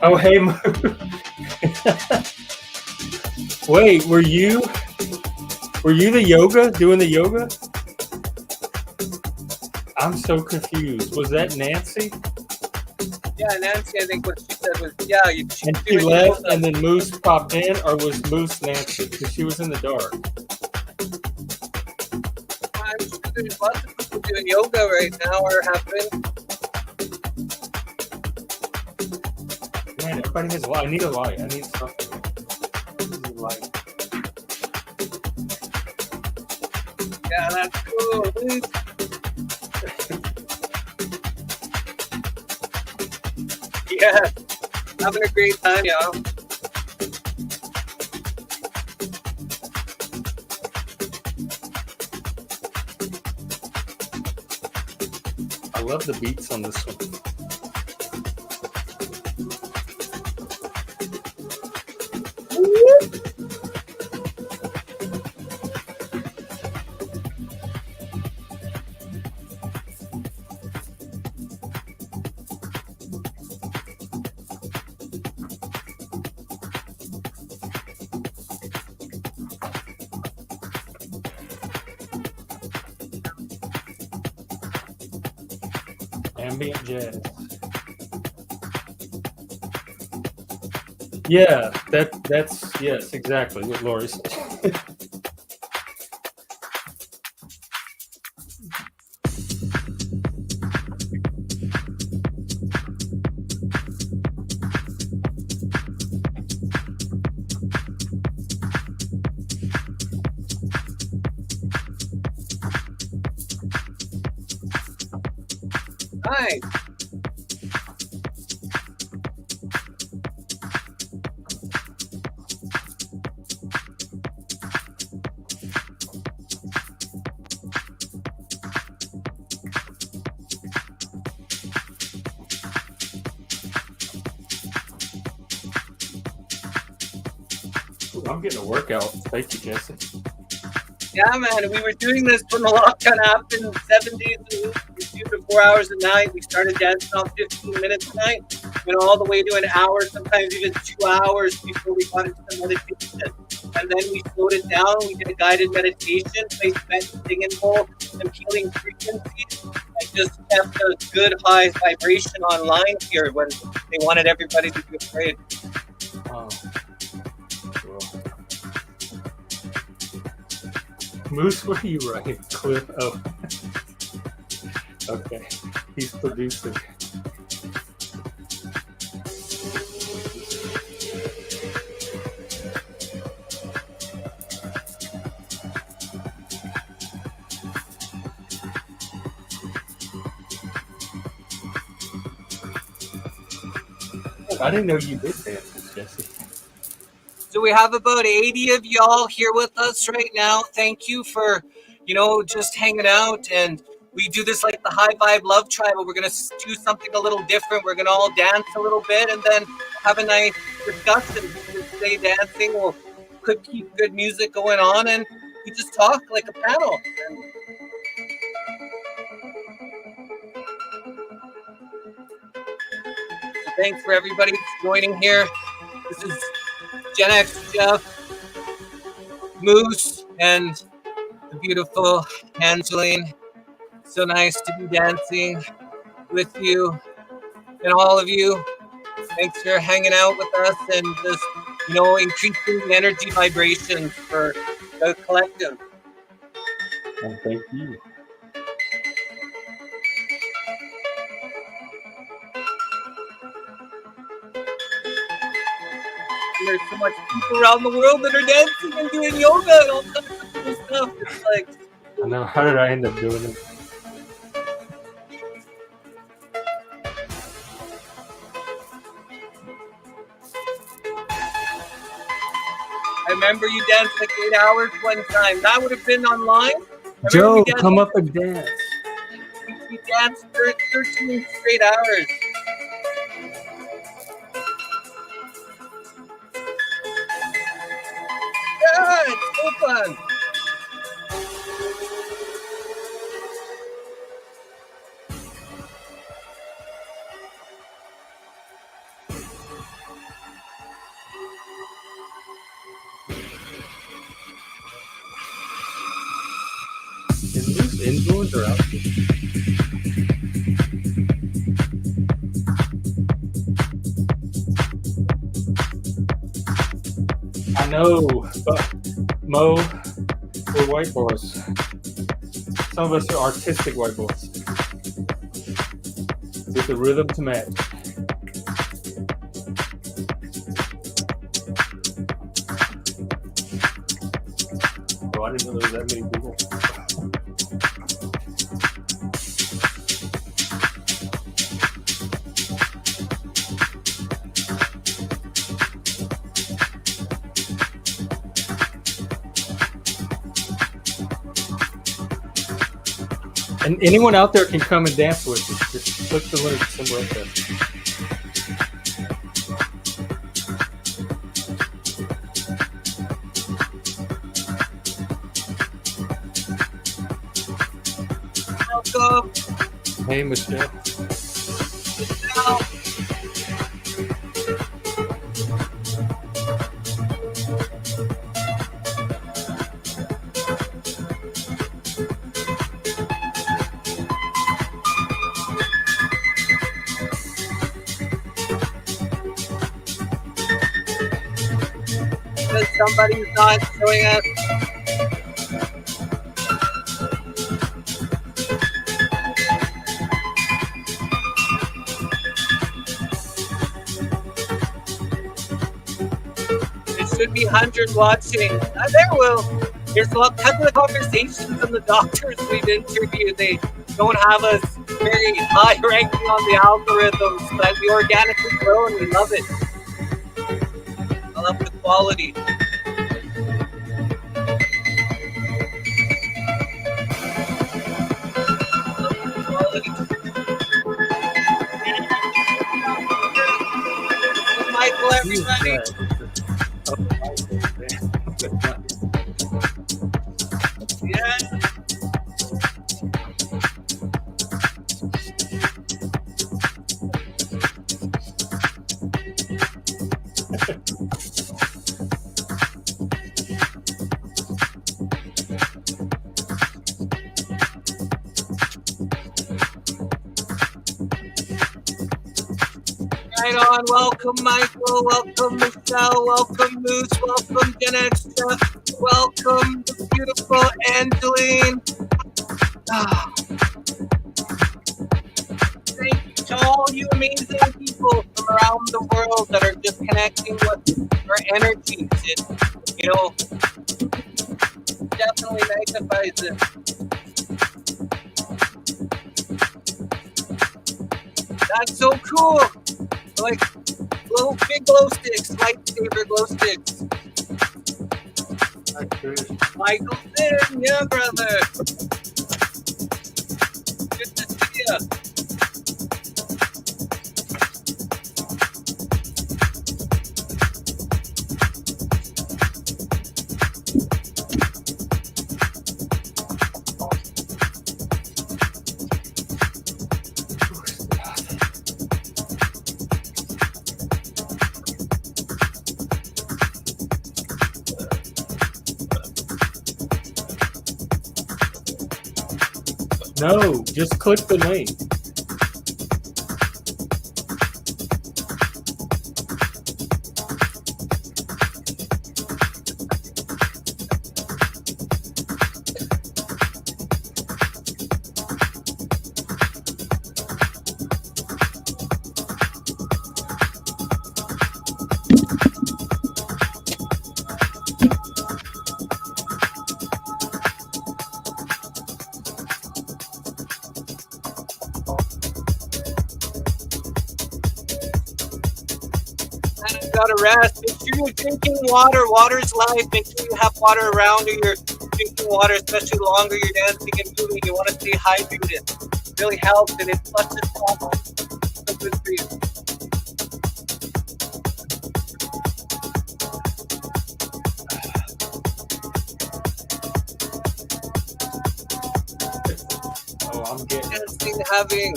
Oh, hey, wait, were you the yoga, doing the yoga? I'm so confused. Was that Nancy? Yeah, Nancy, I think what she said was, yeah. And she left, and then Moose popped in, or was Moose Nancy? Because she was in the dark. I'm sure there's lots of people doing yoga right now, or have been. Man, everybody has a light. I need a light. I need something. I need a light. Yeah, that's cool. Yeah, having a great time, y'all. I love the beats on this one. Ambient jazz. Yeah, that's yes, exactly what Lori said. Nice. Ooh, I'm getting a workout. Thank you, Jesse. Yeah, man, we were doing this when the lockdown happened 7 days a week. We do it 4 hours a night. We started dancing on 15 minutes a night, went all the way to an hour, sometimes even 2 hours before we got into the meditation. And then we slowed it down. We did a guided meditation, placed singing bowl, and healing frequencies. And just kept a good high vibration online here when they wanted everybody to be afraid. Wow. Cool. Moose, what are you writing? Clip of. Okay, he's producing. I didn't know you did dances, Jesse. So we have about 80 of y'all here with us right now. Thank you for, just hanging out. And we do this like the High Vibe Love Tribe, but we're going to do something a little different. We're going to all dance a little bit and then have a nice discussion. We'll stay dancing. We'll keep good music going on, and we just talk like a panel. So thanks for everybody joining here. This is Gen X Jeff, Moose, and the beautiful Angeline. So nice to be dancing with you and all of you. Thanks for hanging out with us and just, increasing the energy vibrations for the collective. And thank you. There's so much people around the world that are dancing and doing yoga and all kinds of cool stuff. It's like, I know. How did I end up doing it? I remember you danced like 8 hours one time. That would have been online. Joe, come up and dance. We danced 13 straight hours. Yeah, it's so fun. influence or out? I know, but Mo, we're white boys. Some of us are artistic white boys with the rhythm to match. Oh, I didn't know there was that many people. And anyone out there can come and dance with us. Just click the link symbol right there. Welcome. Hey, Michelle. Michelle. Because somebody's not showing us. There should be hundreds watching. There will. There's a lot because of the conversations and the doctors we've interviewed. They don't have us very high ranking on the algorithms, but we organically grow and we love it. I love the quality. Michael, everybody. Yeah. Right on. Welcome, Michael. Welcome, Michelle. Welcome, Moose. Welcome, Gen Extra. Welcome, the beautiful Angeline. Thank you to all you amazing people from around the world that are just connecting with our energies. It, definitely magnifies it. That's so cool. Like little big glow sticks, lightsaber glow sticks. Michael Finn, yeah, brother. Good to see ya. No, just click the link. Gotta rest. Make sure you're drinking water. Water's life. Make sure you have water around you. You're drinking water, especially the longer you're dancing and moving. You want to stay hydrated. It really helps and it flushes hormones. So good for you. Oh, I'm getting Dancing, having.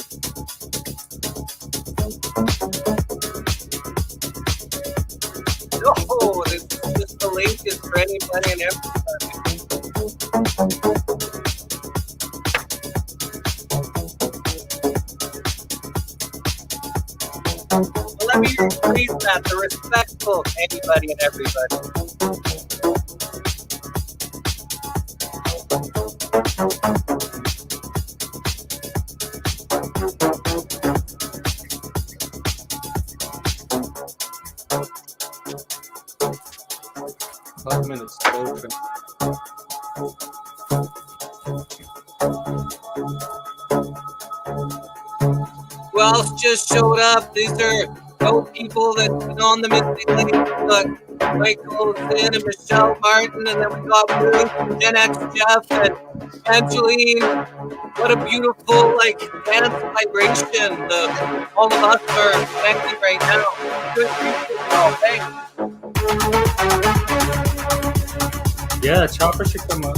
Oh, this is the latest for anybody and everybody. Well, let me rephrase that. They're respectful to anybody and everybody. 5 minutes to open. Who else just showed up? These are dope people that been on the missing link. We got Michael Zinn and Michelle Martin, and then we got Bruce and Gen X Jeff and Angeline. What a beautiful dance vibration. All of us are connecting right now. Good people. Oh, thanks. Yeah, Chopper should come up.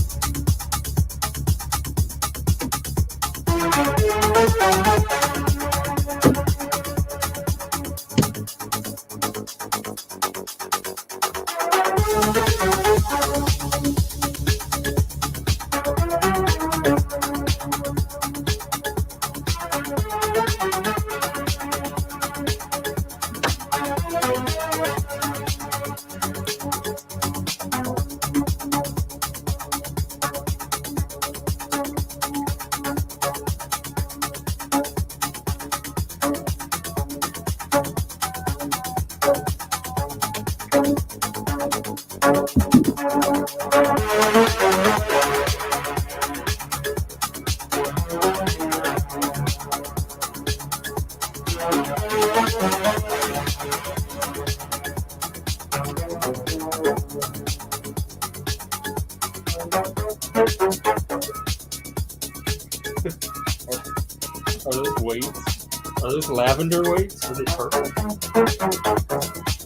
Are those weights? Are those lavender weights? Are they purple?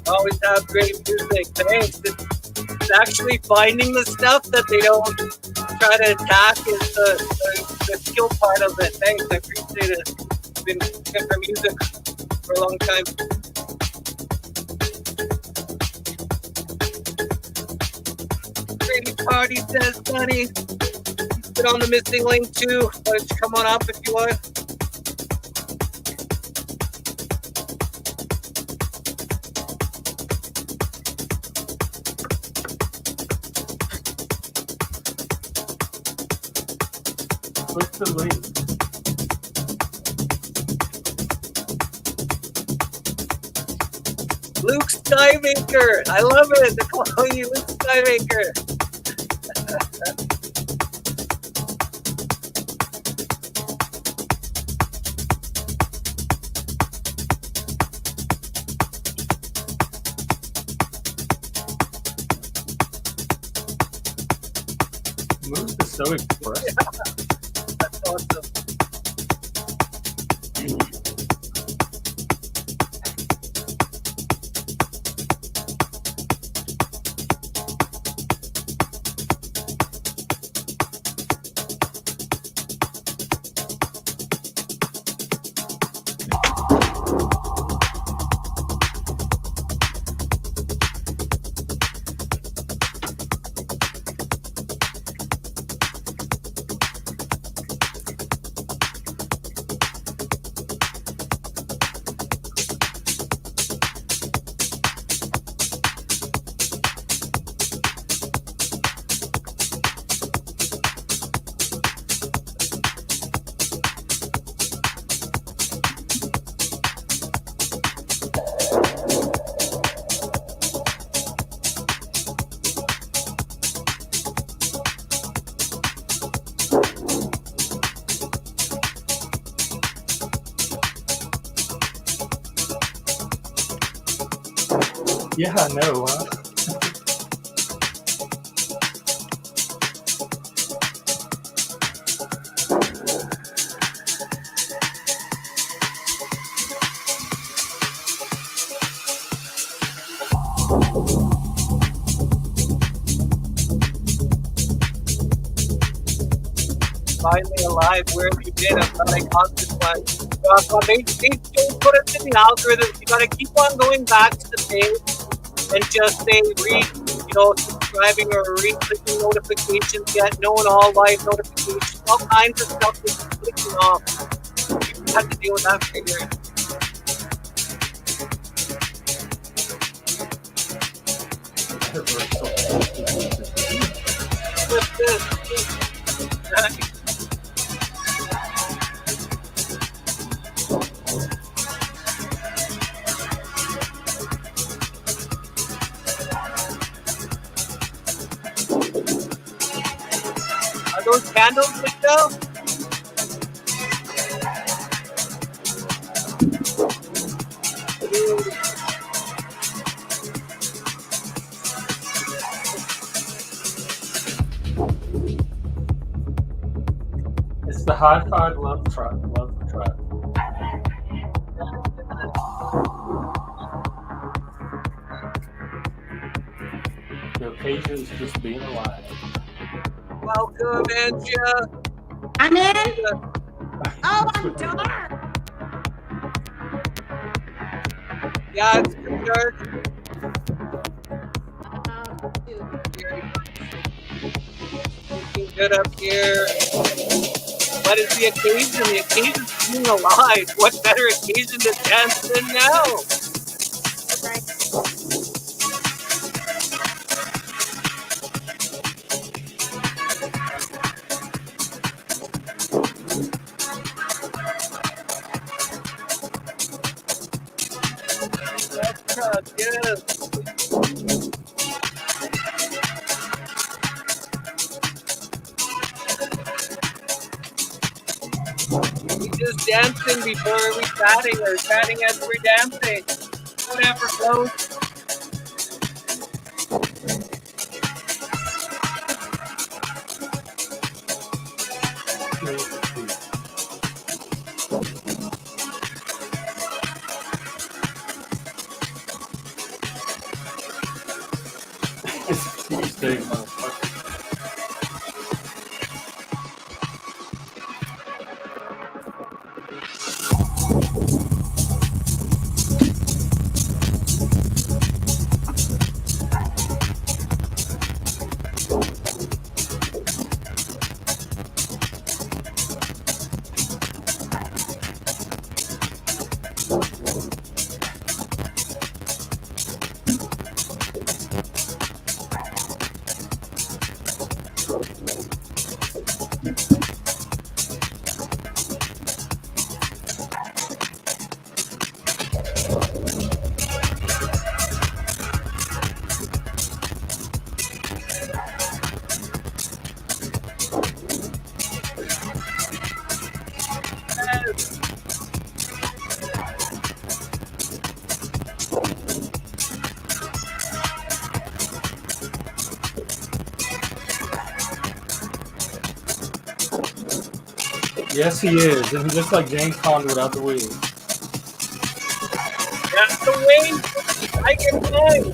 Always have great music. Thanks. It's actually finding the stuff that they don't try to attack is the skill part of it. Thanks. I appreciate it. Been looking for music for a long time. Brady Party says, Sonny. Been on the missing link too. Why don't you come on up if you want? What's the link? Luke Skymaker. I love it. They're calling you Luke Skymaker. Moves is so expressive. That's awesome. Yeah, I know, huh? Finally alive. Where have you been? I'm glad I got this one. They don't put us in the algorithm. You gotta keep on going back to the page and just say subscribing or re-clicking notifications, get known all live notifications, all kinds of stuff that's clicking off. You have to deal with that figuring. controversial. What's this? Are those candles, Michelle? It's the hi-fi love trap. The occasion is just being alive. Welcome, Andrea. I'm in. Oh, I'm dark. Yeah, it's good dark. Looking good up here. What is the occasion? The occasion is being alive. What better occasion to dance than now? Yes. We just dancing before we chatting or chatting as we're dancing. Whatever flows. It's Tuesday, motherfucker. Yes, he is. And just like James Bond without the wig. That's the way I can play.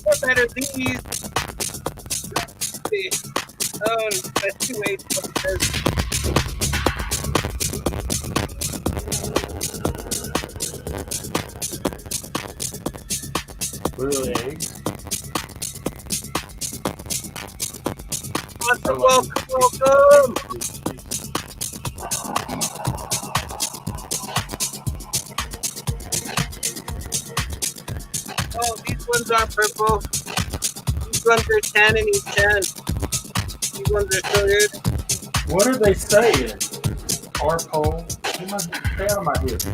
What better these? Oh, that's too late for this. Real eggs. Welcome. Oh, these ones are purple. These ones are tan and each tan. These ones are so good. What are they saying? Our poll. Stay out of my head.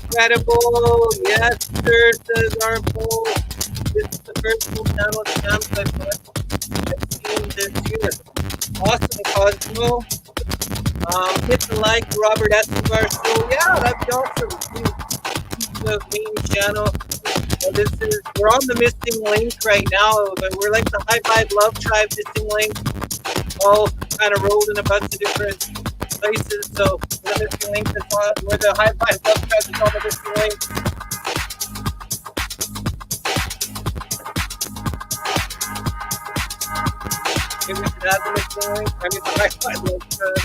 Incredible. Yes, sir, says our poll. This is the first full channel jams I've seen this year. Awesome, Cosmo. Hit the like, Robert Escobar. So, yeah, that'd be awesome. Please, the main channel. We're on the missing link right now, but we're like the High Five Love Tribe missing link. All kind of rolled in a bunch of different places. So the missing link is where the High Five Love Tribe is on the missing link. Maybe we should have them exploring. I mean, the Wi-Fi looks good.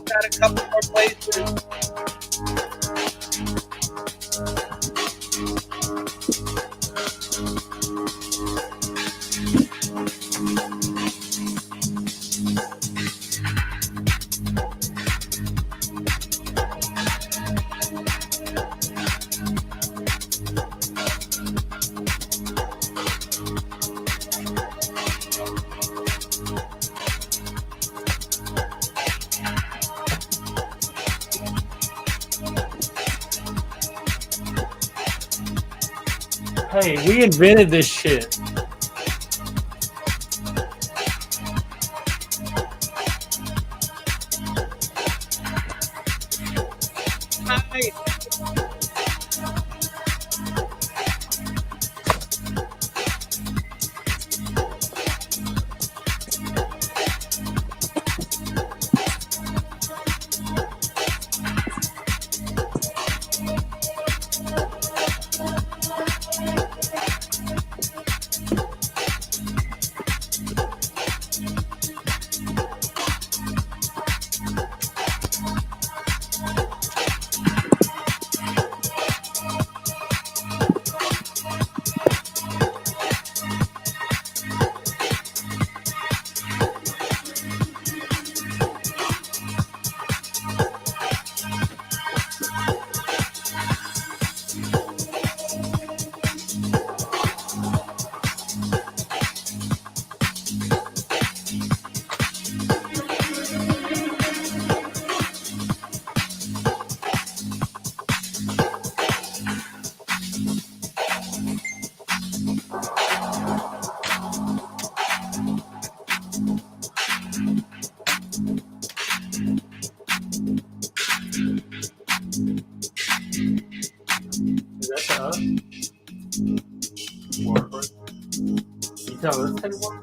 Got a couple more places. Hey, we invented this shit. Hi. Is that to us? Or you tell us anyone?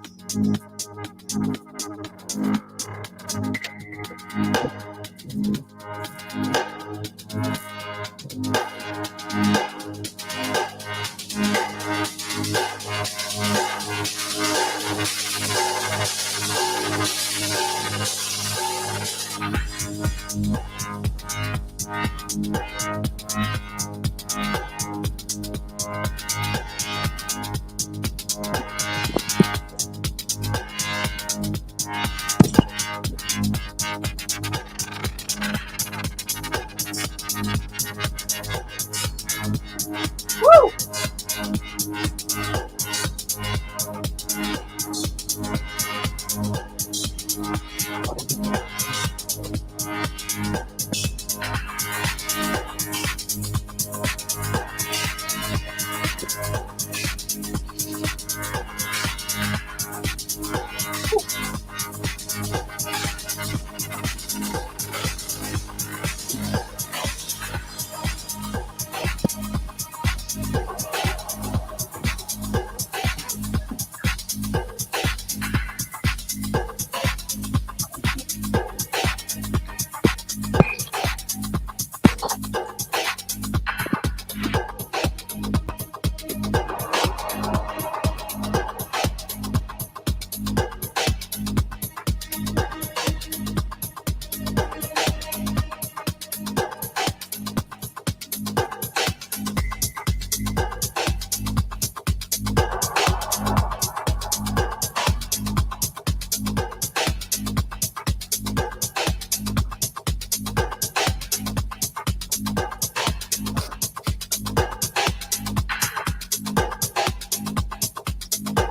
Woo!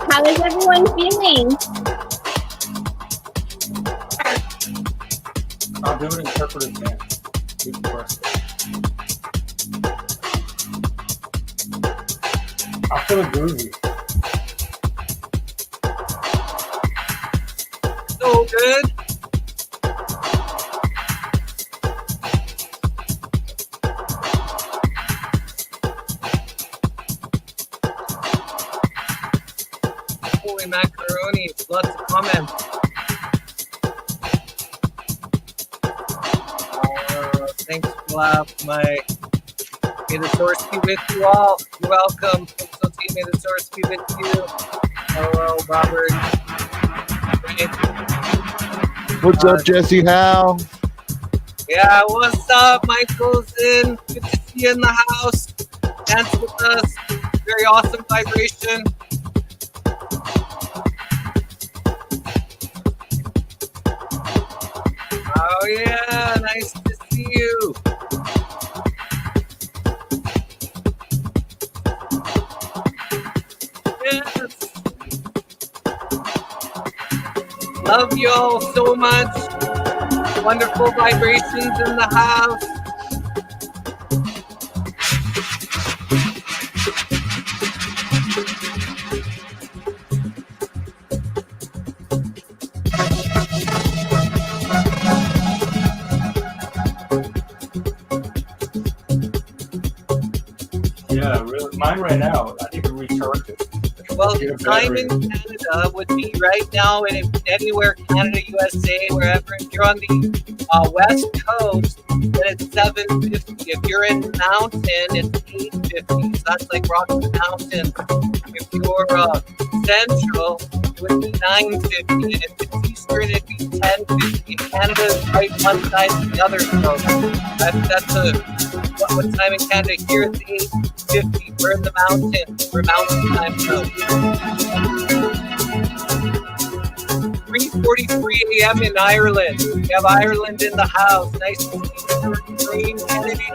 How is everyone feeling? I'll do an interpretive dance. Good question. I feel groovy. So good. Holy macaroni. Lots of comments. Thanks for may the source be with you all. You're welcome. So team, may the source be with you. Hello, Robert. Great. What's up, Jesse Howe? Yeah, what's up? Michael's in. Good to see you in the house. Dance with us. Very awesome vibration. Oh yeah, nice to see you. Yes. Love you all so much. Wonderful vibrations in the house. Yeah, really. Mine ran out. I need to recharge it. Well, the time in Canada would be right now, and if anywhere, Canada, USA, wherever. If you're on the West Coast, then it's 7:50. If you're in Mountain, it's 8:50. So that's like Rocky Mountain. If you're Central, it would be 9:50. And if it's Eastern, it'd be 10:50. Canada is right one side to the other. So that's what time in Canada? Here it's 8:50. We're in the mountain. We're mountain time zone. 3:43 a.m. in Ireland. We have Ireland in the house. Nice to see you, Green Kennedy.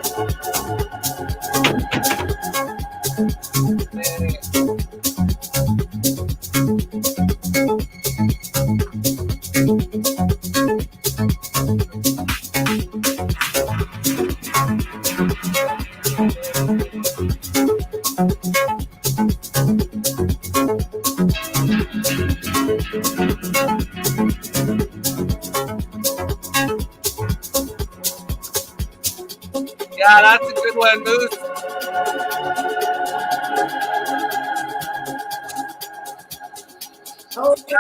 Yeah, that's a good one, Moose.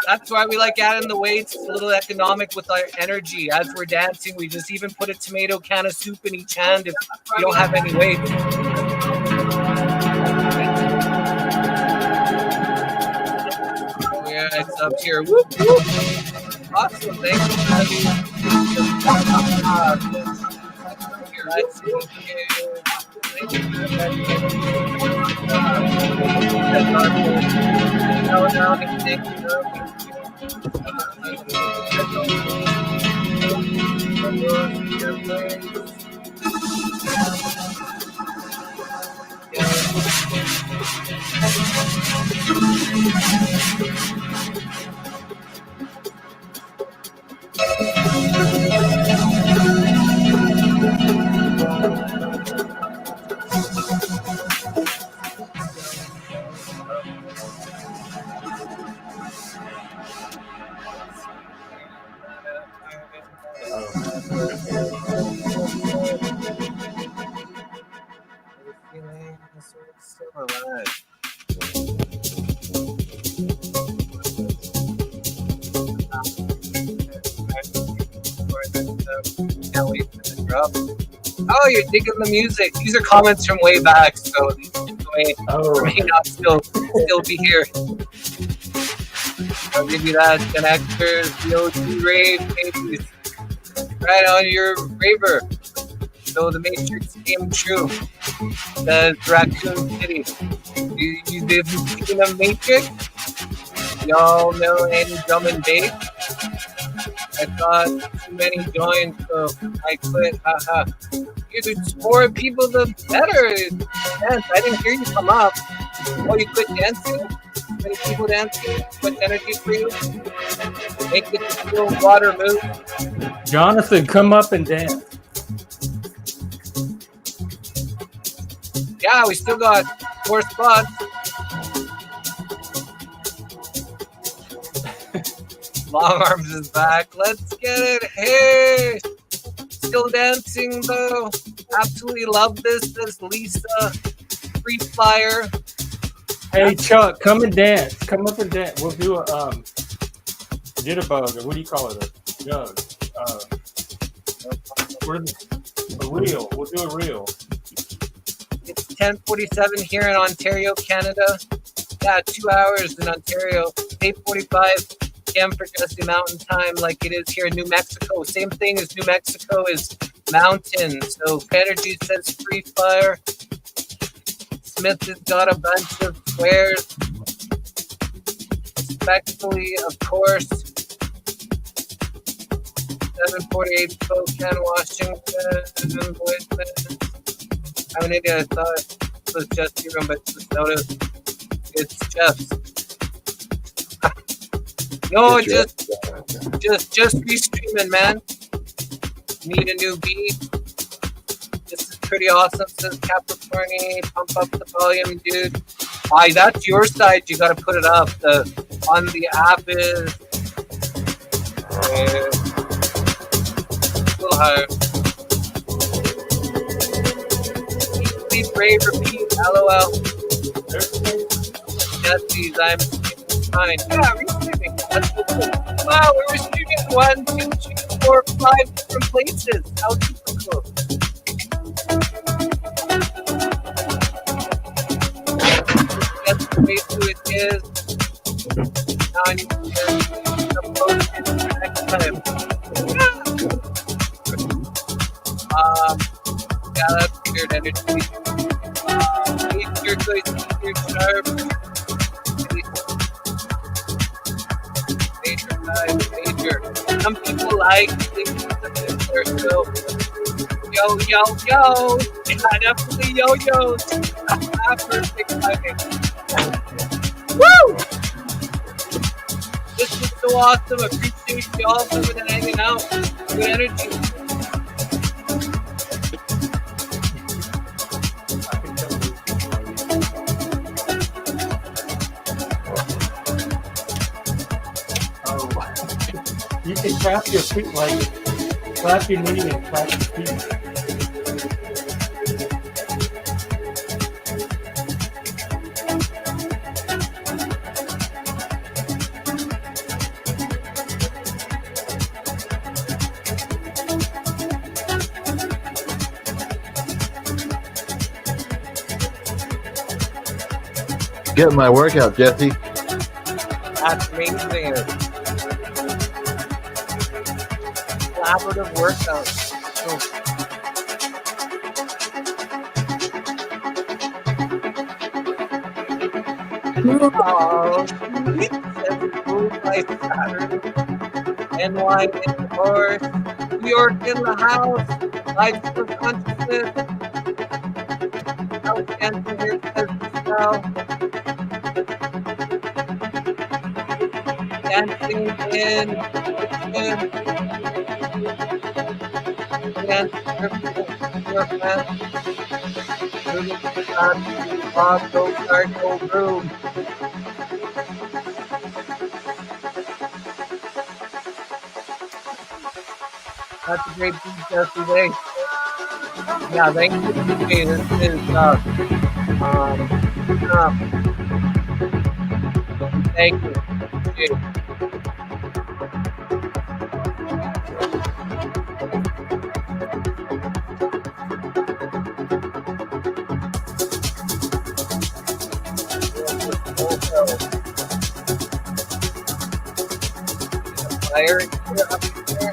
That's why we like adding the weights. It's a little economic with our energy. As we're dancing, we just even put a tomato can of soup in each hand if you don't have any weights. Oh yeah, it's up here. Whoop, whoop. Awesome, thank you. Let's see. Can't wait for the drop. Oh, you're digging the music. These are comments from way back, so these may not still be here. I'll give you that. Connectors, the OG Rave, maybe right on your raver. So the Matrix came true. Says Raccoon City. You didn't see the Matrix? Y'all know any drum and bass? I thought too many joined, so I quit. Haha. There's more people, the better. Dance. I didn't hear you come up. Oh, you quit dancing? Many people dancing? Quit energy for you? Make it feel water move. Jonathan, come up and dance. Yeah, we still got 4 spots. Long Arms is back. Let's get it. Hey! Still dancing though. Absolutely love this. This Lisa Free Flyer. Hey Chuck, come and dance. Come up and dance. We'll do a jitterbug, or what do you call it? A jug. A reel. We'll do a reel. It's 10:47 here in Ontario, Canada. Yeah, 2 hours in Ontario. 8:45 p.m. for Jesse Mountain Time, like it is here in New Mexico. Same thing as New Mexico is mountain. So Energy says free fire. Smith has got a bunch of squares. Respectfully, of course. 748 Spokane, Washington. I'm an idiot. I thought it was Jeff's room, but just noticed it's Jeff's. No, just restreaming, man. Need a new beat. This is pretty awesome, says Capricorni. Pump up the volume, dude. Aye, that's your side. You gotta put it up. On the app is a little higher. Please Rave, repeat, LOL. Yes, please, I'm fine. Yeah, restreaming. That's cool. Wow, we're restreaming 1, 2, 3, 4, 5 different places. How super cool. That's the way to it is. Now I need to upload it next time. Yeah, that's weird energy. Major, good, major, sharp. Major, guys, major. Some people like things that are so. Yo. Yeah, definitely yo-yos. Perfect timing. Woo! This is so awesome. Appreciate y'all coming and hanging out. Good energy. You can clap your feet, like clap your knee and clap your feet. Getting my workout, Jesse. That's amazing. Collaborative workouts. Oh, sweet. By Saturn. NY in the course. New York in the house. Life for consciousness. South Canton here says well. Dancing in Richmond. Go start, go room. That's a great beat, Jesse. Thanks. Yeah, thank you. This is thank you. Appreciate it. Fire here up here.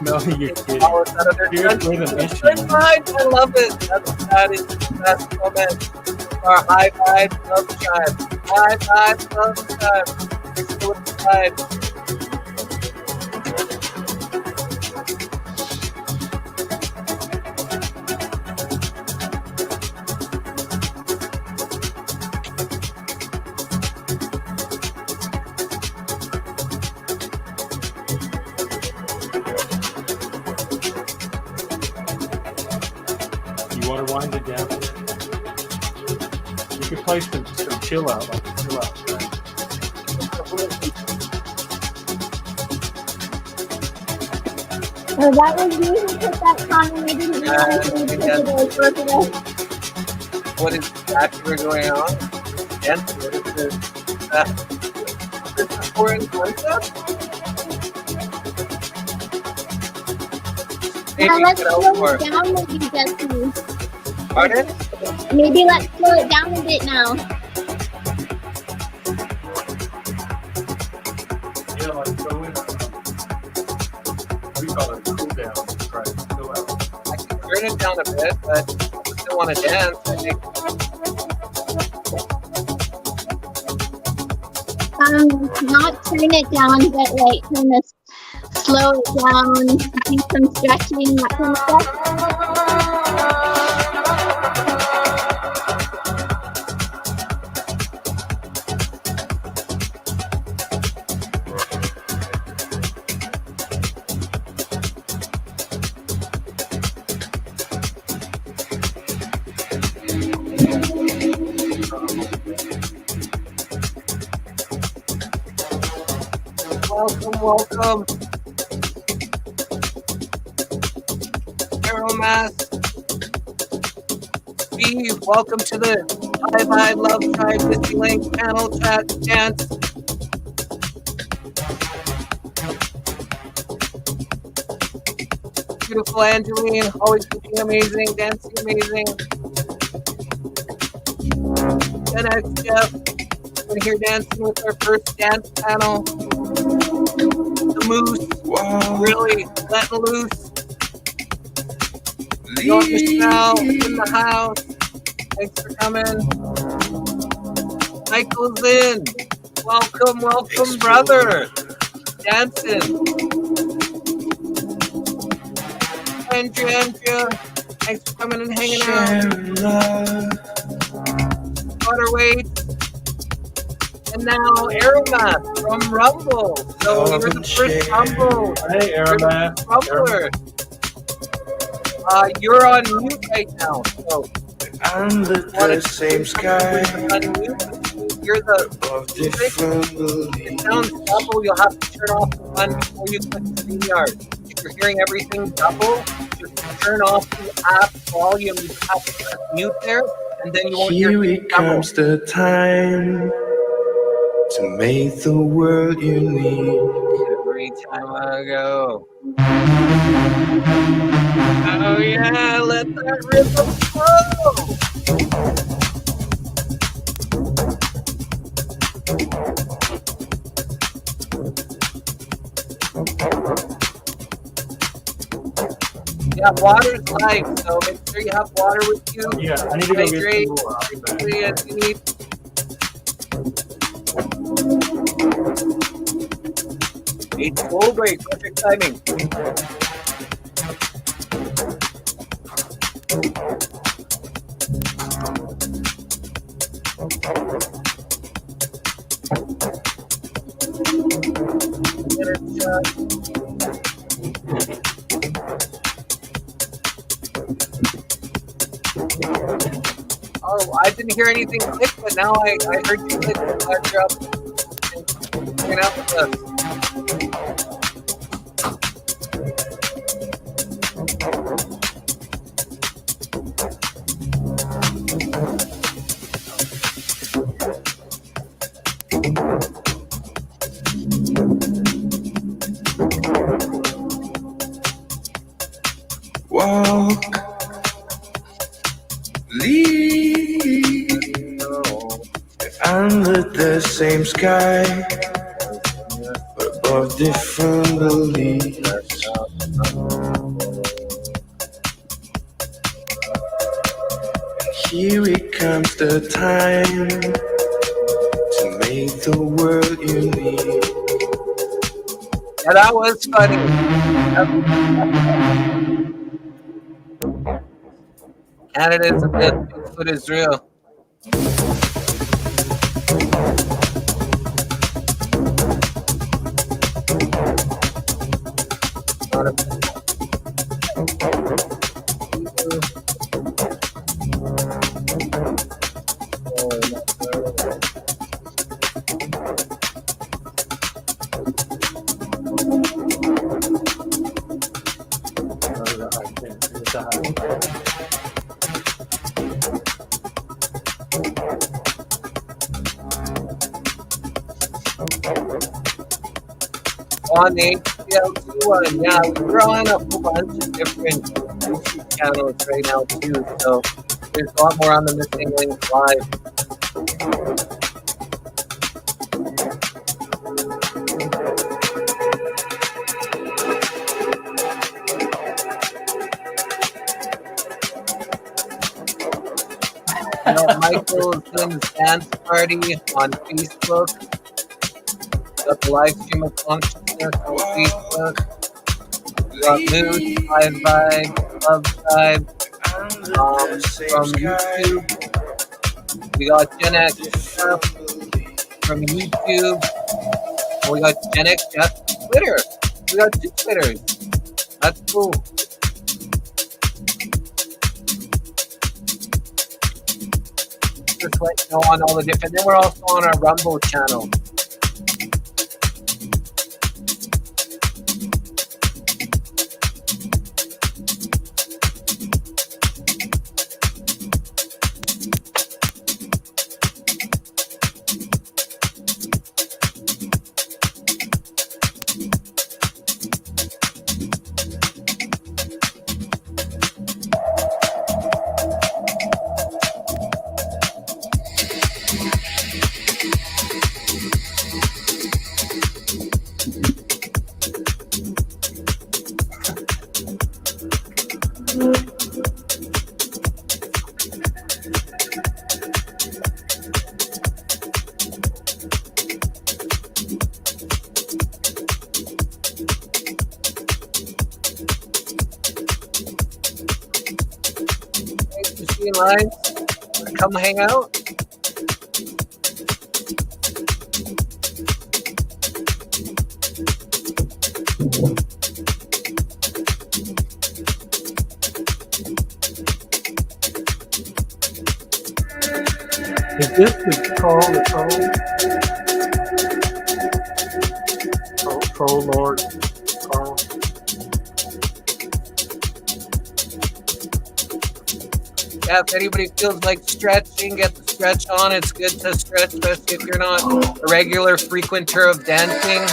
No, you're kidding. Here's I love it. That is the best comment. Our high vibe, love tribe. High vibe, love tribe. Let's go with the vibe. You want to wind it down? You could play some chill out, like a chill out track. Oh, that was you who put that song and we didn't realize we put it over today. What is exactly going on? Again, what is this? This is foreign concept? Maybe Now let's get out slow for it down maybe, Jesse. Pardon? Maybe let's slow it down a bit now. Yeah, like go in. We call it cool down. Right. Go out. I can turn it down a bit, but I still want to dance. I think Not turn it down, but like kind of slow it down, do some stretching, that kind of stuff. welcome. Aeromass. Steve, welcome to the Bye Love Tribe Disneyland panel chat dance. Beautiful Angeline, always looking amazing, dancing amazing. Gen X Jeff, we're here dancing with our first dance panel. The Moose, really letting loose. John Michelle in the house. Thanks for coming. Michael's in. Welcome, welcome, brother. Dancing. Andrea, thanks for coming and hanging out. Butterweight. And now Aeromath from Rumble. So you're the first Rumble. Hey, Aeromath. Rumbler. You're on mute right now. So under the same sky. Unmute. You're the music. It sounds double. You'll have to turn off the one before you click the StreamYard. If you're hearing everything double, just turn off the app volume. You have to press mute there, and then you won't hear Here it it double. comes the time to make the world unique. Every time I go. Oh yeah, let that rhythm flow. Yeah, water's life, so make sure you have water with you. Yeah, I need to go get Hydrate some more. I'll be back. quickly as you need. It's full break, perfect timing. Oh, I didn't hear anything click, but now I heard you click. I'm glad you're up and hanging out with us. Walk, lead, under the same sky, but above different beliefs. Here it comes the time to make the world unique. Yeah, that was funny. Canada is a bit, Bigfoot is real. on the HCL2 one. Yeah, we're on a whole bunch of different YouTube channels right now too. So there's a lot more on the Missing Link Live. You know, Michael's Lynn's Dance Party on Facebook. Got the live stream of consciousness on Facebook. We got Mood, Vibe Vibe, Love Vibe from YouTube. We got Gen X stuff from YouTube. And we got Gen X Jeff Twitter. We got 2 Twitters. That's cool. Just let you know on all the different. Then we're also on our Rumble channel. Line. Wanna come hang out? Is this the troll lord Carl? Yeah, if anybody feels like stretching, get the stretch on. It's good to stretch, especially if you're not a regular frequenter of dancing.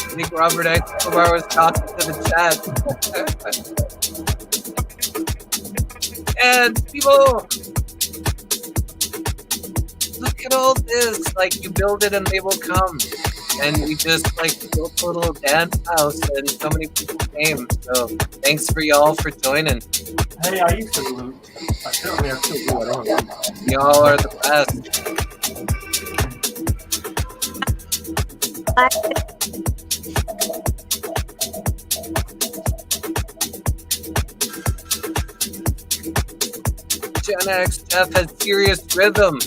I think Robert Escobar was talking to the chat. And people, look at all this. Like, you build it and they will come. And we just built a little dance house and so many people came. So thanks for y'all for joining. Hey, I used to loot. I still do. I don't know. Y'all are the best. Gen X Jeff has serious rhythm.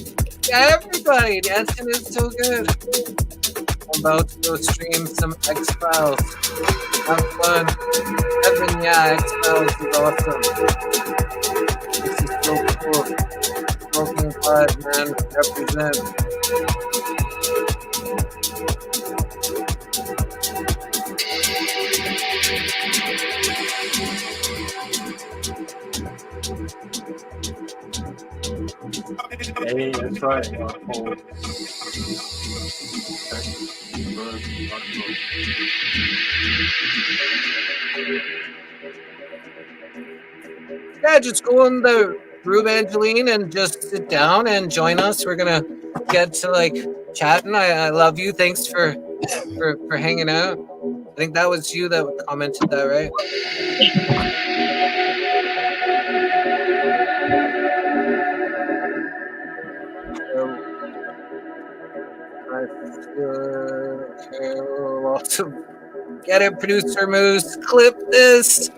Yeah, everybody dancing is so good. I'm about to go stream some X-Files. Have fun. Evan, yeah, X-Files is awesome. This is so cool. Smoking pot, man. Represent. Hey, that's right. Yeah, just go in the room, Angeline, and just sit down and join us. We're gonna get to chatting. I love you. Thanks for hanging out. I think that was you that commented that, right? Awesome. Get it, producer Moose. Clip this.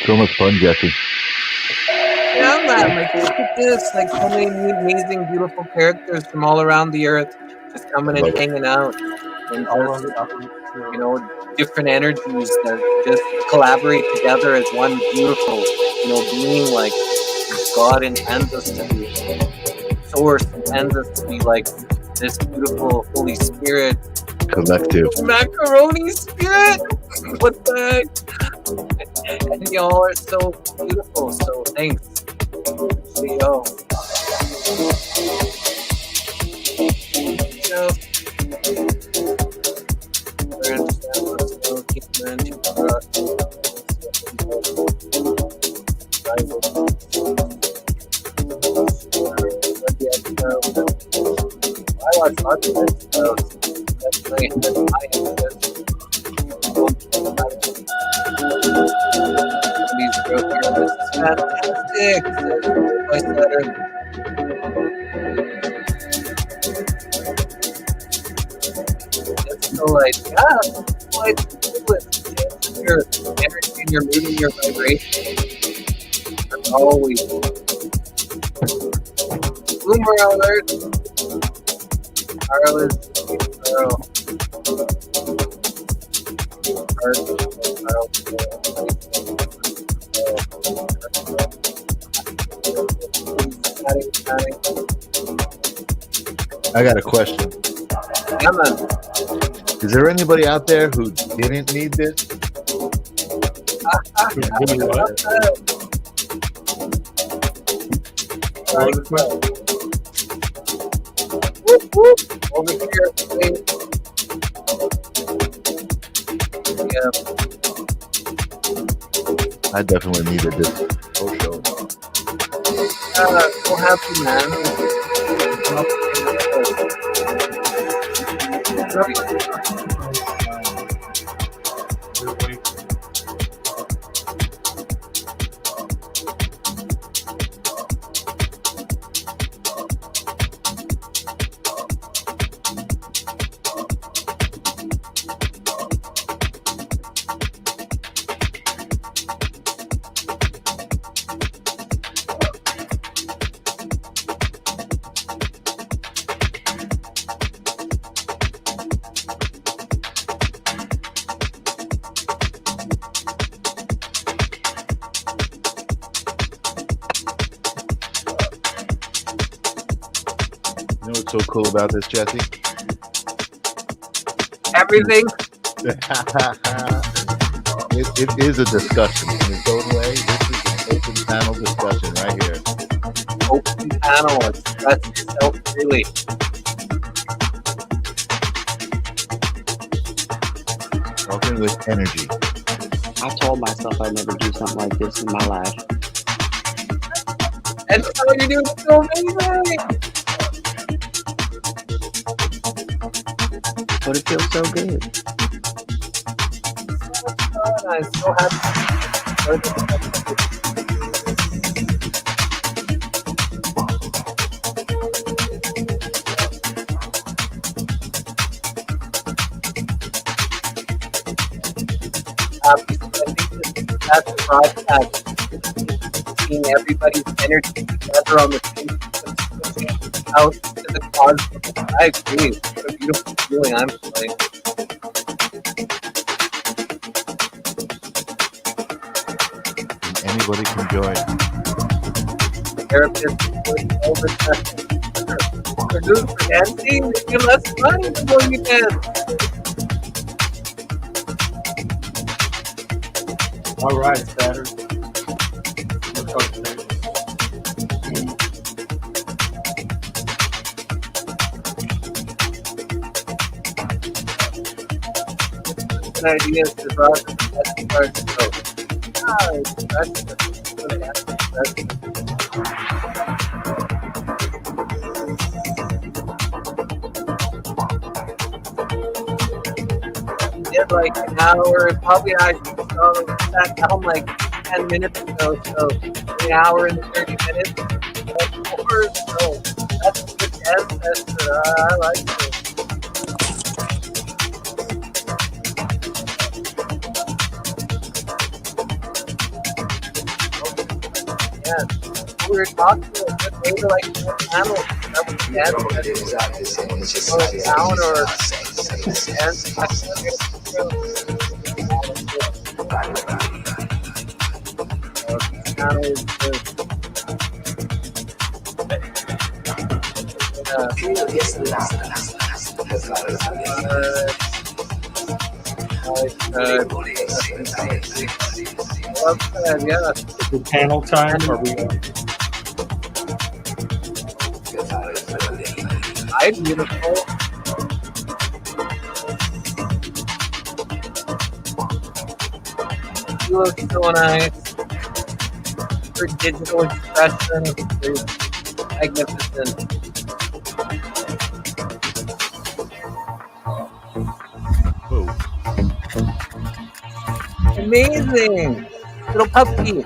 So much fun, Jesse. Yeah, man. Look at this. So many new, amazing, beautiful characters from all around the earth just coming and hanging out. and All just, of it. you know, different energies that just collaborate together as one beautiful, you know, being. Like God intends us to be, Source intends us to be like this beautiful Holy Spirit, Collective. macaroni spirit. What the heck? And y'all are so beautiful. So thanks. See y'all. You know, I watch lots of episodes. That's nice. That's these girls here. This is fantastic. I said it. It's so like, yeah, like your energy and your mood and your vibration. That's always boomer alert. Carl is Carl. I got a question. Yeah, man. Is there anybody out there who didn't need this? Really what? What was the question? Whoop, whoop. Over here, please. Yeah. I definitely needed this whole show. So happy, man. You know what's so cool about this, Jesse? Everything. It is a discussion in its own way. This is an open panel discussion right here. Open panel. Express yourself freely. Talking with energy. I told myself I'd never do something like this in my life. And so you're doing so amazing. But it feels so good. I'm so happy. I think that's the broadcast. Seeing everybody's energy together on the same frequency, out to the cosmos. I agree. What a beautiful feeling I'm feeling. Anybody can join. Therapist over for doing for dancing, you get less money before you dance. All right, Saturn. Let's go today. An idea to rock that's hard to go. Yeah, like an hour, probably I sat down like 10 minutes ago, so an hour and 30 minutes. So that's a good dance session. I like it. Yeah, we were talking a good way to like do a panel. Down or yeah. The panel time. Are we? Hi, beautiful. You look so nice. Your digital expression is magnificent. Whoa. Amazing. Little puppy.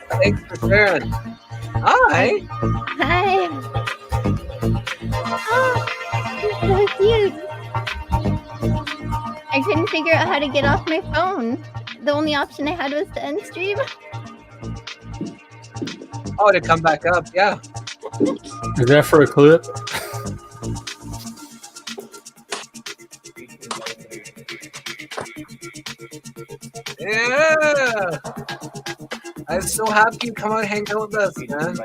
Thanks for sharing. Hi. Hi. Oh, so cute. I couldn't figure out how to get off my phone. The only option I had was to end stream. Oh, to come back up. Yeah. Is that for a clip? Yeah. I'm so happy you come out and hang out with us, man.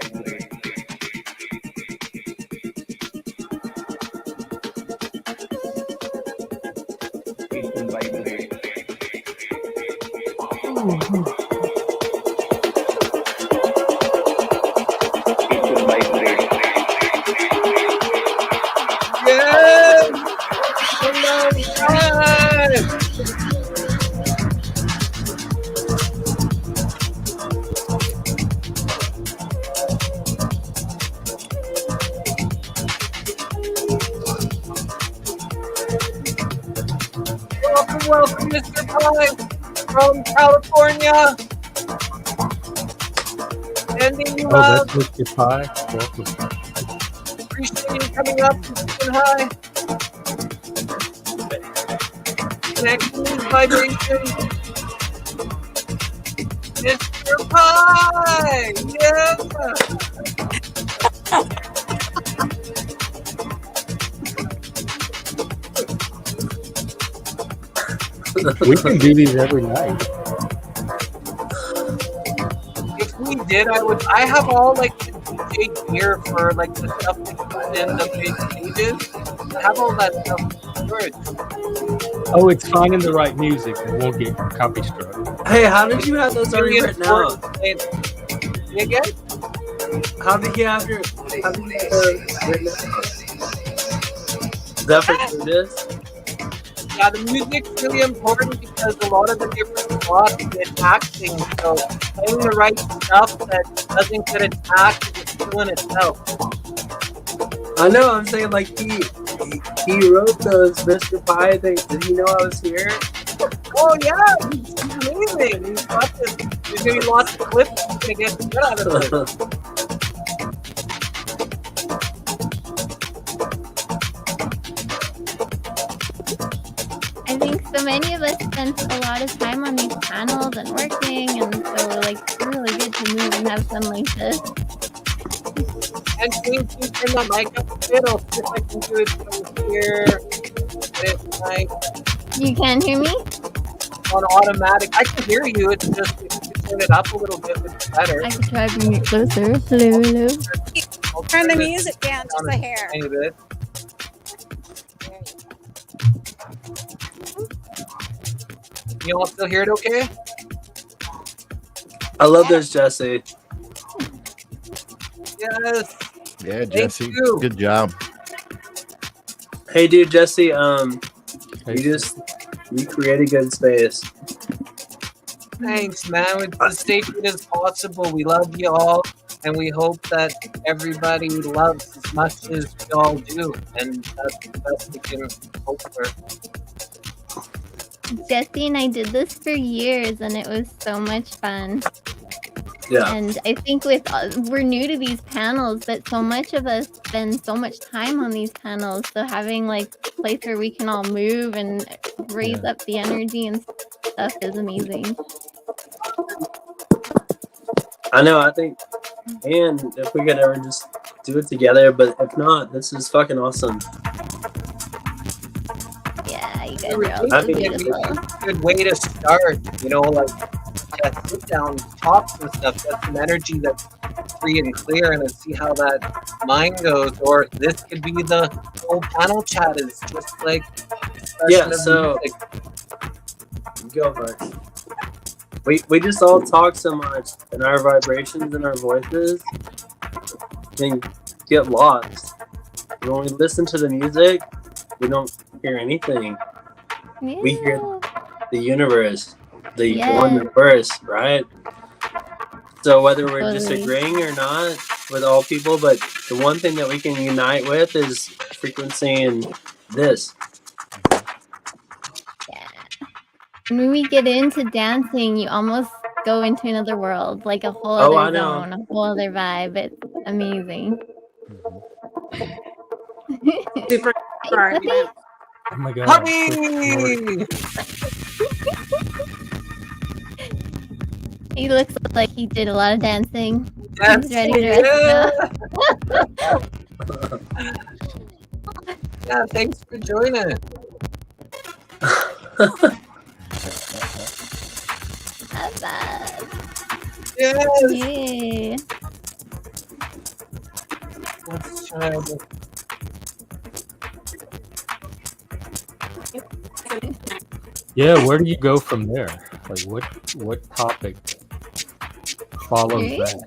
Yes! Hello, guys! Welcome, Mr. Pie from California. Sending you Oh, up. that's Mr. Pie. Welcome. Appreciate you coming up and saying hi. Connecting with vibration. Mr. Pie! Yeah! We can do these every night. If we did, I have all like the DJ gear for like the stuff that's in the big pages. I have all that stuff storage. Oh, it's finding the right music. It won't get copy struck. Hey, how did you have those already Really written out? important. Say again? How did you have your written out? Is that for this? Yeah, the music's really important because a lot of the different spots get taxing. So playing the right stuff that doesn't get attacked is still in itself. I know, I'm saying like he wrote those Mr. Pie things. Did he know I was here? Oh yeah, he's amazing. There's gonna be lots of clips he's gonna get the good out of this. I think so many of us spent a lot of time on these panels and working, and so like it's really good to move and have fun like this. And can you turn that mic up a bit? I'll see if I can do it from here. It's like You can hear me? on automatic. I can hear you. It's just if you can turn it up a little bit, it's better. I could try to bring it closer. Hello, hello. I'll Turn the it music down just down a hair. tiny bit. Can you all still hear it okay? I love this, Jesse. Yes. Yeah, Jesse. you. Good job. Hey, dude, Jesse. Hey. You created good space. Thanks, man. It's as sacred as possible. We love you all, and we hope that everybody loves as much as we all do, and that's the best we can hope for. Jesse and I did this for years, and it was so much fun. Yeah. And I think we're new to these panels, but so much of us spend so much time on these panels. So having like a place where we can all move and raise up the energy and stuff is amazing. I know. I think, and if we could ever just do it together, but if not, this is fucking awesome. Yeah, you guys We were are all so thinking it'd be beautiful. a good way to start, you know, like that sit down talks and stuff. That's some energy that's free and clear, and then see how that mind goes. Or this could be the whole panel chat is just like Yeah, so go first. We just all talk so much, and our vibrations and our voices can get lost. And when we listen to the music, we don't hear anything. Yeah. We hear the universe, the Yes. one-verse, right? So whether we're Totally. disagreeing or not with all people, but the one thing that we can unite with is frequency and this. When we get into dancing, you almost go into another world, like a whole Oh, other I know. zone, a whole other vibe. It's amazing. Super Hey, hard. puppy. Oh my god. Hubby! He looks like he did a lot of dancing. Yes, He's ready to yeah. Yeah, thanks for joining. Have that. Yes. Yay. Let's try this. Yeah, where do you go from there? Like what topic follows Okay. that?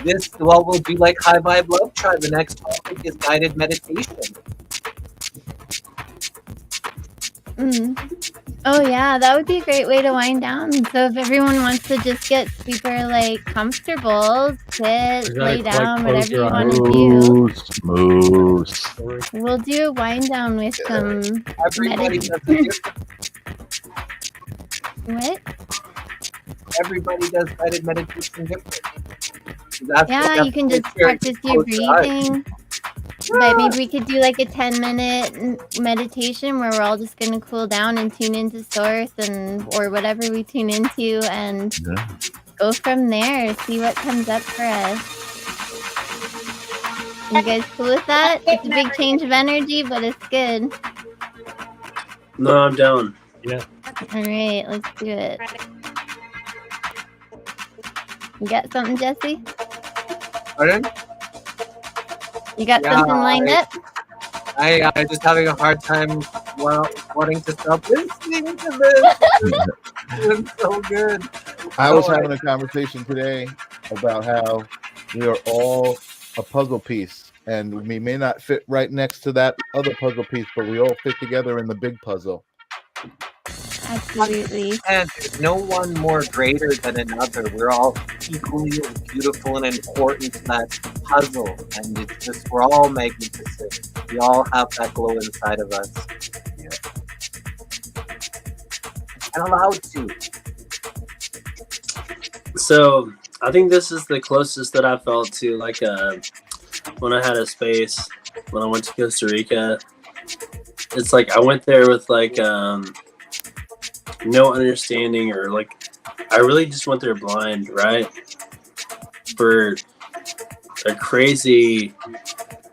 This, well, we'll do like High Vibe Love Tribe. The next topic is guided meditation. Oh yeah, that would be a great way to wind down. So if everyone wants to just get super like comfortable, sit, You lay gotta, down, close whatever your you eyes. want to do. Moose. We'll do a wind down with some Everybody meditation. does it different. What? Everybody does guided meditation different. That's Yeah, you can just practice your breathing. But maybe we could do like a 10-minute meditation where we're all just gonna cool down and tune into source and or whatever we tune into and Yeah. go from there. See what comes up for us. You guys cool with that? It's a big change of energy, but it's good. No, I'm down. Yeah. All right, let's do it. You got something, Jesse? Pardon? You got Yeah, something lined up? I'm just having a hard time wanting to stop listening to this. It's so good. I was Oh, having a conversation today about how we are all a puzzle piece, and we may not fit right next to that other puzzle piece, but we all fit together in the big puzzle. Absolutely. And there's no one more greater than another. We're all equally as beautiful and important to that puzzle. And it's just, we're all magnificent. We all have that glow inside of us. And allowed to. So I think this is the closest that I felt to like when I had a space when I went to Costa Rica. It's like I went there with like no understanding, or like I really just went there blind, right? For a crazy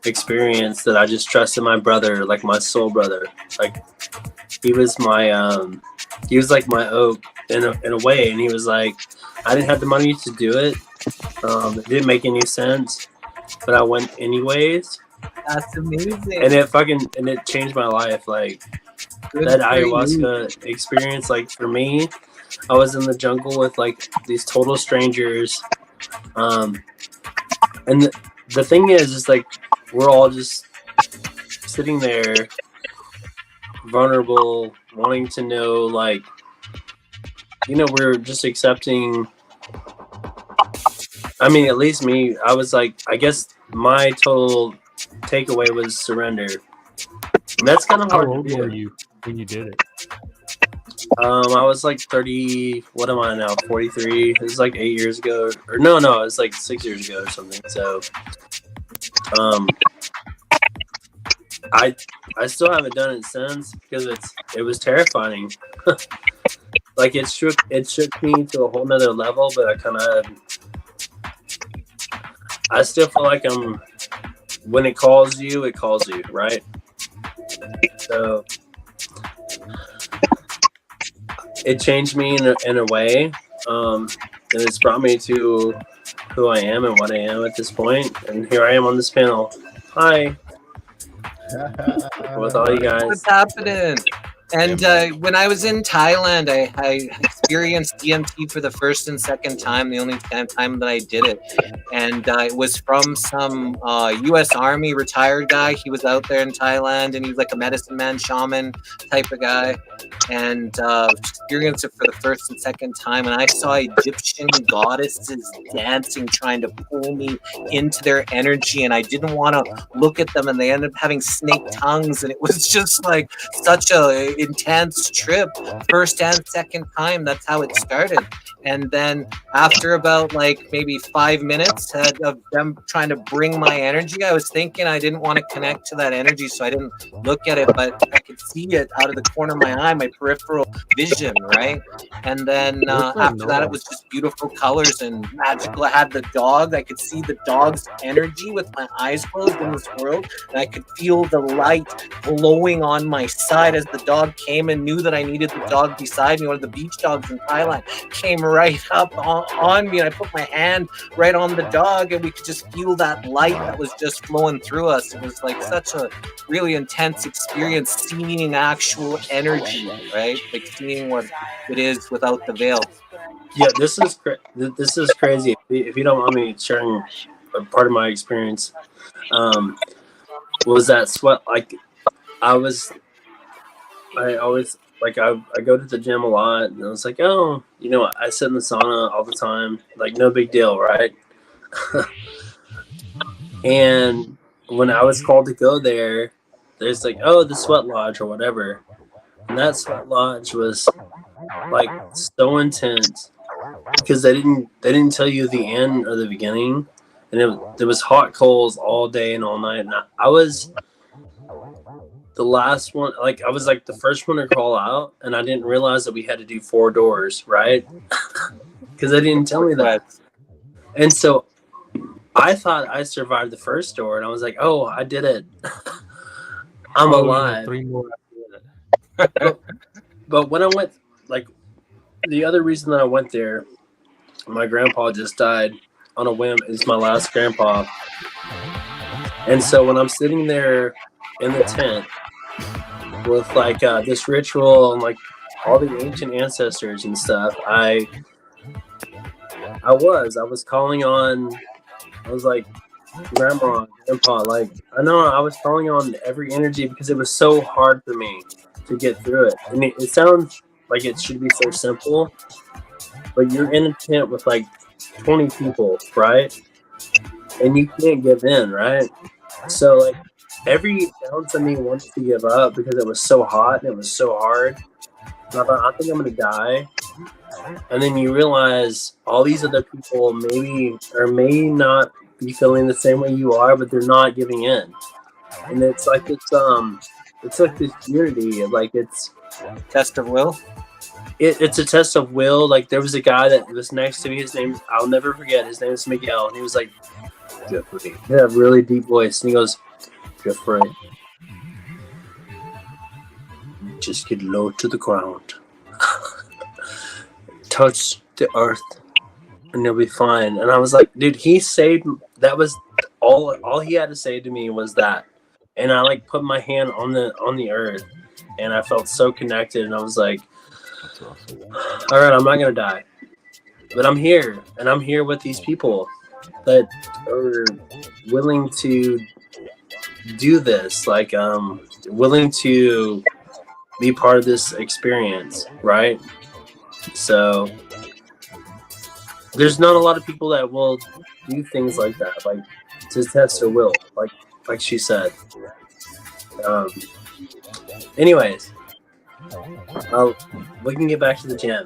experience that I just trusted my brother, like my soul brother. Like he was like my oak in a way, and he was like, I didn't have the money to do it. It didn't make any sense, but I went anyways. That's amazing. And it changed my life. Like Good that for you. ayahuasca experience, like for me, I was in the jungle with like these total strangers. And the thing is like we're all just sitting there vulnerable, wanting to know, like, you know, we're just accepting. I mean, at least me, I was like, I guess my total takeaway was surrender. And that's kind of How hard old to were do. you when you did it? I was like 30. What am I now? 43. It was like 8 years ago, or no, it was like 6 years ago or something. So, I still haven't done it since because it was terrifying. Like it shook me to a whole nother level, but I kind of I still feel like I'm. When it calls you, right? So it changed me in a way, and it's brought me to who I am and what I am at this point. And here I am on this panel. Hi, with all you guys. What's happening? And when I was in Thailand, I experienced DMT for the first and second time, the only time that I did it. And it was from some U.S. Army retired guy. He was out there in Thailand, and he's like a medicine man, shaman type of guy. And experienced it for the first and second time. And I saw Egyptian goddesses dancing, trying to pull me into their energy. And I didn't want to look at them, and they ended up having snake tongues. And it was just like such a intense trip, first and second time. That's how it started. And then after about like maybe 5 minutes of them trying to bring my energy, I was thinking I didn't want to connect to that energy, so I didn't look at it, but I could see it out of the corner of my eye, my peripheral vision, right? And then after that, it was just beautiful colors and magical. I had the dog. I could see the dog's energy with my eyes closed in this world, and I could feel the light glowing on my side as the dog came and knew that I needed the dog beside me. One of the beach dogs in Thailand came right up on me, and I put my hand right on the dog, and we could just feel that light that was just flowing through us. It was like such a really intense experience, seeing actual energy, right? Like seeing what it is without the veil. Yeah, this is crazy. If you don't mind me sharing a part of my experience, was that sweat? Like, I always like I go to the gym a lot, and I was like, oh, you know, I sit in the sauna all the time, like no big deal, right? And when I was called to go there, there's like, oh, the sweat lodge or whatever, and that sweat lodge was like so intense because they didn't tell you the end or the beginning, and there was hot coals all day and all night, and I was the last one, like I was like the first one to crawl out, and I didn't realize that we had to do 4 doors, right? Because they didn't tell me that. And so I thought I survived the first door, and I was like, oh, I did it. I'm alive. 3 more. But when I went, like, the other reason that I went there, my grandpa just died on a whim. It's my last grandpa. And so when I'm sitting there in the tent with like this ritual and like all the ancient ancestors and stuff, I was calling on, I was like, grandma, grandpa, like I was calling on every energy because it was so hard for me to get through it. And it sounds like it should be so simple, but you're in a tent with like 20 people, right? And you can't give in, right? So like every ounce of me wanted to give up because it was so hot and it was so hard. And I thought, I think I'm gonna die. And then you realize all these other people maybe or may not be feeling the same way you are, but they're not giving in. And it's like it's like this unity, like it's Test of will. It's a test of will. Like there was a guy that was next to me. His name, I'll never forget. His name is Miguel, and he was like, Jeffrey. He had a really deep voice, and he goes, Jeffrey, just get low to the ground, touch the earth, and you'll be fine. And I was like, dude, he saved. That was all he had to say to me was that, and I like put my hand on the earth, and I felt so connected, and I was like, all right, I'm not gonna die, but I'm here, and I'm here with these people that are willing to do this, like willing to be part of this experience, right? So there's not a lot of people that will do things like that, like to test their will, like she said. Anyways, we can get back to the jam.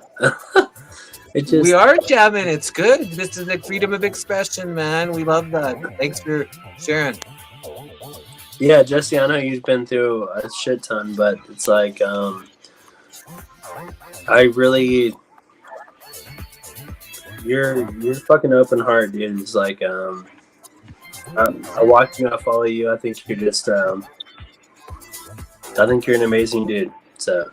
We are jamming. It's good. This is like freedom of expression, man. We love that. Thanks for sharing. Yeah, Jesse, I know you've been through a shit ton, but it's like I really, you're fucking open heart, dude. It's like I watch you. I follow you. I think you're just. I think you're an amazing dude. So.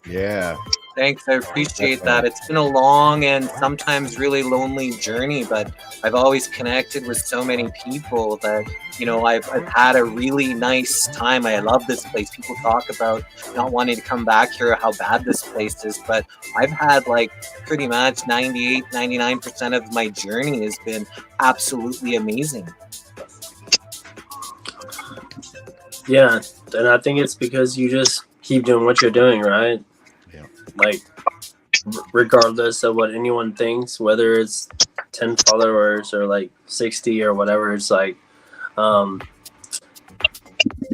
Yeah. Thanks, I appreciate that. It's been a long and sometimes really lonely journey, but I've always connected with so many people that, you know, I've had a really nice time. I love this place. People talk about not wanting to come back here, how bad this place is, but I've had like pretty much 98, 99% of my journey has been absolutely amazing. Yeah, and I think it's because you just keep doing what you're doing, right? Like, regardless of what anyone thinks, whether it's 10 followers or like 60 or whatever, it's like,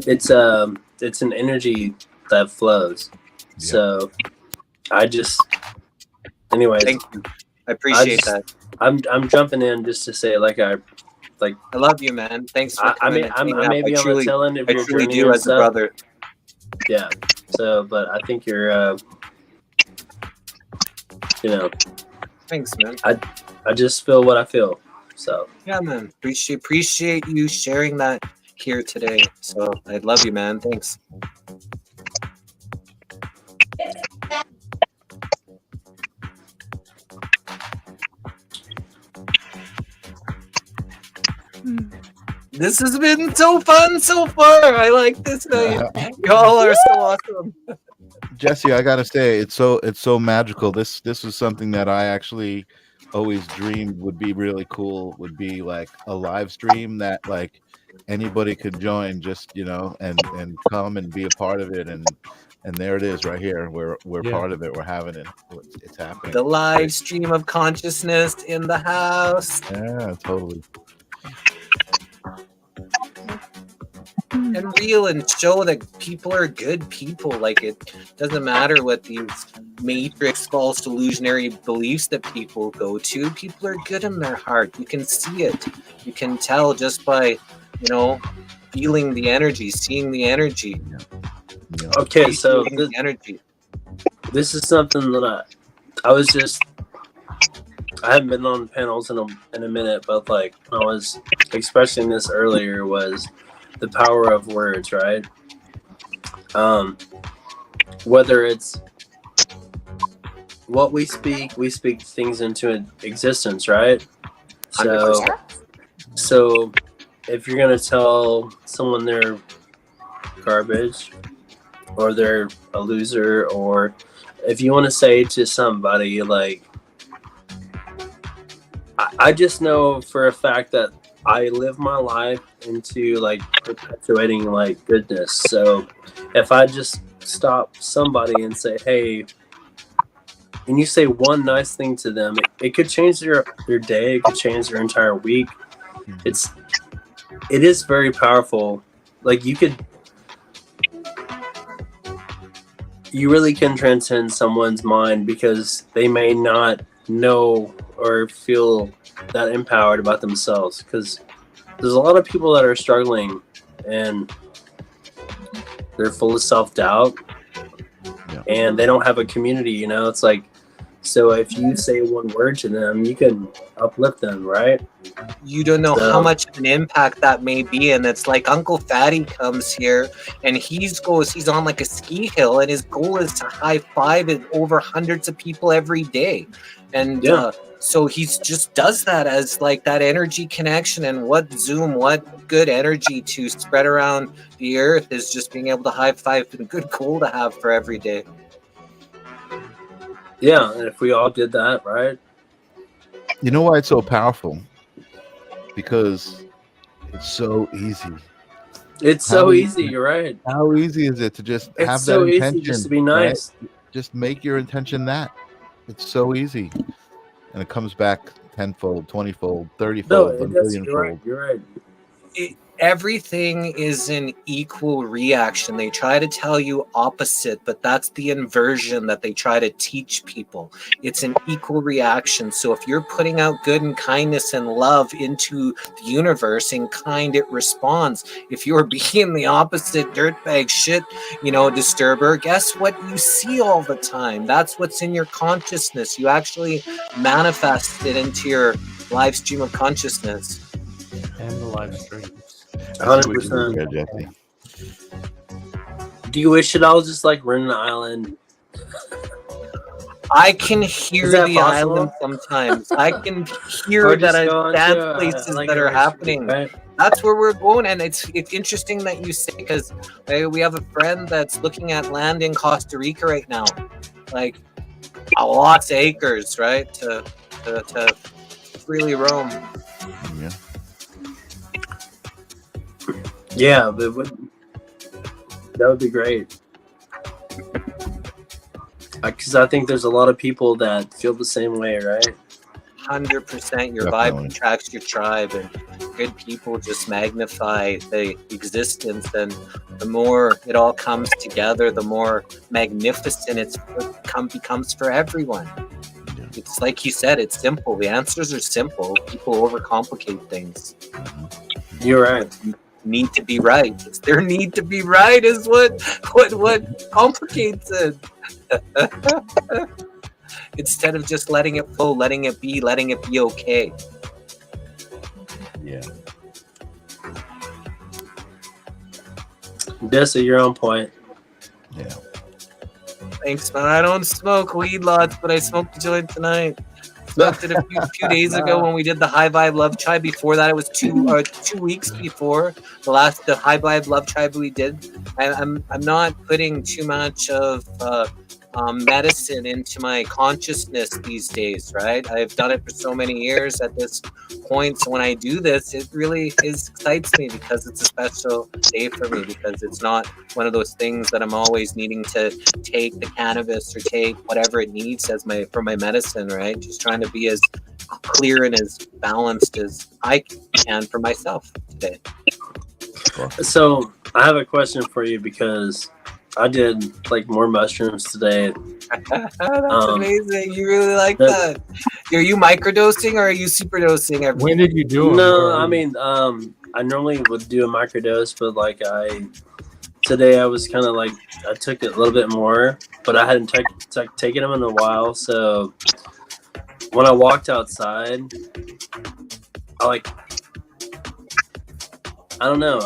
it's an energy that flows. Yeah. So I just, anyways, thank you. I appreciate that. I'm jumping in just to say, I love you, man. Thanks for coming. I maybe I'm a telling if you're truly do as stuff. a brother. Yeah. So, but I think you're, you know, thanks, man. I just feel what I feel. So yeah, man. Appreciate you sharing that here today. So I love you, man. Thanks. This has been so fun so far. I like this night. Y'all are so awesome. Jesse, I gotta say, it's so magical. This is something that I actually always dreamed would be really cool. Would be like a live stream that like anybody could join, just and come and be a part of it. And there it is, right here. We're part of it. We're having it. It's happening. The live stream of consciousness in the house. Yeah, totally. And real and show that people are good people. Like, it doesn't matter what these matrix false illusionary beliefs that people go to. People are good in their heart. You can see it. You can tell just by, feeling the energy, seeing the energy. Okay, so the energy. This is something that I haven't been on panels in a minute, but like when I was expressing this earlier was the power of words, right? Whether it's what we speak things into existence, right? So if you're gonna tell someone they're garbage or they're a loser, or if you want to say to somebody like, I just know for a fact that I live my life into like perpetuating like goodness. So if I just stop somebody and say, hey, and you say one nice thing to them, it could change their day, it could change their entire week. It is very powerful. Like you really can transcend someone's mind because they may not know or feel that empowered about themselves, because there's a lot of people that are struggling and they're full of self-doubt and they don't have a community, it's like, so if you say one word to them, you can uplift them, right? You don't know how much of an impact that may be. And it's like Uncle Fatty comes here and he's on like a ski hill and his goal is to high five over hundreds of people every day. And so he's just does that as like that energy connection. And what good energy to spread around the earth is just being able to high five and a good goal to have for every day. Yeah, and if we all did that, right? You know why it's so powerful? Because it's so easy. It's so easy, you're right. How easy is it to just have so that intention? Easy just to be nice. Right? Just make your intention that. It's so easy. And it comes back tenfold, 20-fold, 30-fold, a millionfold. You're right. Everything is an equal reaction. They try to tell you opposite, but that's the inversion that they try to teach people. It's an equal reaction. So if you're putting out good and kindness and love into the universe, in kind it responds. If you're being the opposite dirtbag shit, disturber, guess what you see all the time? That's what's in your consciousness. You actually manifest it into your live stream of consciousness. And the live streams. I see what you 100%. did there, Jesse. Do you wish it all just like run an island? I can hear Is that the possible? island sometimes. I can hear Or that just go I dance into, places like that a are retreat, happening. right? That's where we're going, and it's interesting that you say, because we have a friend that's looking at land in Costa Rica right now, like lots of acres, right, to freely roam. Yeah. Yeah, that would be great. Because I think there's a lot of people that feel the same way, right? 100%, your Definitely. vibe attracts your tribe, and good people just magnify the existence, and the more it all comes together, the more magnificent becomes for everyone. Yeah. It's like you said, it's simple. The answers are simple. People overcomplicate things. You're right. Need to be right. It's their need to be right is what complicates it. Instead of just letting it flow, letting it be okay. Yeah. Dessa, you're on point. Yeah. Thanks, man. I don't smoke weed lots, but I smoked a joint tonight. Smoked it a few days ago when we did the High Vibe Love Tribe. Before that, it was 2 weeks before the High Vibe Love Tribe we did. I'm not putting too much of medicine into my consciousness these days, right? I've done it for so many years at this point. So when I do this, it really excites me because it's a special day for me, because it's not one of those things that I'm always needing to take the cannabis or take whatever it needs for my medicine, right? Just trying to be as clear and as balanced as I can for myself today. So I have a question for you, because I did like more mushrooms today. That's amazing. You really like that. Are you microdosing or are you superdosing? When did you do them? No, I mean, I normally would do a microdose, but like today I was kind of like, I took it a little bit more, but I hadn't taken them in a while. So when I walked outside, I don't know.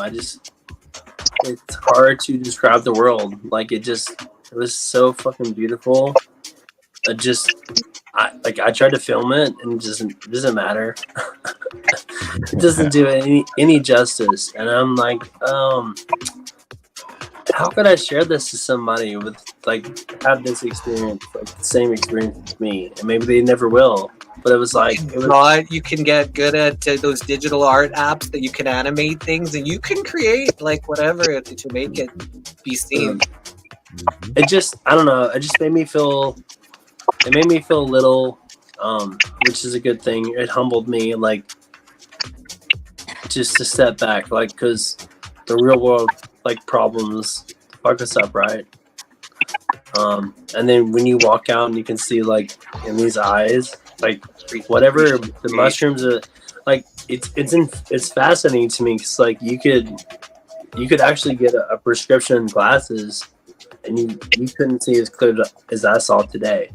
It's hard to describe the world. Like it was so fucking beautiful. I tried to film it and it doesn't matter. It doesn't do any justice. And I'm like, how could I share this to somebody with have this experience, like the same experience as me? And maybe they never will. But it was like you can get good at those digital art apps that you can animate things and you can create like whatever to make it be seen. It just, I don't know. It just made me feel little, which is a good thing. It humbled me, like just to step back, like because the real world problems fuck us up, right? And then when you walk out and you can see like in these eyes, like whatever the mushrooms are, like it's fascinating to me because like you could actually get a prescription glasses and you couldn't see as clear as I saw today.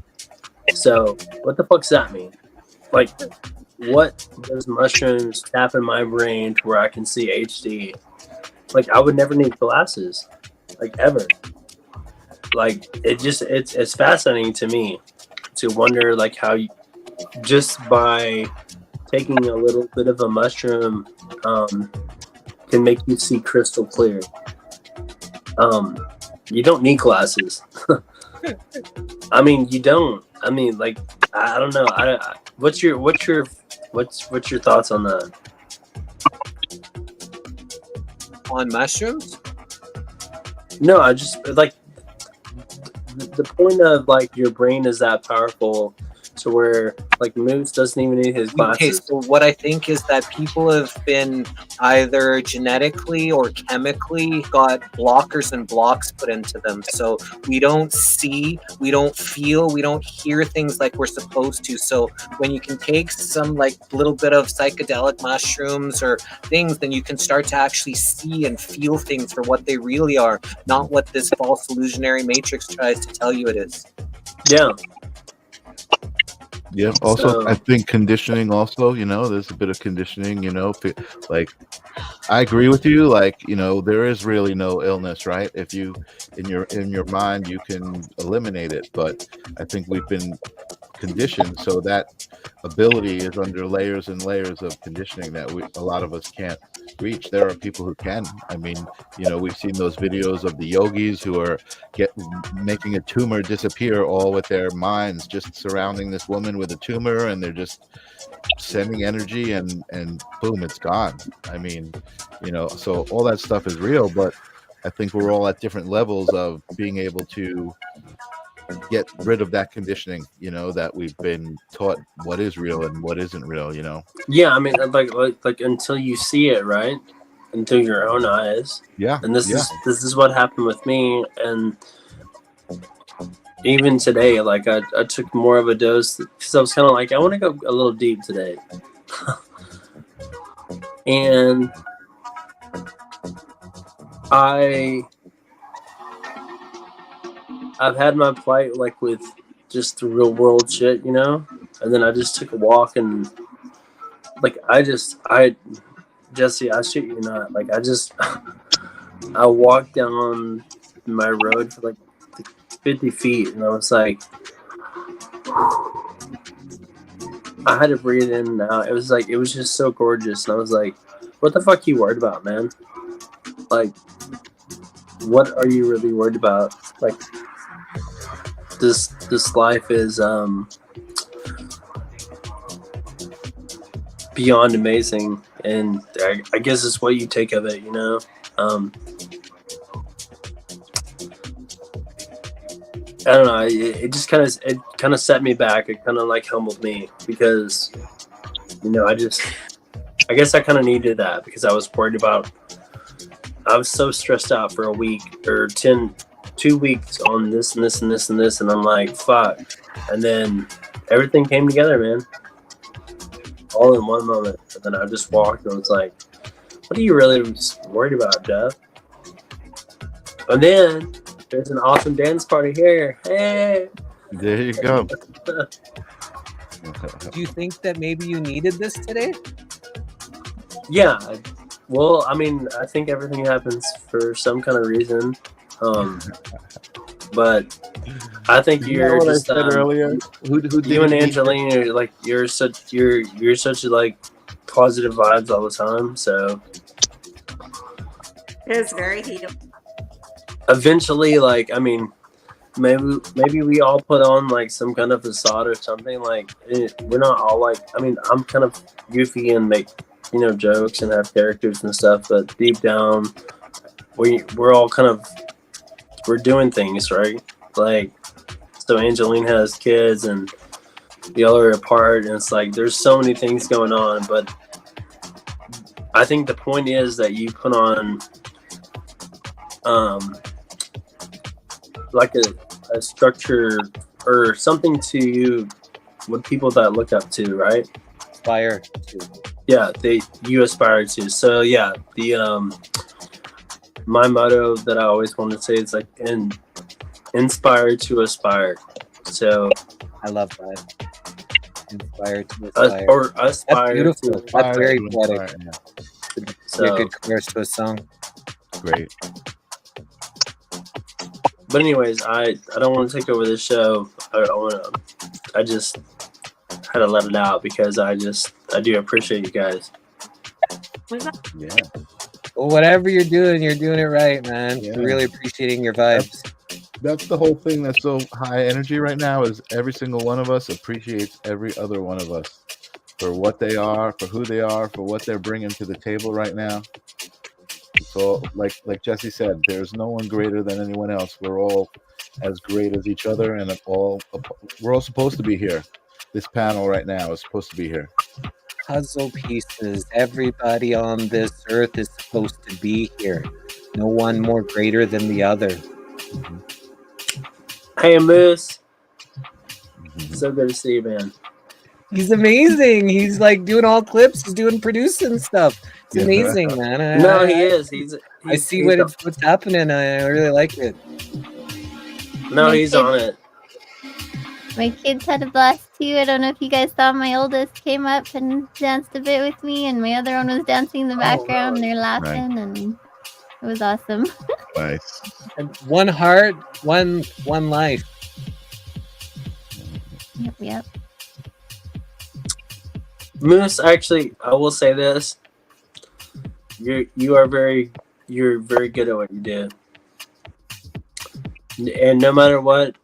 So what the fuck does that mean? Like what does mushrooms tap in my brain to where I can see HD? Like I would never need glasses, like ever. Like it's fascinating to me to wonder like how you, just by taking a little bit of a mushroom can make you see crystal clear. You don't need glasses. I mean, you don't. I mean, like I don't know. What's your thoughts on that? On mushrooms? No, I just like the point of like your brain is that powerful to where like Moose doesn't even need his glasses. Okay, so what I think is that people have been either genetically or chemically got blockers and blocks put into them. So we don't see, we don't feel, we don't hear things like we're supposed to. So when you can take some like little bit of psychedelic mushrooms or things, then you can start to actually see and feel things for what they really are, not what this false illusionary matrix tries to tell you it is. Yeah. Yeah. Also, I So think conditioning. Also, there's a bit of conditioning. Like I agree with you. Like there is really no illness, right? If you in your mind you can eliminate it, but I think we've been conditioned so that ability is under layers and layers of conditioning that a lot of us can't reach. There are people who can. I mean, we've seen those videos of the yogis who are making a tumor disappear all with their minds, just surrounding this woman with a tumor, and they're just sending energy and boom, it's gone. I mean, so all that stuff is real, but I think we're all at different levels of being able to get rid of that conditioning, that we've been taught what is real and what isn't real, yeah, I mean, like until you see it, right? Until your own eyes. Yeah. And this Yeah. is what happened with me. And even today, like I took more of a dose because I was kind of like, I want to go a little deep today. And I've had my plight like with just the real world shit, and then I just took a walk and like Jesse, I shit you not, like I walked down my road for like 50 feet and I was like, I had to breathe in and out. It was just so gorgeous, and I was like, what the fuck you worried about, man? Like, what are you really worried about? Like, this life is beyond amazing, and I guess it's what you take of it, I don't know. It just kind of set me back. It kind of like humbled me because, I guess I kind of needed that because I was worried about. I was so stressed out for a week or 2 weeks on this and this and this and this, and I'm like, fuck. And then everything came together, man, all in one moment. And then I just walked and was like, what are you really worried about, Jeff? And then there's an awesome dance party here. Hey, there you go. Do you think that maybe you needed this today? Yeah. Well, I mean, I think everything happens for some kind of reason. But I think you're what just I said earlier. Who you and Angelina are like you're such like positive vibes all the time. So It is very heated. eventually, like, I mean, maybe we all put on like some kind of facade or something. Like we're not all like. I mean, I'm kind of goofy and make jokes and have characters and stuff, but deep down, we're all kind of we're doing things, right? Like, so Angeline has kids and y'all are apart, and it's like there's so many things going on. But I think the point is that you put on like a structure or something to you with people that look up to, right? Aspire to. Yeah, you aspire to. So yeah, the my motto that I always want to say is like inspire to aspire. So I love that. Inspire to aspire. Or aspire. That's beautiful. To, That's very poetic. so, a good chorus to a song. Great. But anyways, I don't want to take over this show. I just had to let it out because I do appreciate you guys. Yeah. Well, whatever you're doing it right, man. Yeah. We're really appreciating your vibes. That's the whole thing that's so high energy right now is every single one of us appreciates every other one of us for what they are, for who they are, for what they're bringing to the table right now. So like Jesse said, there's no one greater than anyone else. We're all as great as each other, and we're all supposed to be here. This panel right now is supposed to be here. Puzzle pieces. Everybody on this earth is supposed to be here. No one more greater than the other. Hey, Moose. So good to see you, man. He's amazing. He's like doing all clips. He's doing producing stuff. It's amazing, man. No, he is. I see what's happening. I really like it. No, he's on it. My kids had a blast too. I don't know if you guys saw, my oldest came up and danced a bit with me, and my other one was dancing in the background. And they're laughing, and it was awesome. Nice. And one heart, one life. Yep. Moose, actually, I will say this: you're very good at what you do, and no matter what,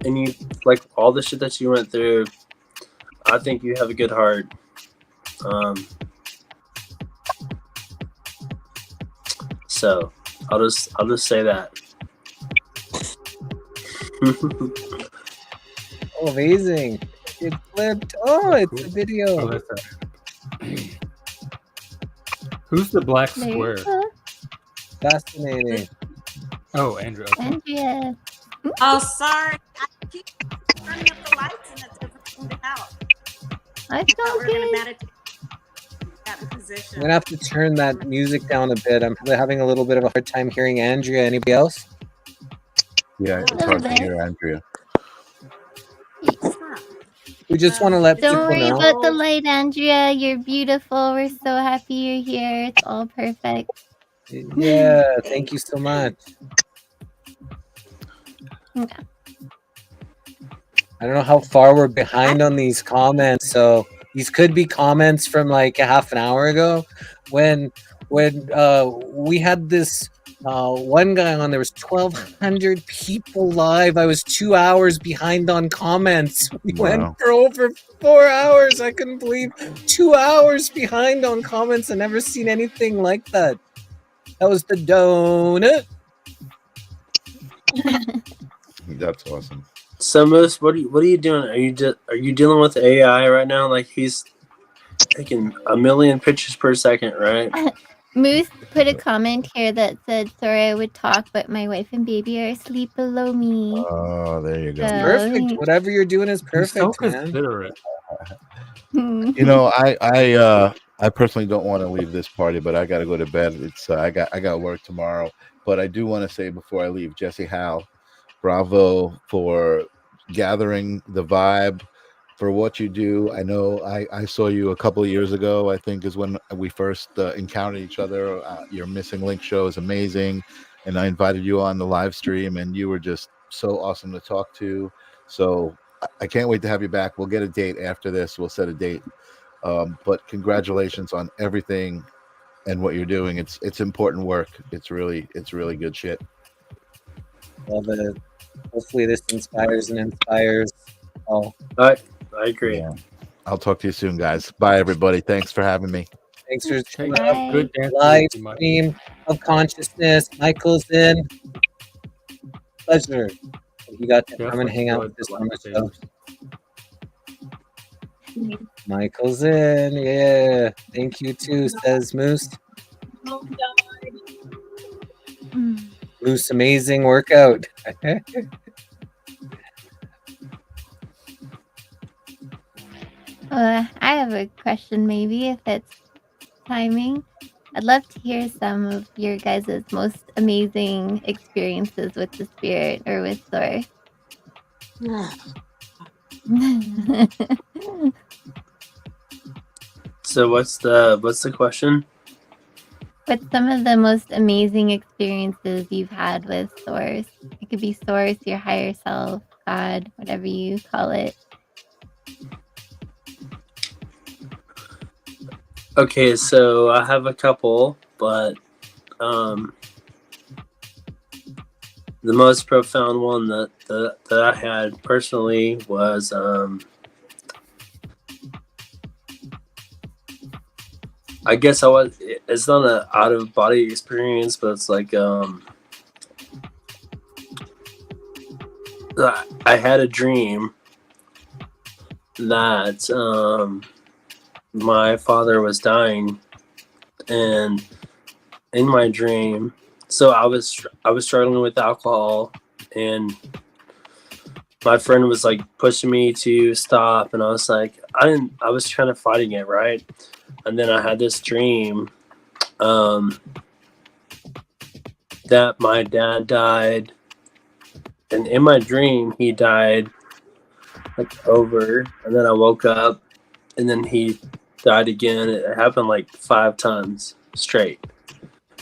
and you like all the shit that you went through. I think you have a good heart. So I'll just say that. Oh, amazing! It flipped. Oh, it's a video. Oh, that's Who's the black There square? you go. Fascinating. Oh, Andrew. Okay. Andrea. Oh, sorry. I keep turning up the lights and it doesn't come out. I I thought felt we were going to good. meditate at the I'm position. gonna have to turn that music down a bit. I'm having a little bit of a hard time hearing Andrea. Anybody else? Yeah, it's Little hard to bit. hear Andrea. We just want to let Don't people worry know. about the light, Andrea. You're beautiful. We're so happy you're here. It's all perfect. Yeah, thank you so much. Yeah. I don't know how far we're behind on these comments, so these could be comments from like a half an hour ago when we had this one guy on. There was 1,200 people live. I was 2 hours behind on comments. We went Wow. for over 4 hours. I couldn't believe 2 hours behind on comments. I never seen anything like that. That was the donut. That's awesome. So Moose, what are you doing? Are you dealing with AI right now? Like he's taking 1 million pictures per second, right? Moose put a comment here that said, sorry I would talk, but my wife and baby are asleep below me. Oh, there you go. So, Perfect. Whatever you're doing is You're so perfect, man. considerate. You know, I personally don't want to leave this party, but I got to go to bed. It's I got work tomorrow. But I do want to say before I leave, Jesse Howe, bravo for gathering the vibe, for what you do. I know I saw you a couple of years ago. I think is when we first encountered each other. Your Missing Link show is amazing, and I invited you on the live stream, and you were just so awesome to talk to. So I can't wait to have you back. We'll get a date after this. We'll set a date. But congratulations on everything and what you're doing. It's important work. It's really good shit. Love it. Hopefully this inspires and inspires all. I agree. Yeah. I'll talk to you soon, guys. Bye, everybody. Thanks for having me. Thanks for Take showing up. Bye. good dance. Live stream of consciousness. Michael's in. Pleasure. You got to come and hang out with us on the show. Michael's in. Yeah. Thank you too, says Moose. Moose, amazing workout. I have a question, maybe, if it's timing. I'd love to hear some of your guys' most amazing experiences with the spirit or with Source. So what's the question? What's some of the most amazing experiences you've had with Source? It could be Source, your higher self, God, whatever you call it. Okay, so I have a couple, but the most profound one that I had personally was I guess it's not an out of body experience, but it's like I had a dream that my father was dying, and in my dream, so I was struggling with alcohol, and my friend was like pushing me to stop, and I was like, I was trying to fighting it, right? And then I had this dream that my dad died, and in my dream he died like over, and then I woke up, and then he died again. It happened like 5 times straight.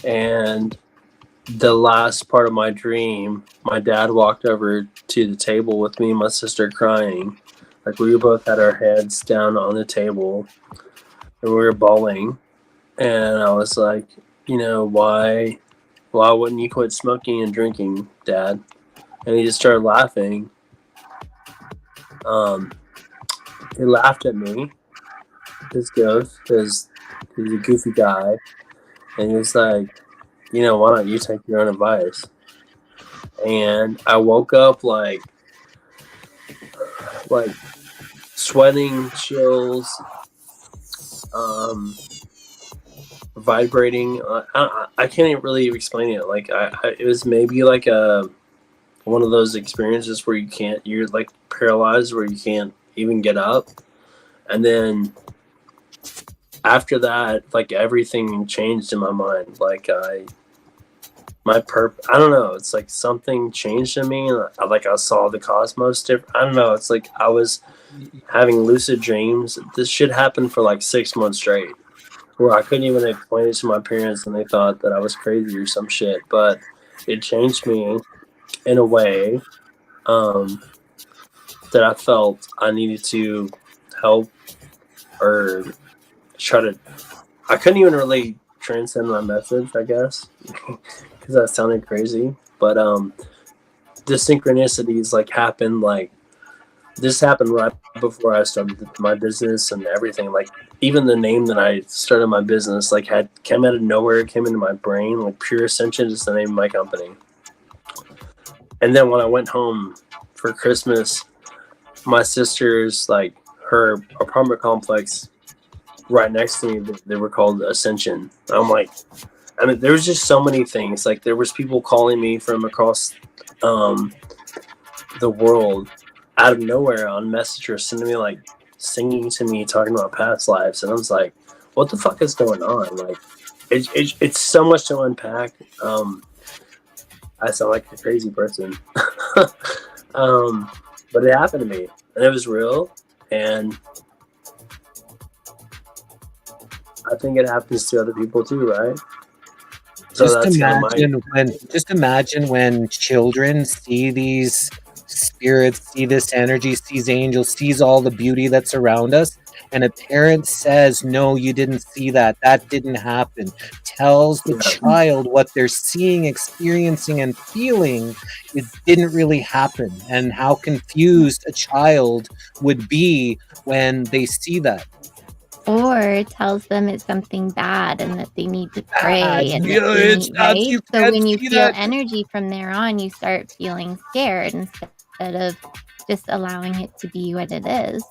And the last part of my dream, my dad walked over to the table with me and my sister crying. Like we both had our heads down on the table and we were bawling. And I was like, you know, why wouldn't you quit smoking and drinking, Dad? And he just started laughing. He laughed at me, his ghost, because he's a goofy guy. And he was like, you know, why don't you take your own advice? And I woke up like sweating, chills, vibrating. I can't even really explain it. Like it was maybe like one of those experiences where you're like paralyzed, where you can't even get up. And then after that, like everything changed in my mind. Like I don't know. It's like something changed in me. Like I saw the cosmos different. I don't know. It's like I was having lucid dreams. This shit happened for like 6 months straight, where I couldn't even explain it to my parents, and they thought that I was crazy or some shit. But it changed me in a way that I felt I needed to help or try to. I couldn't even really transcend my message, I guess, because that sounded crazy. But the synchronicities like happened. Like this happened right before I started my business and everything. Like even the name that I started my business like came out of nowhere. It came into my brain. Like Pure Ascension is the name of my company. And then when I went home for Christmas, my sister's like her apartment complex right next to me, they were called Ascension. I'm like, I mean, there was just so many things. Like there was people calling me from across the world out of nowhere on Messenger, sending me like singing to me, talking about past lives, and I was like, what the fuck is going on? Like it's so much to unpack. I sound like a crazy person. But it happened to me and it was real, and I think it happens to other people too, right? So Just imagine when children see these spirits, see this energy, sees angels, sees all the beauty that's around us, and a parent says, no, you didn't see that, that didn't happen, tells the child what they're seeing, experiencing, and feeling, it didn't really happen, and how confused a child would be when they see that. Or tells them it's something bad and that they need to pray and yeah, that they it's need, not, right? you So can't when you see feel that. energy from there on, you start feeling scared instead of just allowing it to be what it is.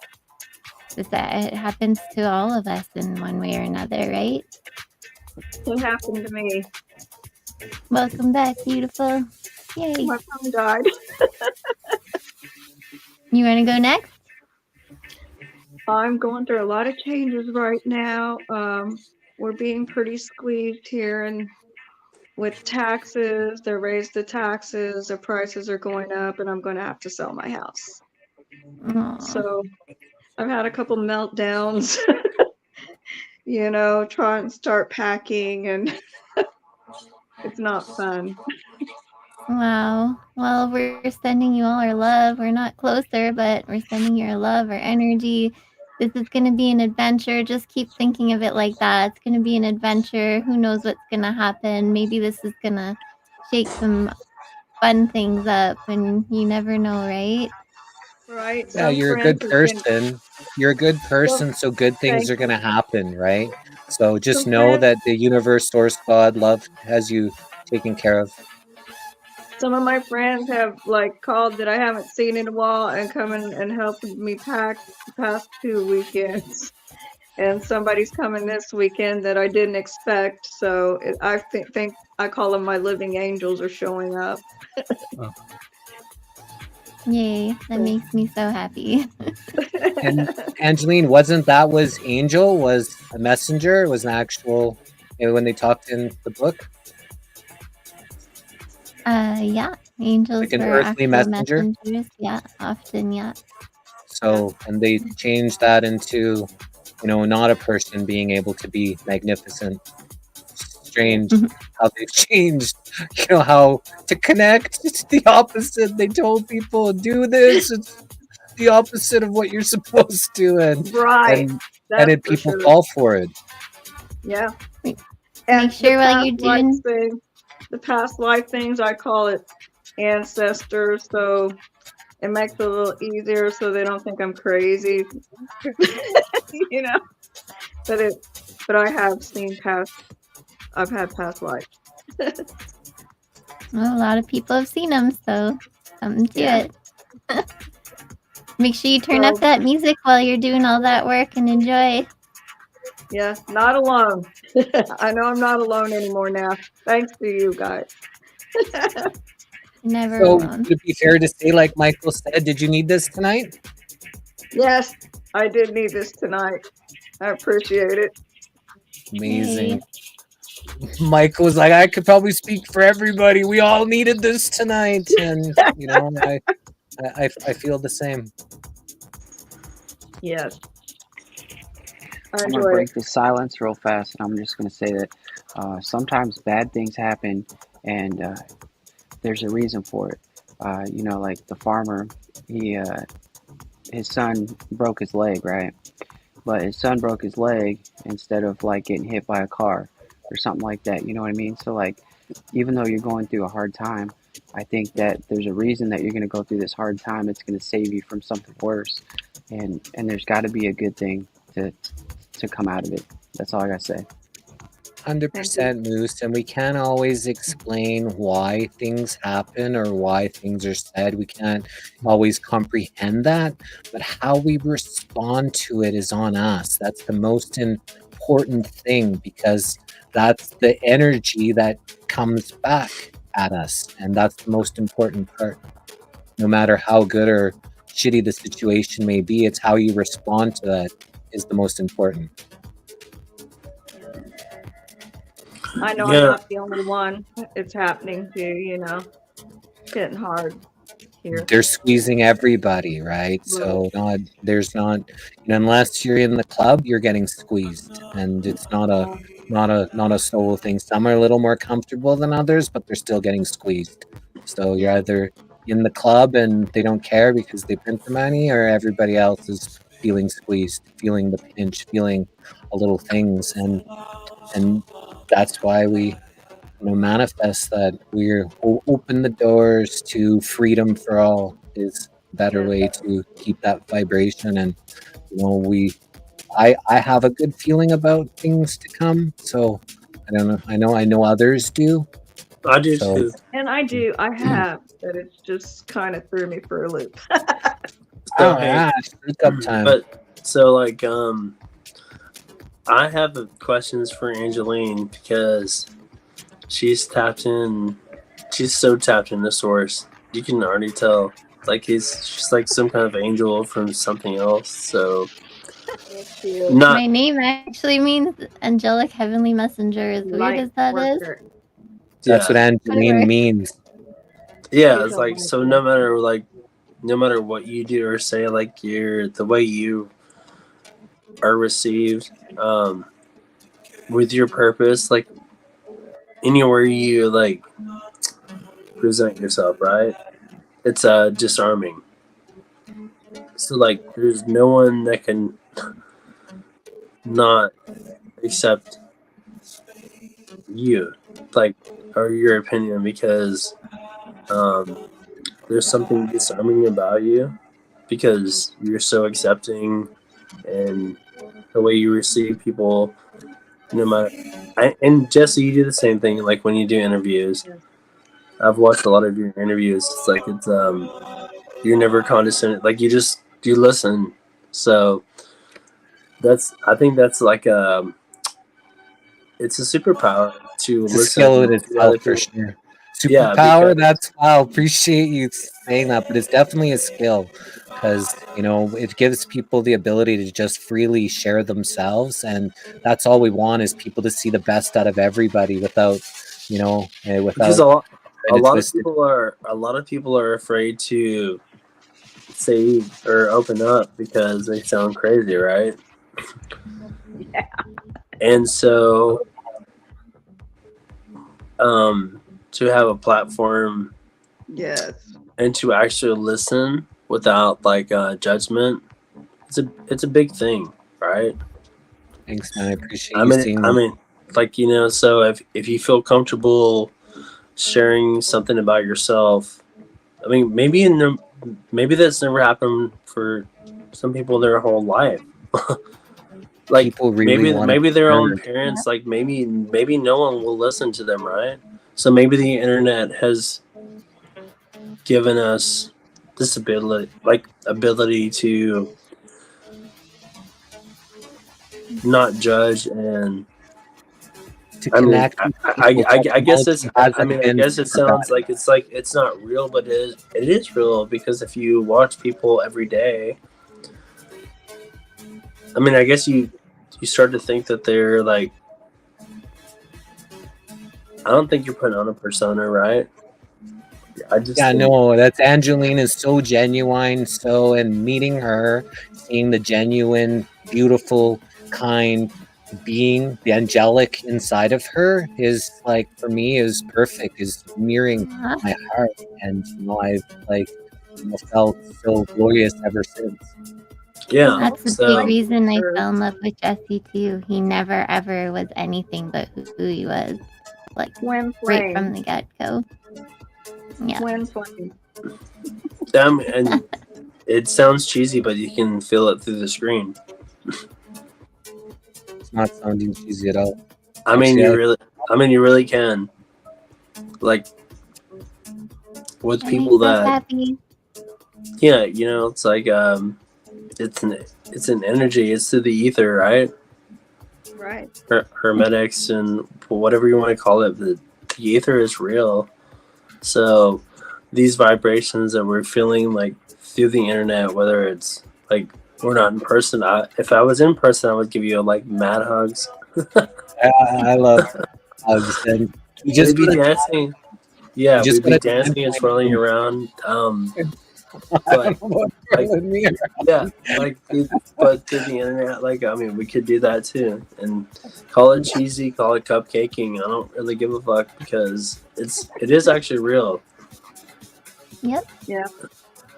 It happens to all of us in one way or another, right? It happened to me. Welcome back, beautiful. Yay. My phone died. You want to go next? I'm going through a lot of changes right now. We're being pretty squeezed here, and with taxes, they raised the taxes, the prices are going up, and I'm going to have to sell my house. Aww. So I've had a couple meltdowns, try and start packing, and it's not fun. Wow. Well, we're sending you all our love. We're not closer, but we're sending you our love, our energy. This is going to be an adventure. Just keep thinking of it like that. It's going to be an adventure. Who knows what's going to happen? Maybe this is going to shake some fun things up, and you never know, right? Right. Yeah, you're a good person. You're a good person, so good things are going to happen, right? So just know that the universe, source, God, love has you taken care of. Some of my friends have called that I haven't seen in a while and come in and helped me pack the past 2 weekends. And somebody's coming this weekend that I didn't expect. So I think I call them my living angels are showing up. Yay, that makes me so happy. And Angeline, wasn't that was Angel, was a messenger, was an actual, when they talked in the book? Yeah, angels Like an were earthly actual messenger? messengers. Yeah, often, yeah. So, and they changed that into, you know, not a person being able to be magnificent. Strange how they've changed, you know, how to connect. It's the opposite. They told people do this. It's the opposite of what you're supposed to, Right. and That's then for people sure. fall for it. Yeah. Make And sure while past you're life doing thing, the past life things, I call it ancestors. So it makes it a little easier so they don't think I'm crazy. You know, but I have seen past, I've had past lives. well, a lot of people have seen them, so something to Yeah. it. Make sure you turn up So, that music while you're doing all that work and enjoy. yeah, not alone. I know I'm not alone anymore now. Thanks to you guys. Never So, alone. would it be fair to say, like Michael said, did you need this tonight? Yes, I did need this tonight. I appreciate it. Amazing. Michael was like, I could probably speak for everybody. We all needed this tonight, and you know, I feel the same. Yes. I I'm gonna enjoy it. break the silence real fast, and I'm just gonna say that sometimes bad things happen, and there's a reason for it. You know, like the farmer, he his son broke his leg, right? But his son broke his leg instead of like getting hit by a car or something like that. You know what I mean? So like, even though you're going through a hard time, I think that there's a reason that you're going to go through this hard time. It's going to save you from something worse, and there's got to be a good thing to come out of it. That's all I got to say. 100% Moose, and we can't always explain why things happen or why things are said. We can't always comprehend that, but how we respond to it is on us. That's the most important thing, because that's the energy that comes back at us, and that's the most important part. No matter how good or shitty the situation may be, it's how you respond to that is the most important. I know I'm not the only one. It's happening to, you know. It's getting hard here. They're squeezing everybody, right? So there's not, you know, unless you're in the club, you're getting squeezed, and it's not a solo thing. Some are a little more comfortable than others, but they're still getting squeezed. So you're either in the club and they don't care because they print the money, or everybody else is feeling squeezed, feeling the pinch, feeling a little things, and that's why we, you know, manifest that we're open the doors to freedom for all is a better way to keep that vibration. And you know, I have a good feeling about things to come, so I don't know, I know others do. I do too. And I do, I have, but it's just kind of threw me for a loop. So hey, up time. but so like I have questions for Angeline because she's tapped in. She's so tapped into source. You can already tell. Like she's like some kind of angel from something else. So My name actually means angelic heavenly messenger. As weird as that is. That's what Angeline means. Yeah, it's like so. No matter what you do or say, like the way you are received, with your purpose, like anywhere you like present yourself, right? It's disarming. So like, there's no one that can not accept you, like, or your opinion, because there's something disarming about you because you're so accepting, and the way you receive people, no matter. And Jesse, you do the same thing. Like when you do interviews, I've watched a lot of your interviews. It's like you're never condescending. Like you listen. So I think that's like it's a superpower to It's a listen skill in to itself other for people. sure. Yeah, Superpower, because- that's wow. Appreciate you saying that, but it's definitely a skill because you know it gives people the ability to just freely share themselves, and that's all we want is people to see the best out of everybody without, you know, because without a lot of twist it. people are afraid to say or open up because they sound crazy, right? Yeah. And so, to have a platform Yes. and to actually listen without like judgment, it's a big thing, right? Thanks, man. I appreciate you seeing I that. mean, like, you know, so if you feel comfortable sharing something about yourself, I mean, maybe that's never happened for some people their whole life. Like People really want to maybe their own learn. parents, like maybe no one will listen to them, right? So maybe the internet has given us this ability to not judge. And to I mean, connect with people. I guess it's. Technology hasn't I been guess it for sounds that. like it's not real, but it is real because if you watch people every day, I mean, I guess you start to think that they're like. I don't think you're putting on a persona, right? I just Yeah, think, no, that's Angeline is so genuine. So, and meeting her, seeing the genuine, beautiful, kind being, the angelic inside of her is like, for me, is perfect, is mirroring my heart. And, you know, I've like, you know, felt so glorious ever since. yeah. That's the So big reason I fell in love with Jesse too. He never ever was anything but who he was, like Twin right from flame. the get go. Yeah. Twin flame. and it sounds cheesy, but you can feel it through the screen. It's not sounding cheesy at all. I mean, Actually, you really can. Like with It people makes us that, happy. yeah, you know, it's like it's an energy. It's through the ether, right? Right. Hermetics and whatever you want to call it. The ether is real. So these vibrations that we're feeling like through the internet, whether it's like we're not in person. If I was in person, I would give you like mad hugs. I love hugs, and you just We'd be gotta, dancing. Yeah, you just we'd be gotta dancing and swirling around. I But don't know what's like, wrong with me. yeah, like, but through the internet, like, I mean, we could do that too, and call it cheesy, call it cupcaking. I don't really give a fuck because it is actually real. Yep. Yeah.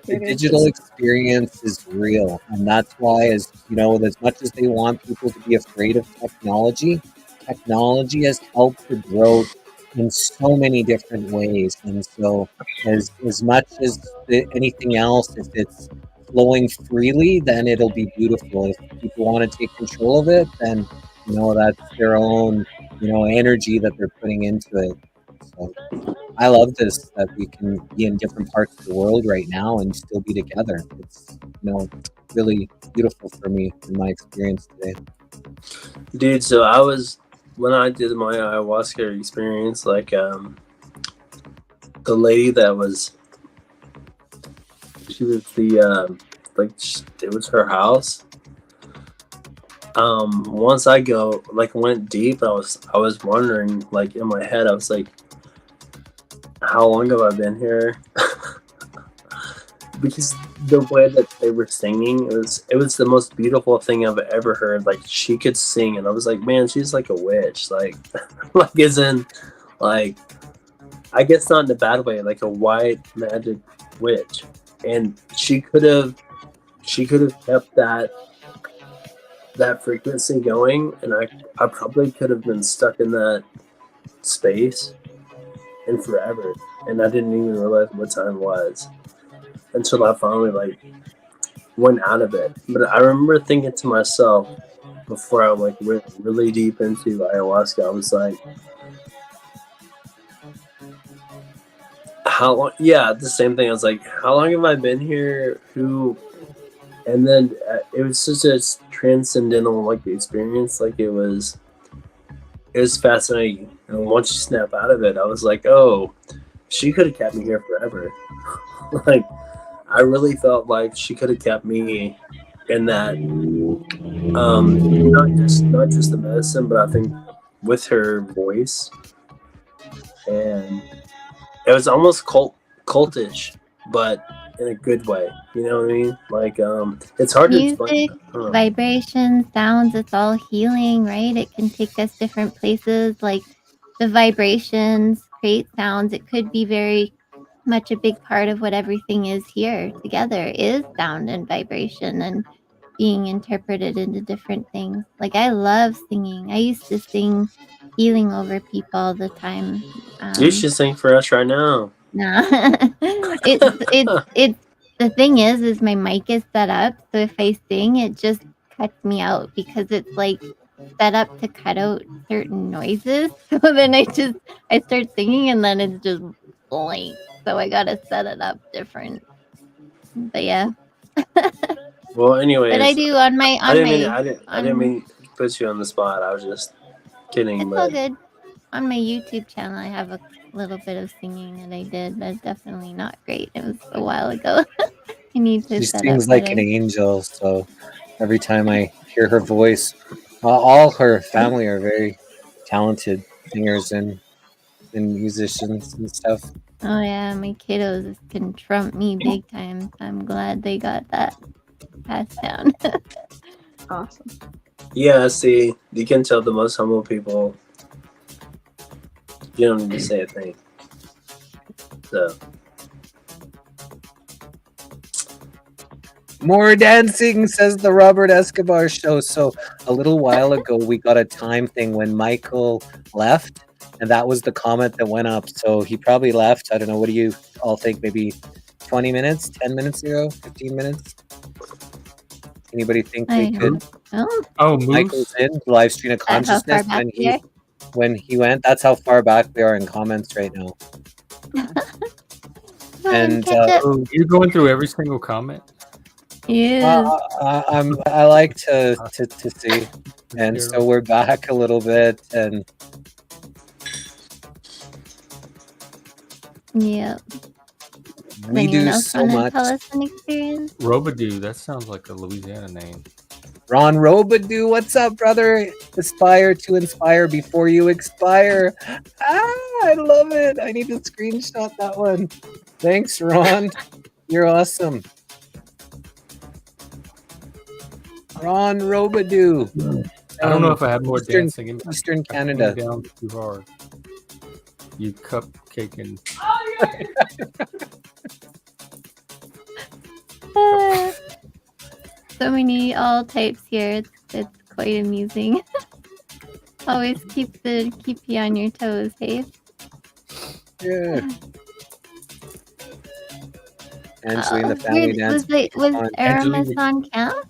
The It is. digital experience is real, and that's why, as you know, as much as they want people to be afraid of technology, technology has helped the growth in so many different ways. And so, as much as anything else, if it's flowing freely, then it'll be beautiful. If people want to take control of it, then you know that's their own, you know, energy that they're putting into it. So I love this, that we can be in different parts of the world right now and still be together. It's, you know, really beautiful for me in my experience today. Dude, so when I did my ayahuasca experience, like the lady that she was the it was her house. Once I went deep, I was wondering, like, in my head, I was like, how long have I been here? Because the way that they were singing, it was the most beautiful thing I've ever heard. Like, she could sing, and I was like, man, she's like a witch. Like, like, as in, like, I guess not in a bad way, like a white magic witch. And she could have kept that frequency going, and I probably could have been stuck in that space and forever, and I didn't even realize what time was until I finally like went out of it. But I remember thinking to myself before I like went really deep into ayahuasca, I was like, how long? Yeah, the same thing. I was like, how long have I been here? Who? And then it was just a transcendental like experience. Like, it was fascinating. And once you snap out of it, I was like, oh, she could have kept me here forever. Like, I really felt like she could have kept me in that, not just the medicine, but I think with her voice, and it was almost cultish, but in a good way. You know what I mean? Like it's hard to explain. Music, vibrations, sounds, it's all healing, right? It can take us different places. Like the vibrations create sounds. It could be very much a big part of what everything is here together is sound and vibration and being interpreted into different things. Like I love singing. I used to sing healing over people all the time. You should sing for us right now. Nah. it's the thing is my mic is set up, so if I sing, it just cuts me out because it's like set up to cut out certain noises. So then I start singing and then it's just blank. So I gotta set it up different. But yeah. Well, anyways, but I do on my I didn't mean to put you on the spot. I was just kidding. It's but all good. On my YouTube channel, I have a little bit of singing that I did, but definitely not great. It was a while ago. I need to She set sings up like better. an angel, so every time I hear her voice, all her family are very talented singers and musicians and stuff. Oh yeah, my kiddos can trump me big time. I'm glad they got that passed down. Awesome. yeah, see, you can tell the most humble people. You don't need to say a thing. So. More dancing, says the Robert Escobar Show. So a little while ago, we got a time thing when Michael left, and that was the comment that went up. So he probably left. I don't know. What do you all think? Maybe 20 minutes, 10 minutes ago, 15 minutes? Anybody think we could? Michael's in live stream of consciousness when he went. That's how far back we are in comments right now. And you're going through every single comment. Yeah. I like to see, and so we're back a little bit, and yeah. we do so much. Tell us an experience. Robadoo, that sounds like a Louisiana name. Ron Robadoo, what's up, brother? Aspire to inspire before you expire. I love it. I need to screenshot that one. Thanks, Ron. You're awesome. Ron Robadoo. I don't know if I have more dancing in Eastern Canada. Down too hard. You cupcaking. So many all types here. It's quite amusing. Always keep you on your toes, hey? Yeah. Angela and the family dance. Was Aramis on camp?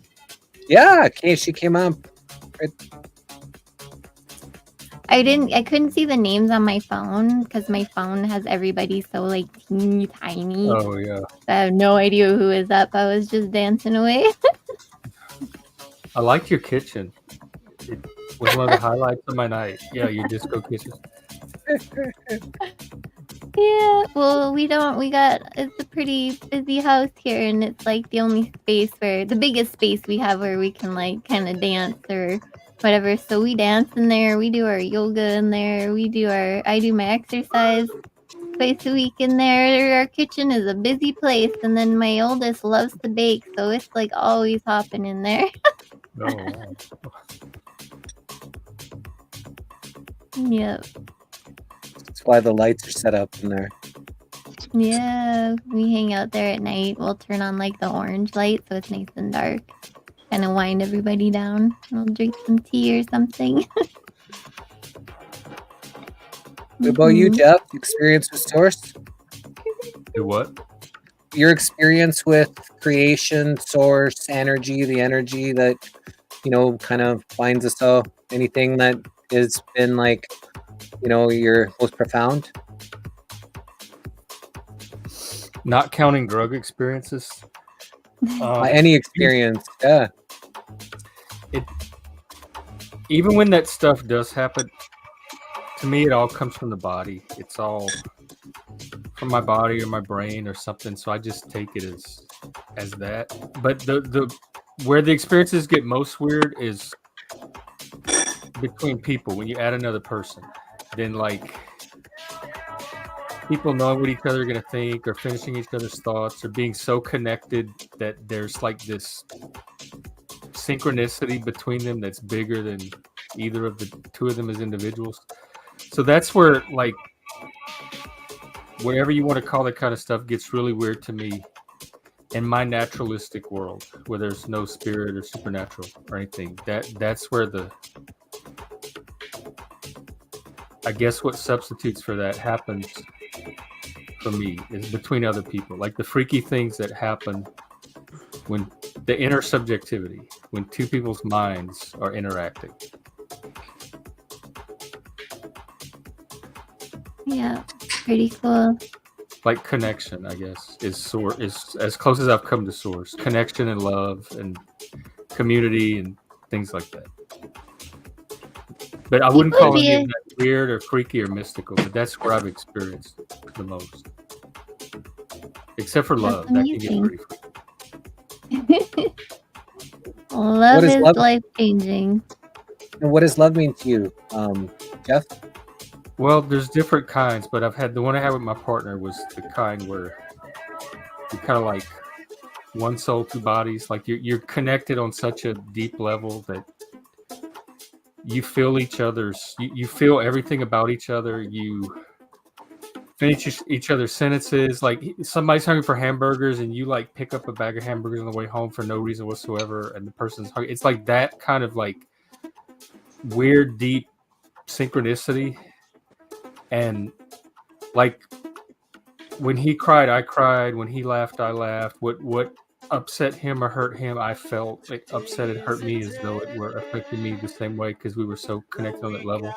Yeah, okay, she came up. I couldn't see the names on my phone because my phone has everybody so like teeny tiny. Oh yeah. I have no idea who was up. I was just dancing away. I liked your kitchen. It was one of the highlights of my night. Yeah, your disco kitchen. Yeah, well, we got, it's a pretty busy house here, and it's like the only space the biggest space we have where we can like kind of dance or whatever. So we dance in there, we do our yoga in there, I do my exercise twice a week in there. Our kitchen is a busy place, and then my oldest loves to bake, so it's like always hopping in there. Oh, wow. Yep. That's why the lights are set up in there. Yeah, we hang out there at night. We'll turn on like the orange light so it's nice and dark. Kind of wind everybody down. We'll drink some tea or something. What about you, Jeff? Experience with Source? Do what? Your experience with creation, Source, energy, the energy that, kind of finds us all. Anything that has been like, your most profound? Not counting drug experiences. Any experience, yeah. Even when that stuff does happen, to me, it all comes from the body. It's all from my body or my brain or something. So I just take it as that. But the where the experiences get most weird is between people. When you add another person, then like people knowing what each other are going to think or finishing each other's thoughts or being so connected that there's like this synchronicity between them that's bigger than either of the two of them as individuals. So that's where, like, whatever you want to call that kind of stuff gets really weird to me in my naturalistic world where there's no spirit or supernatural or anything. That's where I guess what substitutes for that happens for me is between other people, like the freaky things that happen when the inner subjectivity, when two people's minds are interacting. Yeah, pretty cool. Like connection, I guess, is as close as I've come to source. Connection and love and community and things like that. But I wouldn't call any of that weird or freaky or mystical, but that's where I've experienced the most. Except for love. That can get pretty freaky. Love is life-changing. And what does love mean to you, Jeff? Well, there's different kinds, but the one I had with my partner was the kind where you're kind of like one soul, two bodies. Like you're connected on such a deep level that you feel you feel everything about each other. You finish each other's sentences. Like somebody's hungry for hamburgers and you like pick up a bag of hamburgers on the way home for no reason whatsoever. And the person's hungry. It's like that kind of like weird, deep synchronicity. And like when he cried, I cried. When he laughed, I laughed. What upset him or hurt him, I felt like upset and hurt me as though it were affecting me the same way because we were so connected on that level.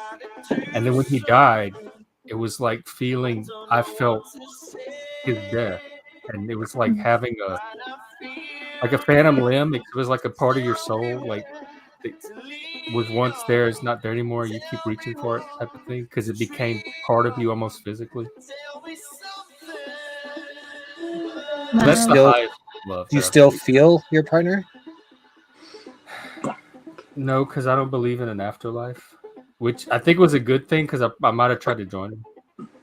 And then when he died, it was like I felt his death. And it was like having a phantom limb. It was like a part of your soul, like it was once there, is not there anymore. You keep reaching for it, type of thing, because it became part of you almost physically. That's the highest love. Do you still feel your partner? No, because I don't believe in an afterlife, which I think was a good thing because I might have tried to join him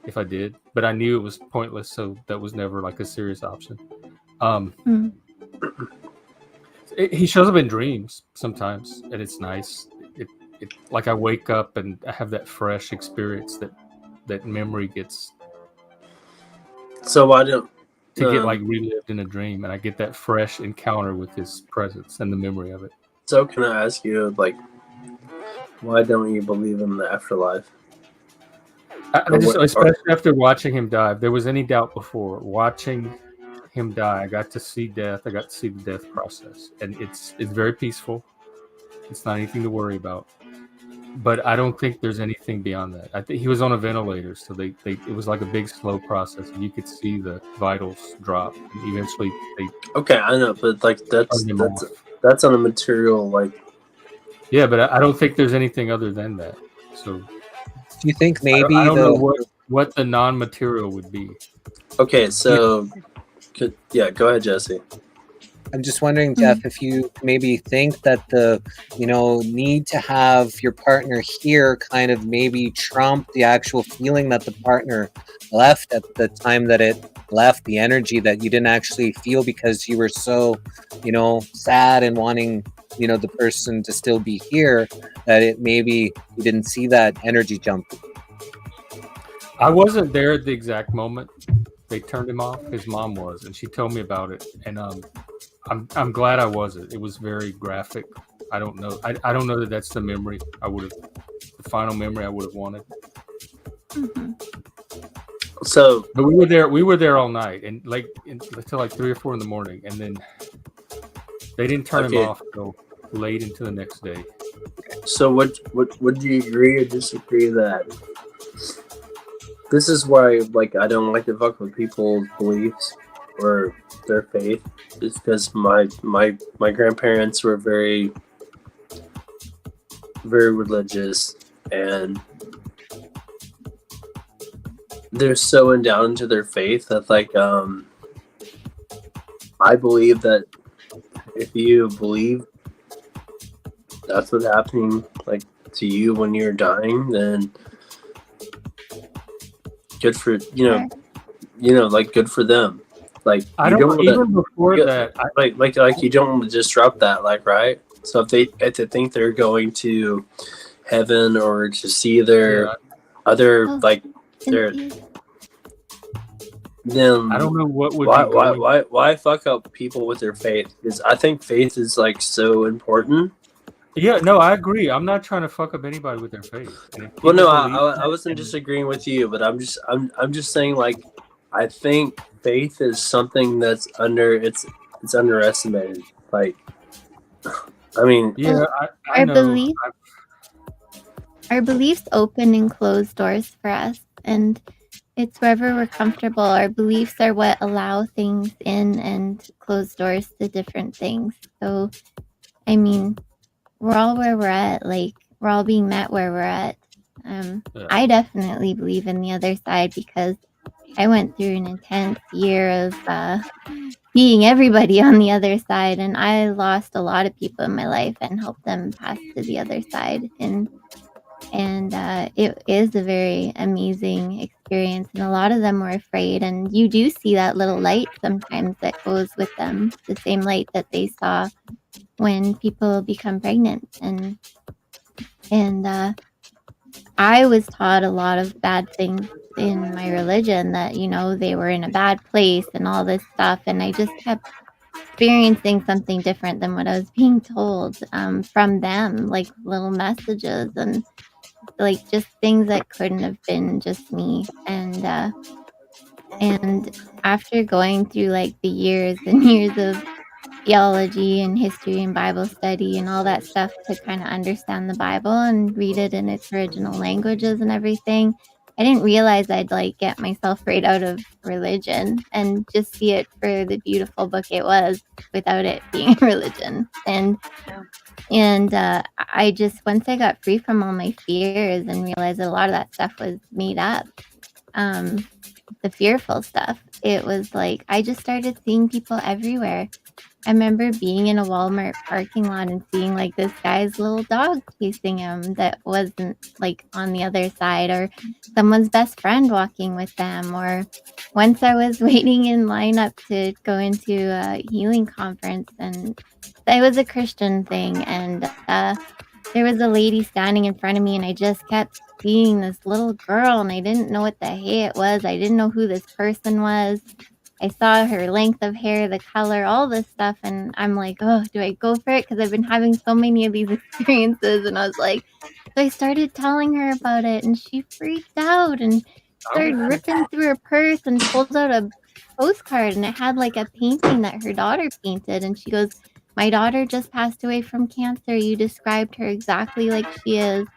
if I did, but I knew it was pointless, so that was never like a serious option. He shows up in dreams sometimes, and it's nice. It like I wake up and I have that fresh experience that memory gets. So why don't get like relived in a dream, and I get that fresh encounter with his presence and the memory of it. So can I ask you, like, why don't you believe in the afterlife? Especially after watching him die, if there was any doubt before watching him die, I got to see death. I got to see the death process, and it's very peaceful. It's not anything to worry about. But I don't think there's anything beyond that. I think he was on a ventilator, so it was like a big slow process, and you could see the vitals drop, and eventually they. Okay, I know, but like that's on a material like. Yeah, but I don't think there's anything other than that. So. Do you think maybe I don't know what the non-material would be? Okay, so yeah, go ahead, Jesse. I'm just wondering, Jeff, if you maybe think that the need to have your partner here kind of maybe trump the actual feeling that the partner left at the time that it left, the energy that you didn't actually feel because you were so sad and wanting the person to still be here, that it maybe you didn't see that energy jump. I wasn't there at the exact moment they turned him off. His mom was, and she told me about it, and I'm glad I wasn't. It was very graphic. I don't know. I don't know that that's the memory the final memory I would have wanted. Mm-hmm. So, but we were there all night, and until like 3 or 4 in the morning, and then they didn't turn him off until late into the next day. So what do you agree or disagree that this is why I don't like to fuck with people's beliefs or their faith? It's because my grandparents were very, very religious, and they're so endowed into their faith that I believe that if you believe that's what's happening to you when you're dying, then good for like good for them. Like I you don't don't want even before to that. like you don't want to disrupt that, like, right? So if they think they're going to heaven or to see their Yeah, other Oh, like their Cynthia. then I don't know what would be going. why fuck up people with their faith? Because I think faith is like so important. Yeah, no, I agree. I'm not trying to fuck up anybody with their faith. And if Well, people no, believe I that, wasn't and disagreeing with you, but I'm just saying, like, I think faith is something that's it's underestimated. Like, I mean, yeah, Well, I our know. belief, our beliefs open and close doors for us, and it's wherever we're comfortable. Our beliefs are what allow things in and close doors to different things. So, I mean, we're all where we're at. Like, we're all being met where we're at. Yeah. I definitely believe in the other side because I went through an intense year of being everybody on the other side, and I lost a lot of people in my life and helped them pass to the other side. And it is a very amazing experience, and a lot of them were afraid. And you do see that little light sometimes that goes with them, the same light that they saw when people become pregnant. And I was taught a lot of bad things in my religion, that they were in a bad place and all this stuff, and I just kept experiencing something different than what I was being told from them, like little messages and like just things that couldn't have been just me. And after going through like the years and years of theology and history and Bible study and all that stuff to kind of understand the Bible and read it in its original languages and everything, I didn't realize I'd like get myself right out of religion and just see it for the beautiful book it was without it being a religion. And I just, once I got free from all my fears and realized that a lot of that stuff was made up, the fearful stuff, it was like I just started seeing people everywhere. I remember being in a Walmart parking lot and seeing like this guy's little dog chasing him that wasn't like on the other side, or someone's best friend walking with them. Or once I was waiting in line up to go into a healing conference, and it was a Christian thing, and there was a lady standing in front of me, and I just kept seeing this little girl, and I didn't know what the hey it was. I didn't know who this person was. I saw her length of hair, the color, all this stuff, and I'm like, oh, do I go for it? Because I've been having so many of these experiences, and I was like, so I started telling her about it, and she freaked out and started ripping through her purse and pulled out a postcard, and it had like a painting that her daughter painted, and she goes, my daughter just passed away from cancer. You described her exactly like she is.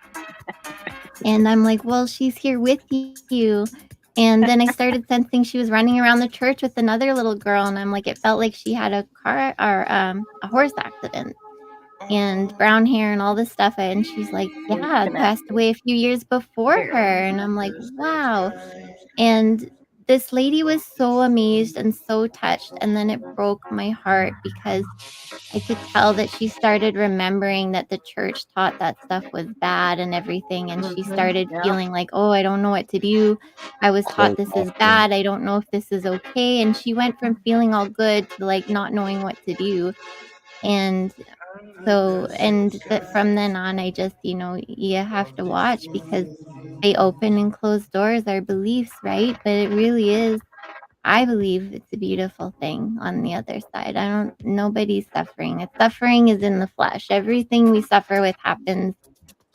And I'm like, well, she's here with you. And then I started sensing she was running around the church with another little girl, and I'm like, it felt like she had a car or a horse accident and brown hair and all this stuff. And she's like, yeah, passed away a few years before her. And I'm like, wow. And this lady was so amazed and so touched. And then it broke my heart because I could tell that she started remembering that the church taught that stuff was bad and everything, and she started feeling like, oh, I don't know what to do. I was taught this is bad. I don't know if this is okay. And she went from feeling all good to like not knowing what to do. And so, from then on, I just, you have to watch because they open and close doors, our beliefs, right? But it really is, I believe it's a beautiful thing on the other side. Nobody's suffering. Suffering is in the flesh. Everything we suffer with happens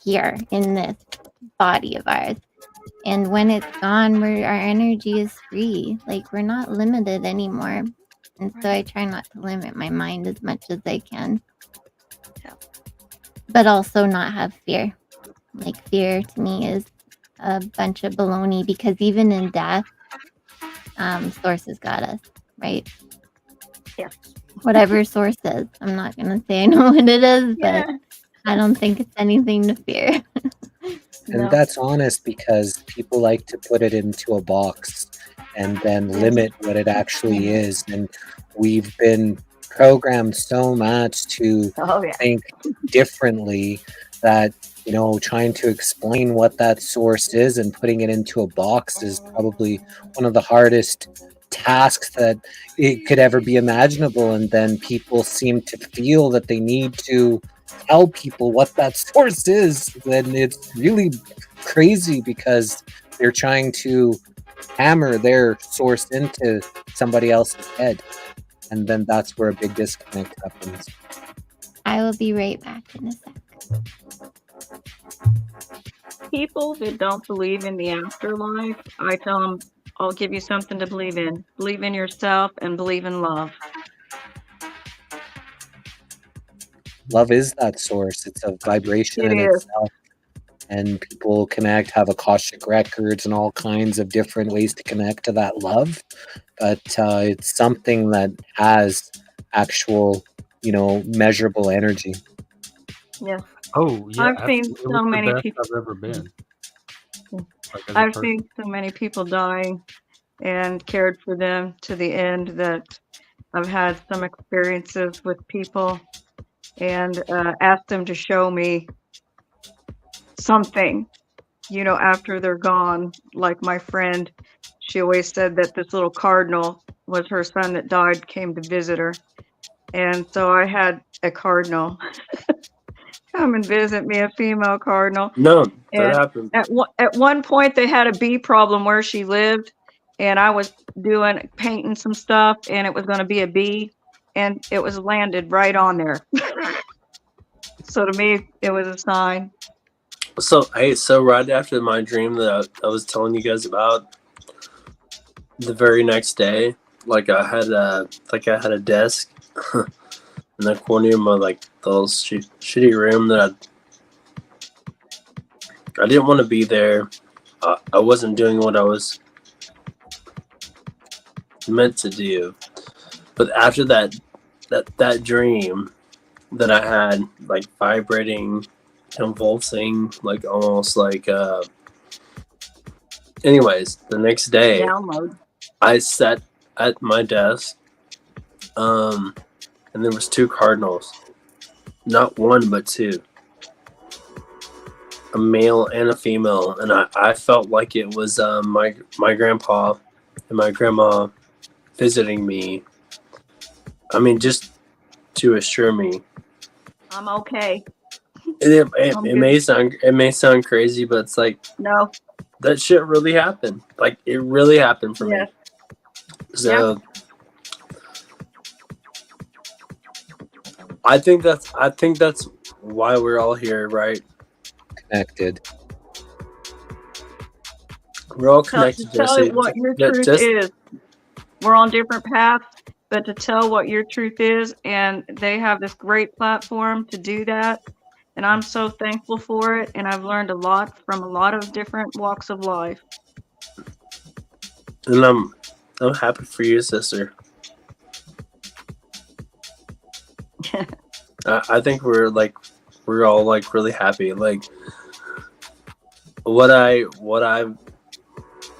here in this body of ours. And when it's gone, our energy is free. Like we're not limited anymore. And so I try not to limit my mind as much as I can. But also not have fear. Like fear to me is a bunch of baloney, because even in death, source has got us, right? Yeah. Whatever source is. I'm not going to say I know what it is, but I don't think it's anything to fear. And that's honest, because people like to put it into a box and then limit what it actually is. And we've been programmed so much to think differently that trying to explain what that source is and putting it into a box is probably one of the hardest tasks that it could ever be imaginable. And then people seem to feel that they need to tell people what that source is. Then it's really crazy because they're trying to hammer their source into somebody else's head. And then that's where a big disconnect happens. I will be right back in a sec. People that don't believe in the afterlife, I tell them, I'll give you something to believe in. Believe in yourself and believe in love. Love is that source. It's a vibration It in is. itself. And people connect, have Akashic records and all kinds of different ways to connect to that love. But it's something that has actual, measurable energy. Yes. Oh yeah, I've seen absolutely. It so was the many best people. I've ever been. Like, as a I've person. seen so many people dying and cared for them to the end that I've had some experiences with people and asked them to show me something, after they're gone. Like my friend, she always said that this little cardinal was her son that died, came to visit her. And so I had a cardinal come and visit me, a female cardinal. No, that And happened. at one point they had a bee problem where she lived, and I was painting some stuff, and it was going to be a bee, and it was landed right on there. So to me, it was a sign. So right after my dream that I was telling you guys about, the very next day, like I had a desk in the corner of my the little shitty room that I didn't want to be there. I wasn't doing what I was meant to do. But after that dream that I had, like vibrating, convulsing, like almost like anyways, the next day Download. I sat at my desk, and there was two cardinals, not one but two, a male and a female, and I felt like it was my grandpa and my grandma visiting me. I mean, just to assure me. I'm okay. It may sound crazy, but it's like, No. that shit really happened. Like, it really happened for Yes. me. So I think that's why we're all here, right? Connected. We're all To connected. tell it what your truth is. We're on different paths, but to tell what your truth is, and they have this great platform to do that. And I'm so thankful for it, and I've learned a lot from a lot of different walks of life. And I'm happy for you, sister. I think we're all like really happy. Like, what I've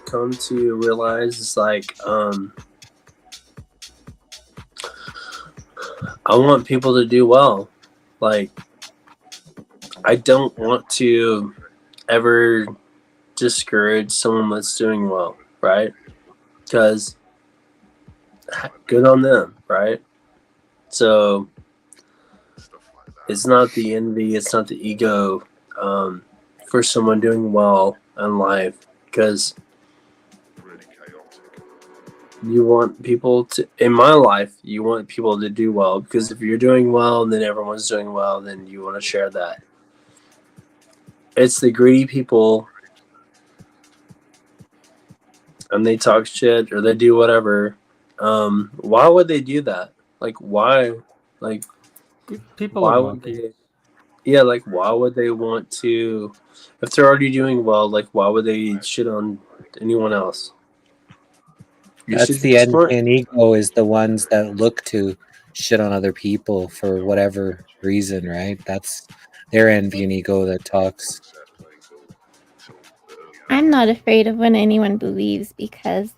come to realize is like, I want people to do well. Like, I don't want to ever discourage someone that's doing well, right? Because good on them, right? So it's not the envy, it's not the ego for someone doing well in life, because you want people to, in my life, you want people to do well, because if you're doing well and then everyone's doing well, then you want to share that. It's the greedy people, and they talk shit or they do whatever. Why would they do that? Like, why? Like, people why are would monkeys. they? Yeah, like, why would they want to? If they're already doing well, like, why would they shit on anyone else? That's the envy and ego, is the ones that look to shit on other people for whatever reason, right? That's their envy and ego that talks. I'm not afraid of what anyone believes because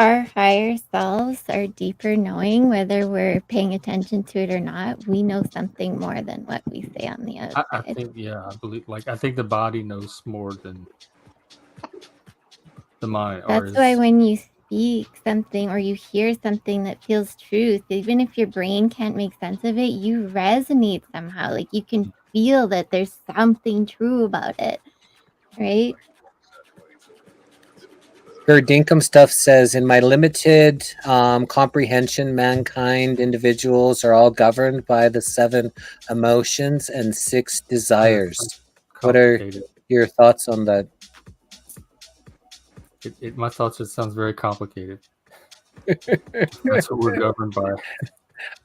our higher selves, our deeper knowing, whether we're paying attention to it or not, we know something more than what we say on the I outside. think, yeah, I believe, like, I think the body knows more than the mind, or That's why is. when you speak something or you hear something that feels truth, even if your brain can't make sense of it, you resonate somehow. Like you can feel that there's something true about it, right? Her Dinkum stuff says, in my limited comprehension, mankind individuals are all governed by the 7 emotions and 6 desires. What are Complicated. your thoughts on that? My thoughts, it sounds very complicated. That's what we're governed by.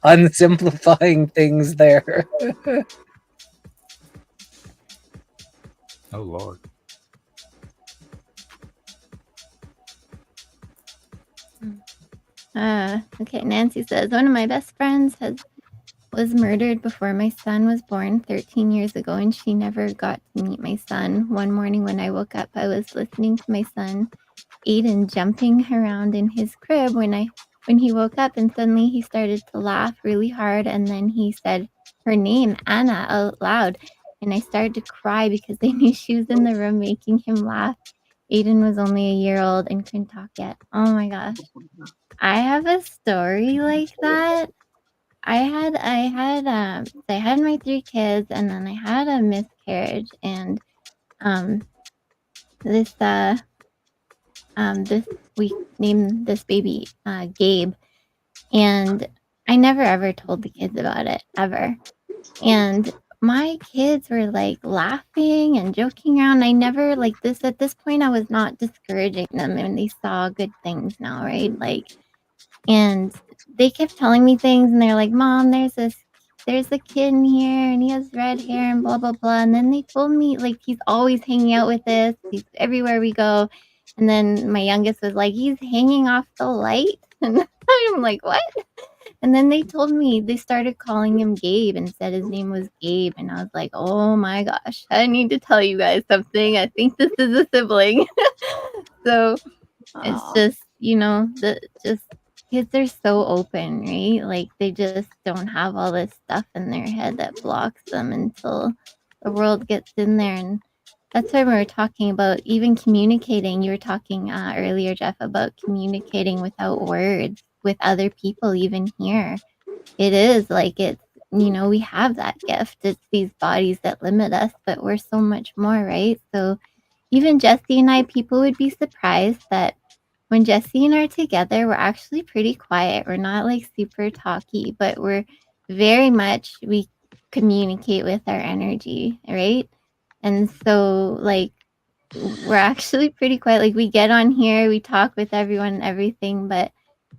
Unsimplifying things there. Oh Lord. Okay, Nancy says, one of my best friends was murdered before my son was born 13 years ago, and she never got to meet my son. One morning when I woke up, I was listening to my son, Aiden, jumping around in his crib when he woke up, and suddenly he started to laugh really hard, and then he said her name, Anna, out loud. And I started to cry because I knew she was in the room making him laugh. Aiden was only a year old and couldn't talk yet. Oh my gosh. I have a story like that. I had my 3 kids, and then I had a miscarriage, and this we named this baby Gabe, and I never ever told the kids about it ever. And my kids were like laughing and joking around. I never like this at this point I was not discouraging them, and they saw good things now, right? Like, and they kept telling me things, and they're like, Mom, there's a kid in here and he has red hair and blah blah blah. And then they told me like he's always hanging out with us, he's everywhere we go. And then my youngest was like, he's hanging off the light. And I'm like, what? And then they told me they started calling him Gabe and said his name was Gabe. And I was like, oh my gosh, I need to tell you guys something. I think this is a sibling. So it's Aw. just, just kids are so open, right? Like they just don't have all this stuff in their head that blocks them until the world gets in there. And that's why we were talking about even communicating. You were talking earlier, Jeff, about communicating without words with other people, even here. It is like we have that gift. It's these bodies that limit us, but we're so much more, right? So even Jesse and I, people would be surprised that when Jesse and I are together, we're actually pretty quiet. We're not like super talky, but we communicate with our energy, right? And so like we're actually pretty quiet. Like we get on here, we talk with everyone and everything, but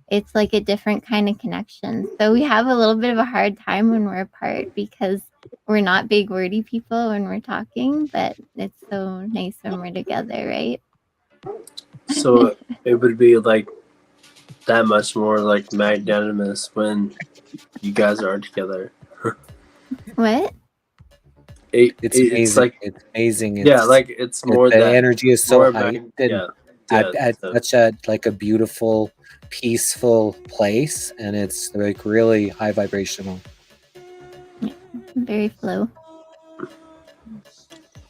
it's like a different kind of connection. So we have a little bit of a hard time when we're apart because we're not big wordy people when we're talking, but it's so nice when we're together, right? So it would be like that much more like magnanimous when you guys are together. What? It's It's amazing. like, It's amazing. yeah, like it's more the that energy is so more heightened and yeah, at so- such a beautiful, peaceful place, and it's like really high vibrational. Very flow.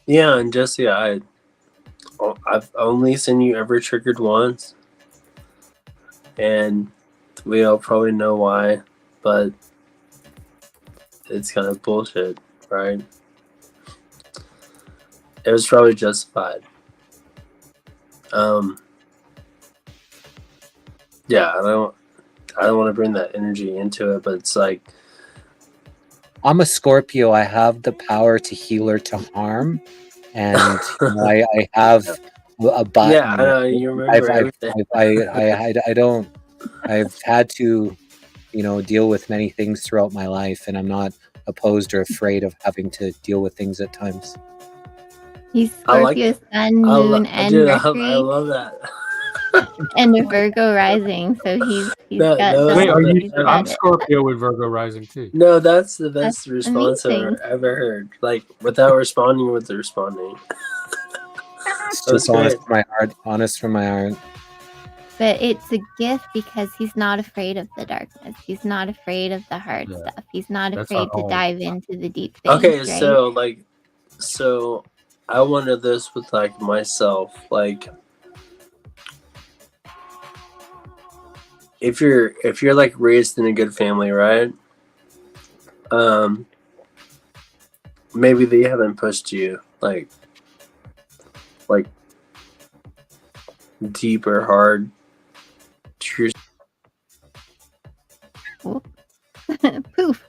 yeah. And Jesse, I've only seen you ever triggered once, and we all probably know why, but it's kind of bullshit, right? It was probably justified. Yeah, I don't want to bring that energy into it, but it's like, I'm a Scorpio. I have the power to heal or to harm, and I have a button. yeah, I know, you remember everything. I've had to, deal with many things throughout my life, and I'm not opposed or afraid of having to deal with things at times. He's I like Scorpio, it. Sun, Moon, and Dude, Mercury, I love that. and a Virgo rising. So he's No, got no, the Wait, are you? he's got I'm it. Scorpio with Virgo rising too. No, that's the That's best response I've amazing. ever heard. Like without responding with the responding. It's That's just honest great. from my heart. Honest from my heart. But it's a gift because he's not afraid of the darkness. He's not afraid of the hard Yeah, stuff. He's not that's our afraid to home. dive into the deep things, Okay, right? so I wonder this with like myself, like if you're like raised in a good family, right? Maybe they haven't pushed you like deep or hard to your Poof.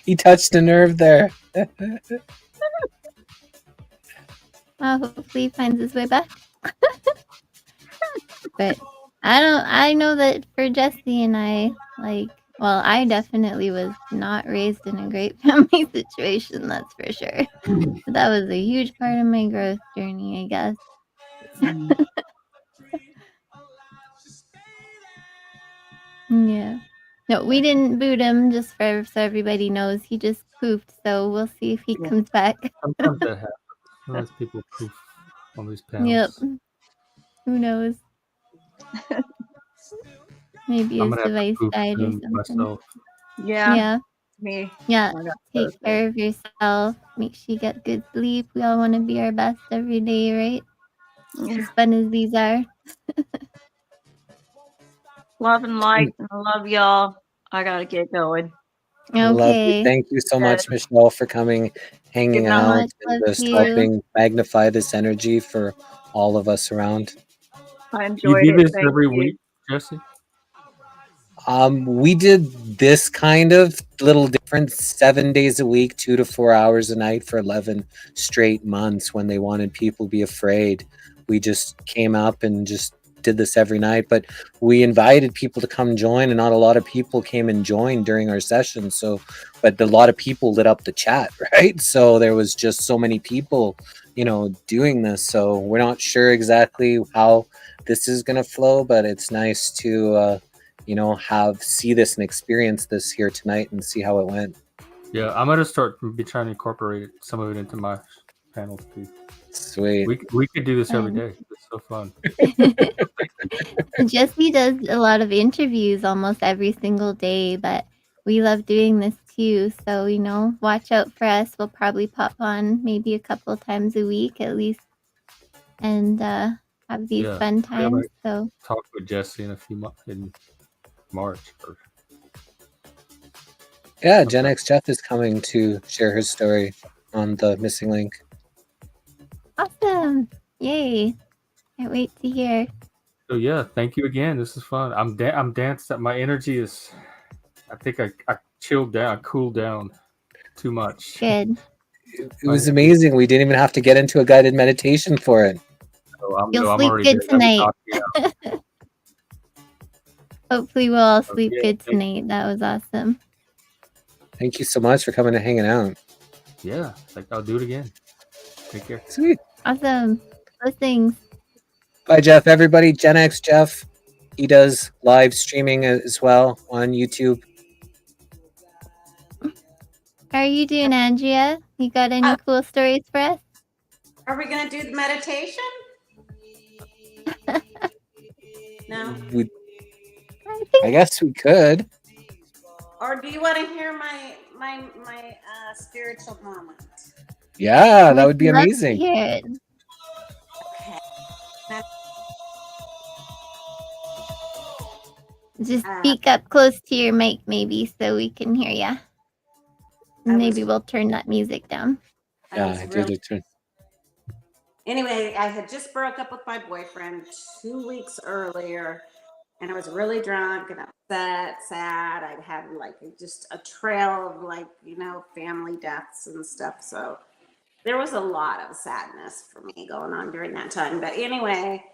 He touched a nerve there. Hopefully he finds his way back. But I know that for Jesse and I, like, well, I definitely was not raised in a great family situation, that's for sure. But that was a huge part of my growth journey, I guess. Yeah. No, we didn't boot him, just so everybody knows. He just poofed, so we'll see if he comes back. Sometimes that happens. Sometimes people poof on these Yep. panels. Who knows? Maybe I'm his gonna have to device poof died or soon something. myself. Yeah, Yeah. me. Yeah. I got Take Thursday. care of yourself. Make sure you get good sleep. We all want to be our best every day, right? Yeah. As fun as these are. Love and light. And I love y'all. I gotta get going. Love you. Okay. Thank you so Good. much, Michelle, for coming, hanging Good So out, much and love just to you. helping magnify this energy for all of us around. I You enjoyed do it. this Thank every you. week, Jesse? We did this kind of little different 7 days a week, 2 to 4 hours a night for 11 straight months when they wanted people to be afraid. We just came up and just did this every night, but we invited people to come join, and not a lot of people came and joined during our session. So, but a lot of people lit up the chat, right? So there was just so many people, doing this. So we're not sure exactly how this is going to flow, but it's nice to, see this and experience this here tonight and see how it went. Yeah, I'm gonna start be trying to incorporate some of it into my panels too. Sweet. We could do this every Fun. day. It's so fun. Jesse does a lot of interviews almost every single day, but we love doing this too. So, watch out for us. We'll probably pop on maybe a couple times a week at least and have these Yeah, fun I gotta times. So, talk with Jesse in a few months in March. Or Yeah, sometime. Gen X Jeff is coming to share his story on the missing link. awesome. Yay. Can't wait to hear. So yeah, thank you again. This is fun. I'm danced. My energy is. I think I chilled down, I cooled down too much. Good. It was amazing. We didn't even have to get into a guided meditation for it. So You'll I'm sleep already good there. Let me tonight. knock you out. Hopefully we'll all sleep yeah, good thank- tonight. That was awesome. Thank you so much for coming and hanging out. Yeah, I'll do it again. Take care. Sweet. Awesome. Blessings. Bye, Jeff. Everybody, Gen X Jeff. He does live streaming as well on YouTube. How are you doing, Andrea? You got any cool stories for us? Are we gonna do the meditation? No. I guess we could. Or do you want to hear my spiritual moment? Yeah, that would be Love to amazing. hear it. Okay. Just speak up close to your mic, maybe, so we can hear ya. Maybe we'll turn that music down. Yeah, I did it too. Anyway, I had just broke up with my boyfriend 2 weeks earlier, and I was really drunk and upset, sad. I'd had just a trail of family deaths and stuff. So there was a lot of sadness for me going on during that time. But anyway,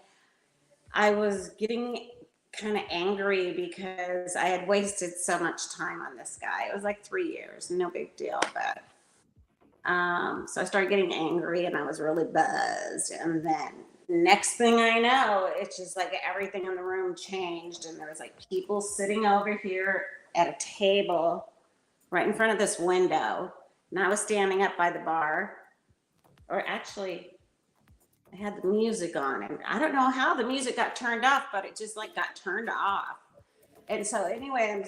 I was getting kind of angry because I had wasted so much time on this guy. It was like 3 years, no big deal, but so I started getting angry and I was really buzzed. And then next thing I know, it's just like everything in the room changed. And there was people sitting over here at a table right in front of this window. And I was standing up by the bar, or actually, I had the music on, and I don't know how the music got turned off, but it just like got turned off. And so anyway,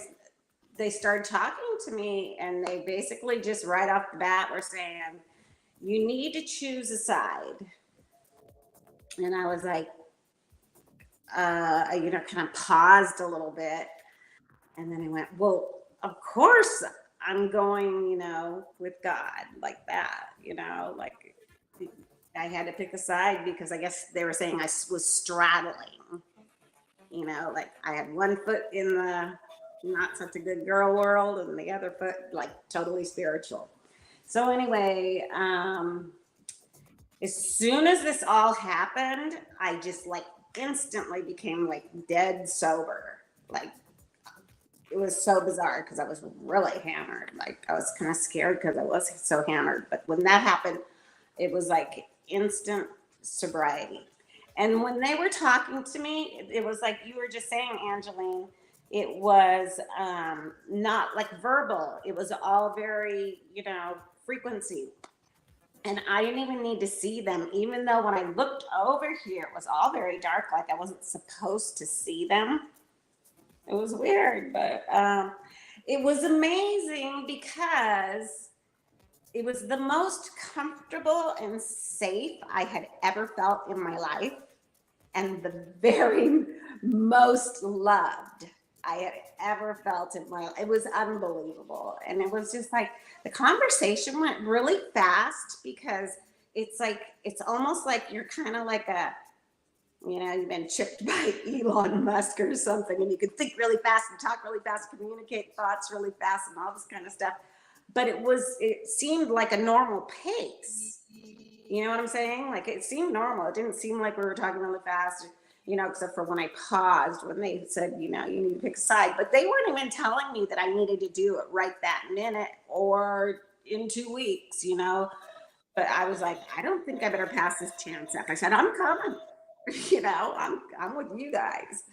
they started talking to me, and they basically just right off the bat were saying, you need to choose a side. And I was like, I, kind of paused a little bit. And then I went, well, of course I'm going, with God like that, like I had to pick a side because I guess they were saying I was straddling, like I had one foot in the not such a good girl world and the other foot like totally spiritual. So anyway, as soon as this all happened, I just like instantly became like dead sober. Like it was so bizarre because I was really hammered. Like I was kind of scared because I was so hammered. But when that happened, it was like instant sobriety. And when they were talking to me, it was like you were just saying, Angeline, it was not like verbal. It was all very, frequency. And I didn't even need to see them, even though when I looked over here, it was all very dark, like I wasn't supposed to see them. It was weird, but it was amazing because it was the most comfortable and safe I had ever felt in my life, and the very most loved I had ever felt in my life. It was unbelievable. And it was just like the conversation went really fast because it's like, it's almost like you're kind of like you've been chipped by Elon Musk or something, and you can think really fast and talk really fast, communicate thoughts really fast and all this kind of stuff. But it seemed like a normal pace. You know what I'm saying? Like it seemed normal. It didn't seem like we were talking really fast, except for when I paused, when they said, you need to pick a side. But they weren't even telling me that I needed to do it right that minute or in 2 weeks, But I was like, I don't think I better pass this chance up. I said, I'm coming. I'm with you guys.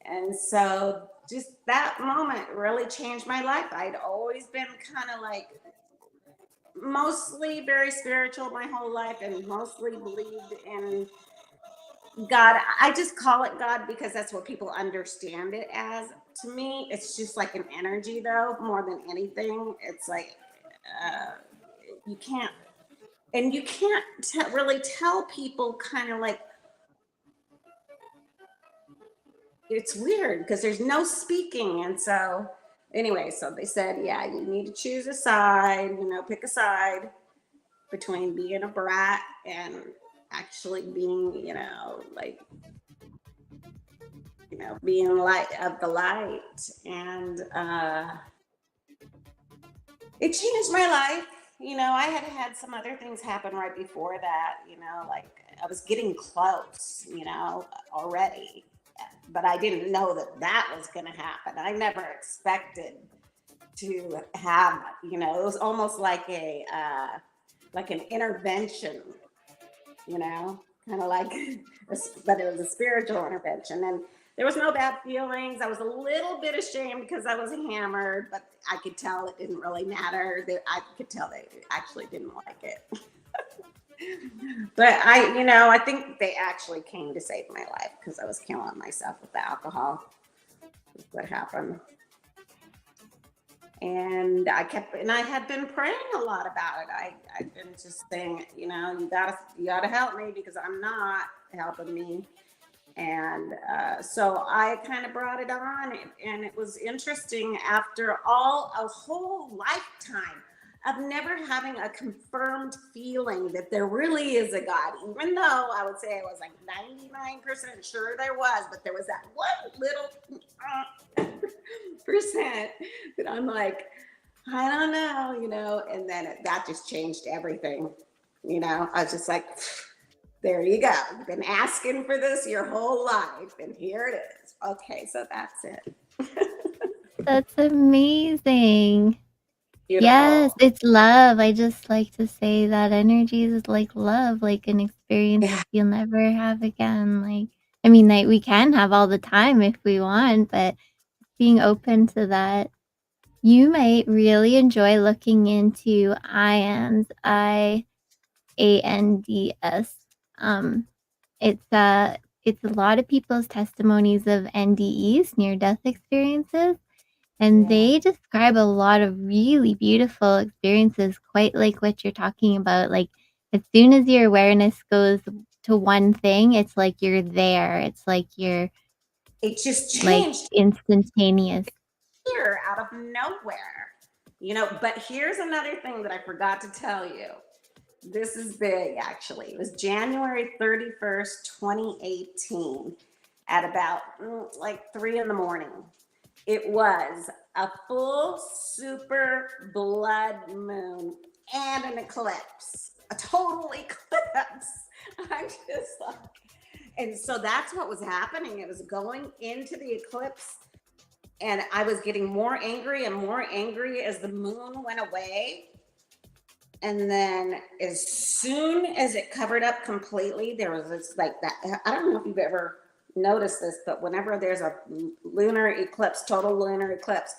And so just that moment really changed my life. I'd always been kind of like mostly very spiritual my whole life and mostly believed in God. I just call it God because that's what people understand it as. To me, it's just like an energy though, more than anything. It's like you can't really tell people kind of like, it's weird because there's no speaking. And so anyway, so they said, yeah, you need to choose a side, pick a side between being a brat and actually being, being light of the light. And it changed my life. I had some other things happen right before that, like I was getting close, already. But I didn't know that was going to happen. I never expected to have, it was almost like like an intervention, kind of like, but it was a spiritual intervention. And there was no bad feelings. I was a little bit ashamed because I was hammered, but I could tell it didn't really matter. I could tell they actually didn't like it. But I think they actually came to save my life because I was killing myself with the alcohol. That's what happened. And I had been praying a lot about it. I've been just saying, you gotta help me because I'm not helping me. And so I kind of brought it on, and it was interesting after a whole lifetime of never having a confirmed feeling that there really is a God, even though I would say I was like 99% sure there was, but there was that one little percent that I'm like, I don't know, and then that just changed everything. I was just like, there you go. You've been asking for this your whole life, and here it is. Okay, so that's it. That's amazing. Beautiful. Yes, it's love. I just like to say that energy is like love, like an experience Yeah. you'll never have again. Like we can have all the time if we want, but being open to that. You might really enjoy looking into IANDS, IANDS, It's a lot of people's testimonies of NDEs, near-death experiences, and they describe a lot of really beautiful experiences, quite like what you're talking about. Like, as soon as your awareness goes to one thing, it's like you're there. It's like you're It just like changed instantaneous. here out of nowhere. But here's another thing that I forgot to tell you. This is big, actually. It was January 31st, 2018, at about like 3 in the morning. It was a full super blood moon and an eclipse, a total eclipse. I'm just like, and so that's what was happening. It was going into the eclipse, and I was getting more angry and more angry as the moon went away. And then as soon as it covered up completely, there was this like that. I don't know if you've ever noticed this, but whenever there's a lunar eclipse, total lunar eclipse,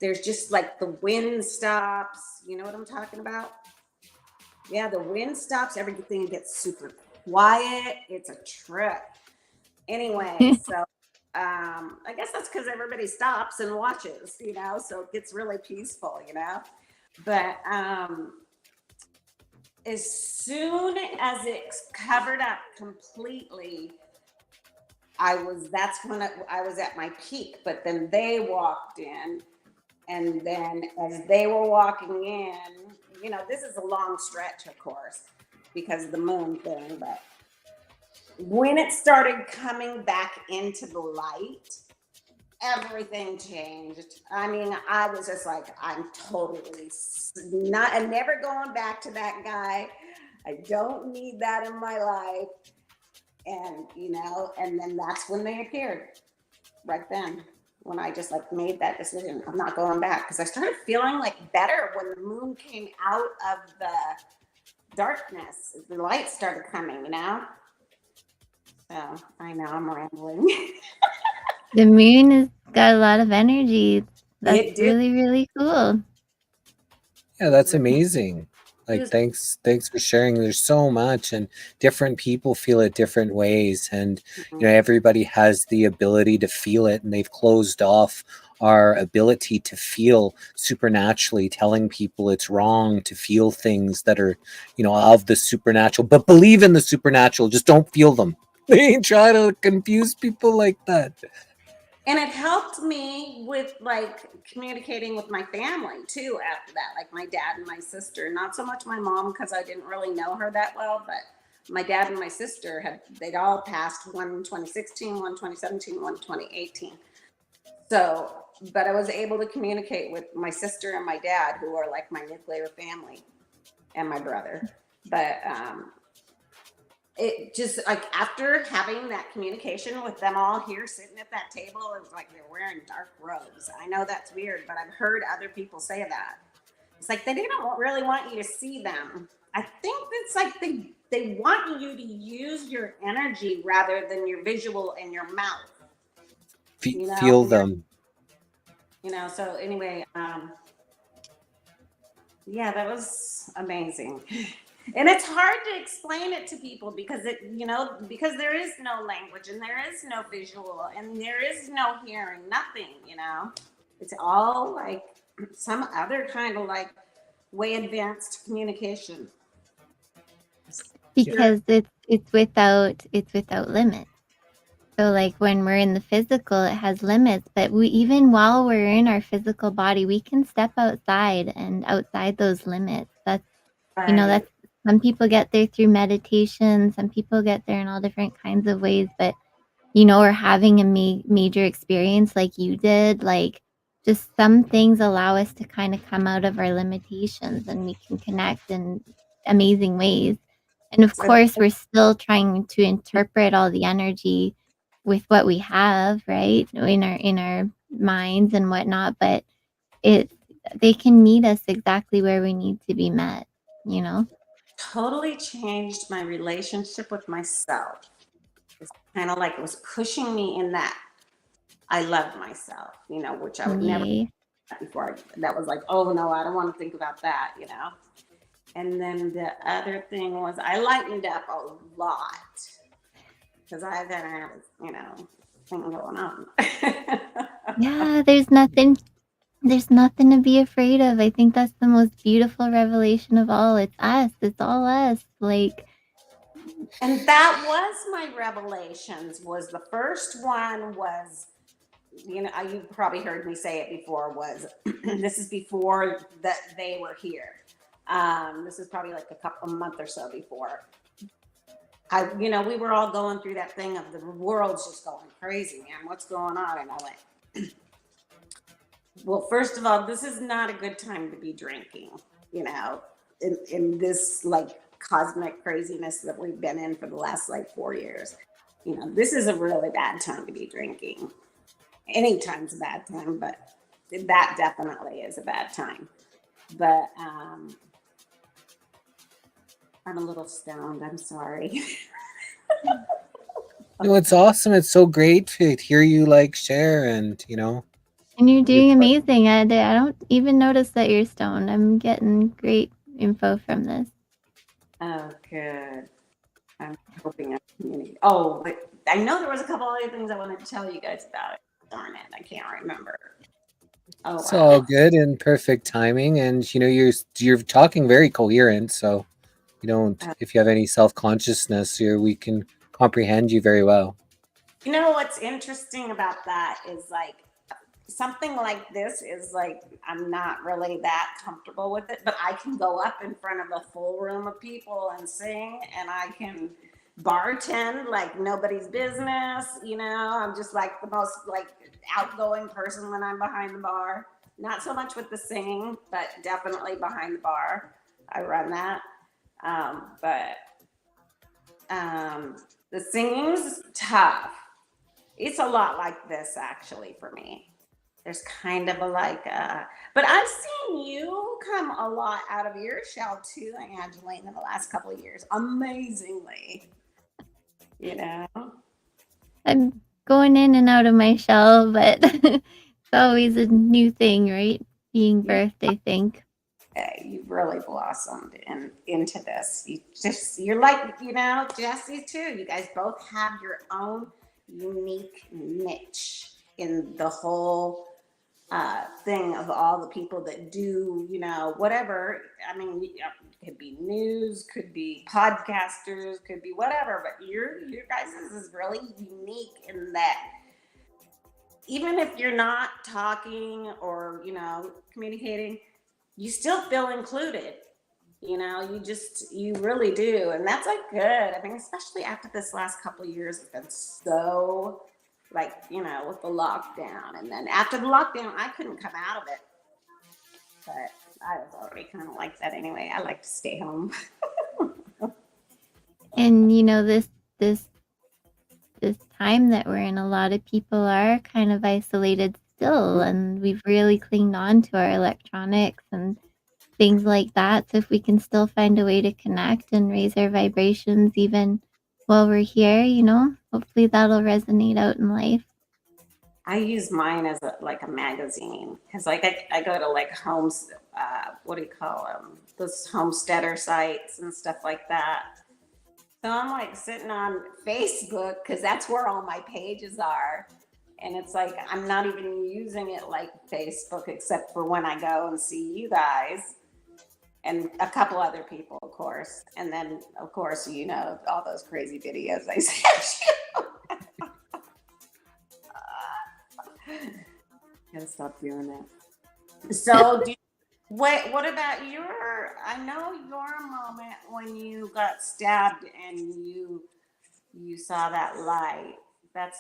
there's just like the wind stops. You know what I'm talking about? Yeah, the wind stops, everything gets super quiet. It's a trip. Anyway, so I guess that's because everybody stops and watches, so it gets really peaceful, But as soon as it's covered up completely, that's when I was at my peak. But then they walked in, and then as they were walking in, this is a long stretch, of course, because of the moon thing. But when it started coming back into the light, everything changed. I mean, I was just like, I'm totally I'm never going back to that guy. I don't need that in my life. And, and then that's when they appeared, right then, when I just like made that decision. I'm not going back, because I started feeling like better when the moon came out of the darkness. The light started coming, So I know I'm rambling. The moon has got a lot of energy. That's It did. really, really cool. Yeah, that's amazing. Like, thanks for sharing. There's so much, and different people feel it different ways, and everybody has the ability to feel it, and they've closed off our ability to feel supernaturally, telling people it's wrong to feel things that are of the supernatural. But believe in the supernatural, just don't feel them. They try to confuse people like that. And it helped me with like communicating with my family too after that, like my dad and my sister. Not so much my mom, because I didn't really know her that well, but my dad and my sister they'd all passed, one in 2016, one 2017, one 2018. So, but I was able to communicate with my sister and my dad, who are like my nuclear family, and my brother. But it just like after having that communication with them all here sitting at that table, it was like they're wearing dark robes. I know that's weird, but I've heard other people say that. It's like they don't really want you to see them. I think it's like they want you to use your energy rather than your visual and your mouth. Feel them. So anyway, yeah, that was amazing. And it's hard to explain it to people because because there is no language and there is no visual and there is no hearing, nothing, It's all like some other kind of like way advanced communication. Because it's without limits. So like when we're in the physical, it has limits, but even while we're in our physical body, we can step outside and outside those limits. That's that's some people get there through meditation, some people get there in all different kinds of ways, but or having a major experience like you did, like just some things allow us to kind of come out of our limitations and we can connect in amazing ways. And of course, we're still trying to interpret all the energy with what we have, right, in our minds and whatnot, but they can meet us exactly where we need to be met, Totally changed my relationship with myself. It's kind of like it was pushing me in that I love myself, which I would never before. That was like, oh no, I don't want to think about that, And then the other thing was I lightened up a lot because I kind of have, you know, thing going on. Yeah, there's nothing to be afraid of. I think that's the most beautiful revelation of all. It's us. It's all us. Like, And that was my revelations. Was the first one was, you know, you probably heard me say it before, was this is before that they were here. This is probably like a month or so before. You know, we were all going through that thing of the world's just going crazy, man. What's going on? And I went, well, first of all, this is not a good time to be drinking, you know, in this like cosmic craziness that we've been in for the last like 4 years. You know, this is a really bad time to be drinking. Anytime's a bad time, but that definitely is a bad time. But I'm a little stoned. I'm sorry. No, it's awesome. It's so great to hear you like share, and you know, and you're doing part- amazing. I don't even notice that you're stoned. I'm getting great info from this. Oh, good. I'm hoping I'm communicating. Oh, but I know there was a couple other things I wanted to tell you guys about it. Darn it, I can't remember. Oh, it's wow. all good and perfect timing, and you know, you're talking very coherent. So you don't, if you have any self consciousness, here we can comprehend you very well. You know what's interesting about that is like something like this is like I'm not really that comfortable with it, but I can go up in front of a full room of people and sing, and I can bartend like nobody's business. You know, I'm just like the most like outgoing person when I'm behind the bar. Not so much with the singing, but definitely behind the bar. I run that. But the singing's tough. It's a lot like this actually for me. There's kind of a like, but I've seen you come a lot out of your shell too, Angeline, in the last couple of years. Amazingly, you know. I'm going in and out of my shell, but it's always a new thing, right? Being birthed, I think. You've really blossomed into this. You're like, you know, Jesse too. You guys both have your own unique niche in the whole thing of all the people that do, you know, whatever. I mean, it could be news, could be podcasters, could be whatever. But your guys' is really unique in that even if you're not talking or, you know, communicating, you still feel included. You know, you really do. And that's like good. I mean, especially after this last couple of years, it's been so like, you know, with the lockdown. And then after the lockdown, I couldn't come out of it. But I was already kind of like that anyway. I like to stay home. And you know, this time that we're in, a lot of people are kind of isolated still, and we've really clinged on to our electronics and things like that. So if we can still find a way to connect and raise our vibrations even while we're here, you know, hopefully that'll resonate out in life. I use mine as like a magazine because like I go to like homes, what do you call them? Those homesteader sites and stuff like that. So I'm like sitting on Facebook because that's where all my pages are. And it's like I'm not even using it like Facebook except for when I go and see you guys and a couple other people, of course. And then, of course, you know, all those crazy videos I sent you. Gotta stop doing that. So, what about your? I know your moment when you got stabbed and you saw that light.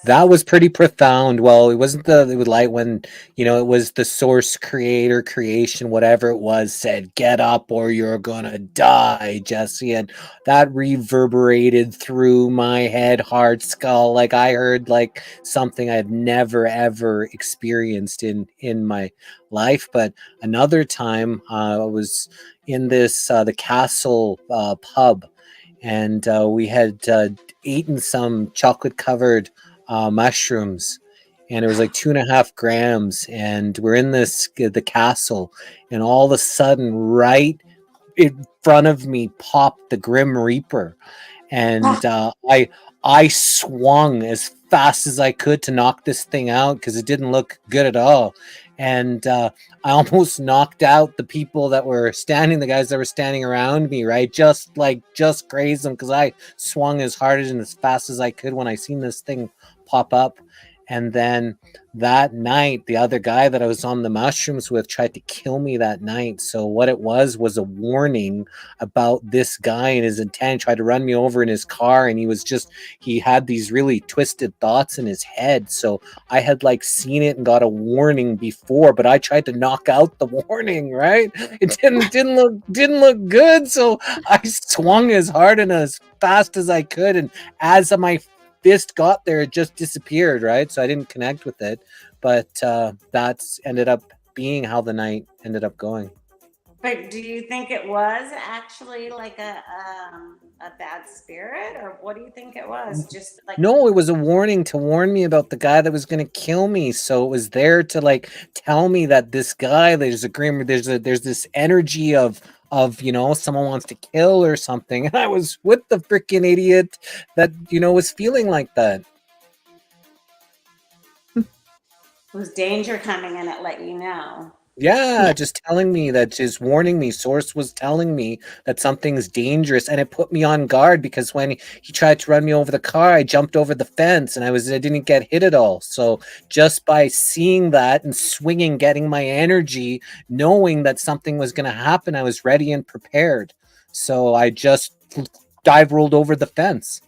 That was pretty profound. Well, it wasn't the light when, you know, it was the source creator, creation, whatever it was, said, get up or you're gonna die, Jesse. And that reverberated through my head, heart, skull. Like I heard like something I've never ever experienced in my life. But another time I was in this the Castle pub, and we had eaten some chocolate covered mushrooms, and it was like 2.5 grams, and we're in the castle, and all of a sudden, right in front of me popped the Grim Reaper, and I swung as fast as I could to knock this thing out because it didn't look good at all, and I almost knocked out the people that were standing, the guys that were standing around me, right? Just grazed them because I swung as hard and as fast as I could when I seen this thing pop up. And then that night, the other guy that I was on the mushrooms with tried to kill me that night. So what it was a warning about this guy and his intent. Tried to run me over in his car, and he had these really twisted thoughts in his head. So I had like seen it and got a warning before, but I tried to knock out the warning, right? It didn't look good. So I swung as hard and as fast as I could, and as my fist got there, it just disappeared, right? So I didn't connect with it, but that's ended up being how the night ended up going. But do you think it was actually like a bad spirit, or what do you think it was? Just like No, it was a warning to warn me about the guy that was going to kill me. So it was there to like tell me that this guy, there's this energy of someone wants to kill or something. And I was with the freaking idiot that was feeling like that. was danger coming and it let you know. Yeah, just telling me that, just warning me. Source was telling me that something's dangerous, and it put me on guard because when he tried to run me over the car, I jumped over the fence and I didn't get hit at all. So just by seeing that and swinging, getting my energy, knowing that something was going to happen, I was ready and prepared. So I just dive rolled over the fence.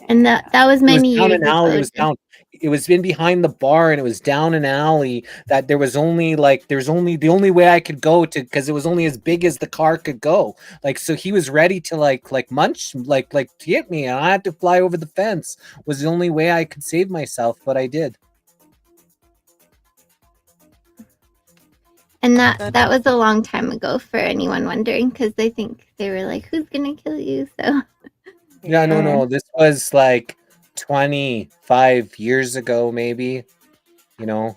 And that was many years ago. It was down. It was in behind the bar, and it was down an alley that the only way I could go to, because it was only as big as the car could go. Like, so he was ready to like munch, to hit me, and I had to fly over the fence. Was the only way I could save myself, but I did. And that was a long time ago, for anyone wondering, because they think they were like, "Who's gonna kill you?" So. Yeah, no. This was like 25 years ago, maybe. A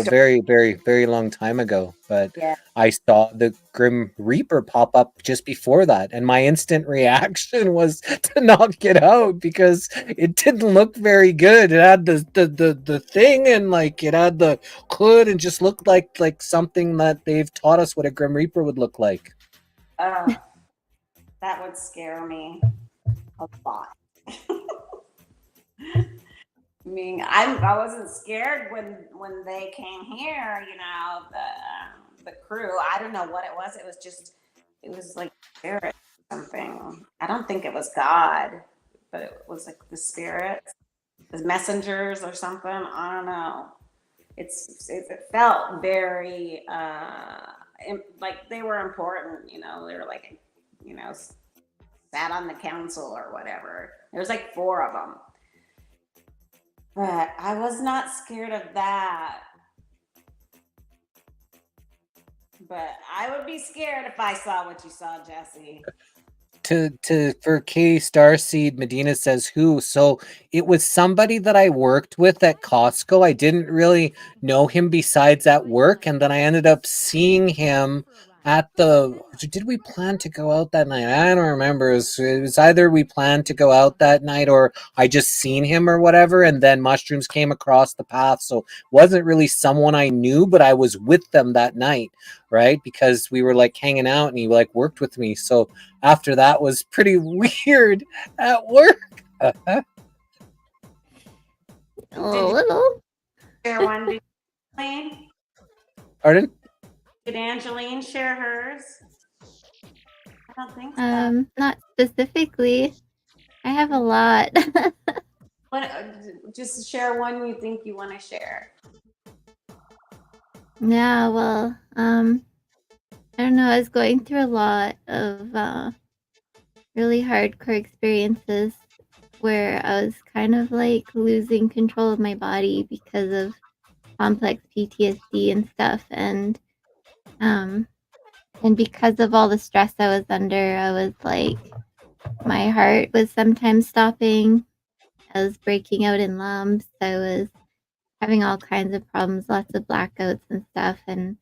very, very, very long time ago. But yeah. I saw the Grim Reaper pop up just before that, and my instant reaction was to knock it out because it didn't look very good. It had the thing, and like it had the hood, and just looked like something that they've taught us what a Grim Reaper would look like. Oh, that would scare me a lot. I mean, I wasn't scared when they came here. The crew. I don't know what it was. It was like spirit something. I don't think it was God, but it was like the spirits, the messengers or something. I don't know. It felt very like they were important. They were like sat on the council or whatever. There was like 4 of them. But I was not scared of that. But I would be scared if I saw what you saw, Jesse. For K Starseed, Medina says who? So it was somebody that I worked with at Costco. I didn't really know him besides at work, and then I ended up seeing him at did we plan to go out that night? I don't remember. It was either we planned to go out that night or I just seen him or whatever, and then mushrooms came across the path. So it wasn't really someone I knew, but I was with them that night, right? Because we were like hanging out and he like worked with me. So after that was pretty weird at work. A little. Share one, Angeline? Pardon? Did Angeline share hers? I don't think so. Not specifically. I have a lot. Just share one you think you want to share. Yeah, well, I don't know. I was going through a lot of really hardcore experiences where I was kind of like losing control of my body because of complex PTSD and stuff, and because of all the stress I was under, I was like, my heart was sometimes stopping. I was breaking out in lumps. I was having all kinds of problems, lots of blackouts and stuff. And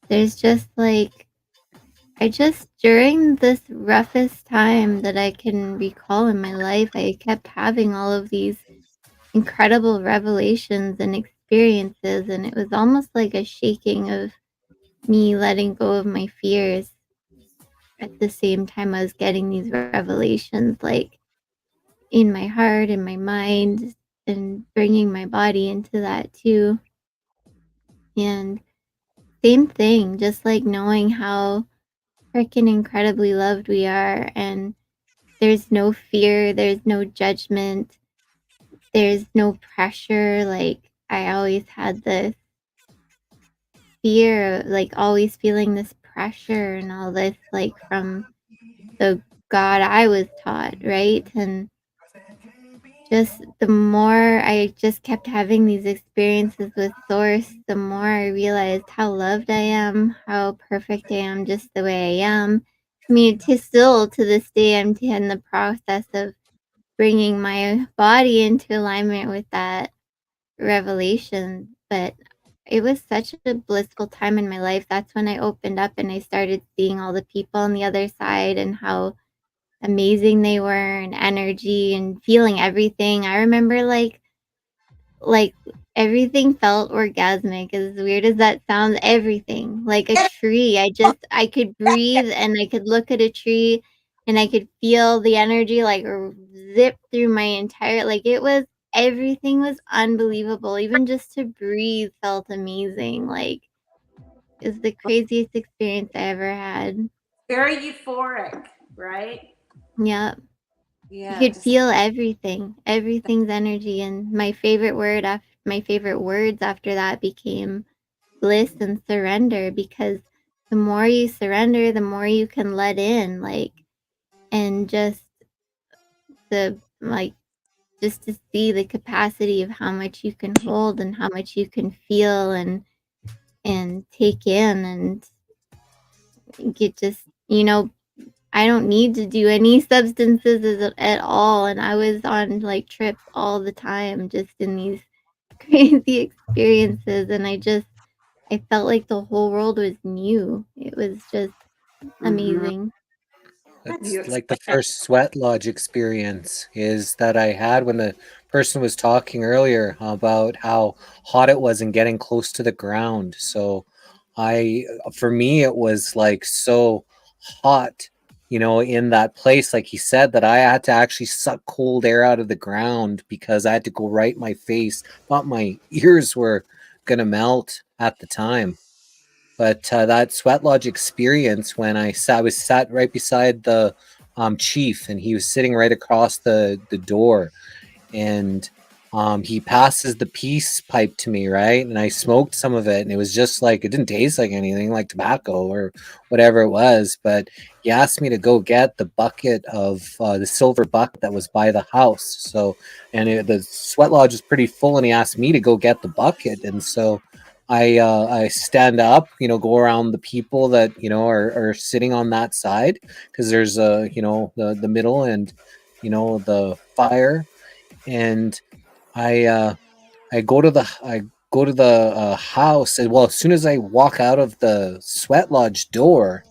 there's just like I just, during this roughest time that I can recall in my life, I kept having all of these incredible revelations and experiences, and it was almost like a shaking of me letting go of my fears at the same time I was getting these revelations, like in my heart, in my mind, and bringing my body into that too. And same thing, just like knowing how freaking incredibly loved we are, and there's no fear, there's no judgment, there's no pressure. Like, I always had this fear, like always feeling this pressure and all this, like from the God I was taught, right? And just the more I just kept having these experiences with Source, the more I realized how loved I am, how perfect I am just the way I am. I mean, to still to this day, I'm in the process of bringing my body into alignment with that revelation. But it was such a blissful time in my life. That's when I opened up and I started seeing all the people on the other side and how amazing they were, and energy and feeling everything. I remember like everything felt orgasmic, as weird as that sounds. Everything, like a tree, I could breathe and I could look at a tree and I could feel the energy like zip through my entire, like it was, everything was unbelievable. Even just to breathe felt amazing. Like, it's the craziest experience I ever had. Very euphoric, right? Yeah. You Yeah, could just feel everything, everything's energy, and my favorite words after that became bliss and surrender, because the more you surrender, the more you can let in, like, and just the like just to see the capacity of how much you can hold and how much you can feel and take in, and get just, I don't need to do any substances at all, and I was on, like, trips all the time just in these crazy experiences, and I felt like the whole world was new. It was just mm-hmm. amazing. You It's like the explained. first sweat lodge experience is that I had when the person was talking earlier about how hot it was and getting close to the ground. So for me, it was like so hot, in that place, like he said, that I had to actually suck cold air out of the ground because I had to go right in my face. Thought my ears were gonna melt at the time. But that sweat lodge experience, when I was sat right beside the chief, and he was sitting right across the door, and he passes the peace pipe to me, right? And I smoked some of it, and it was just like, it didn't taste like anything, like tobacco or whatever it was. But he asked me to go get the bucket of the silver bucket that was by the house. So, and the sweat lodge was pretty full, and he asked me to go get the bucket, and so. I stand up, go around the people that are sitting on that side, because there's the middle and the fire, and I go to the house, and well, as soon as I walk out of the sweat lodge door,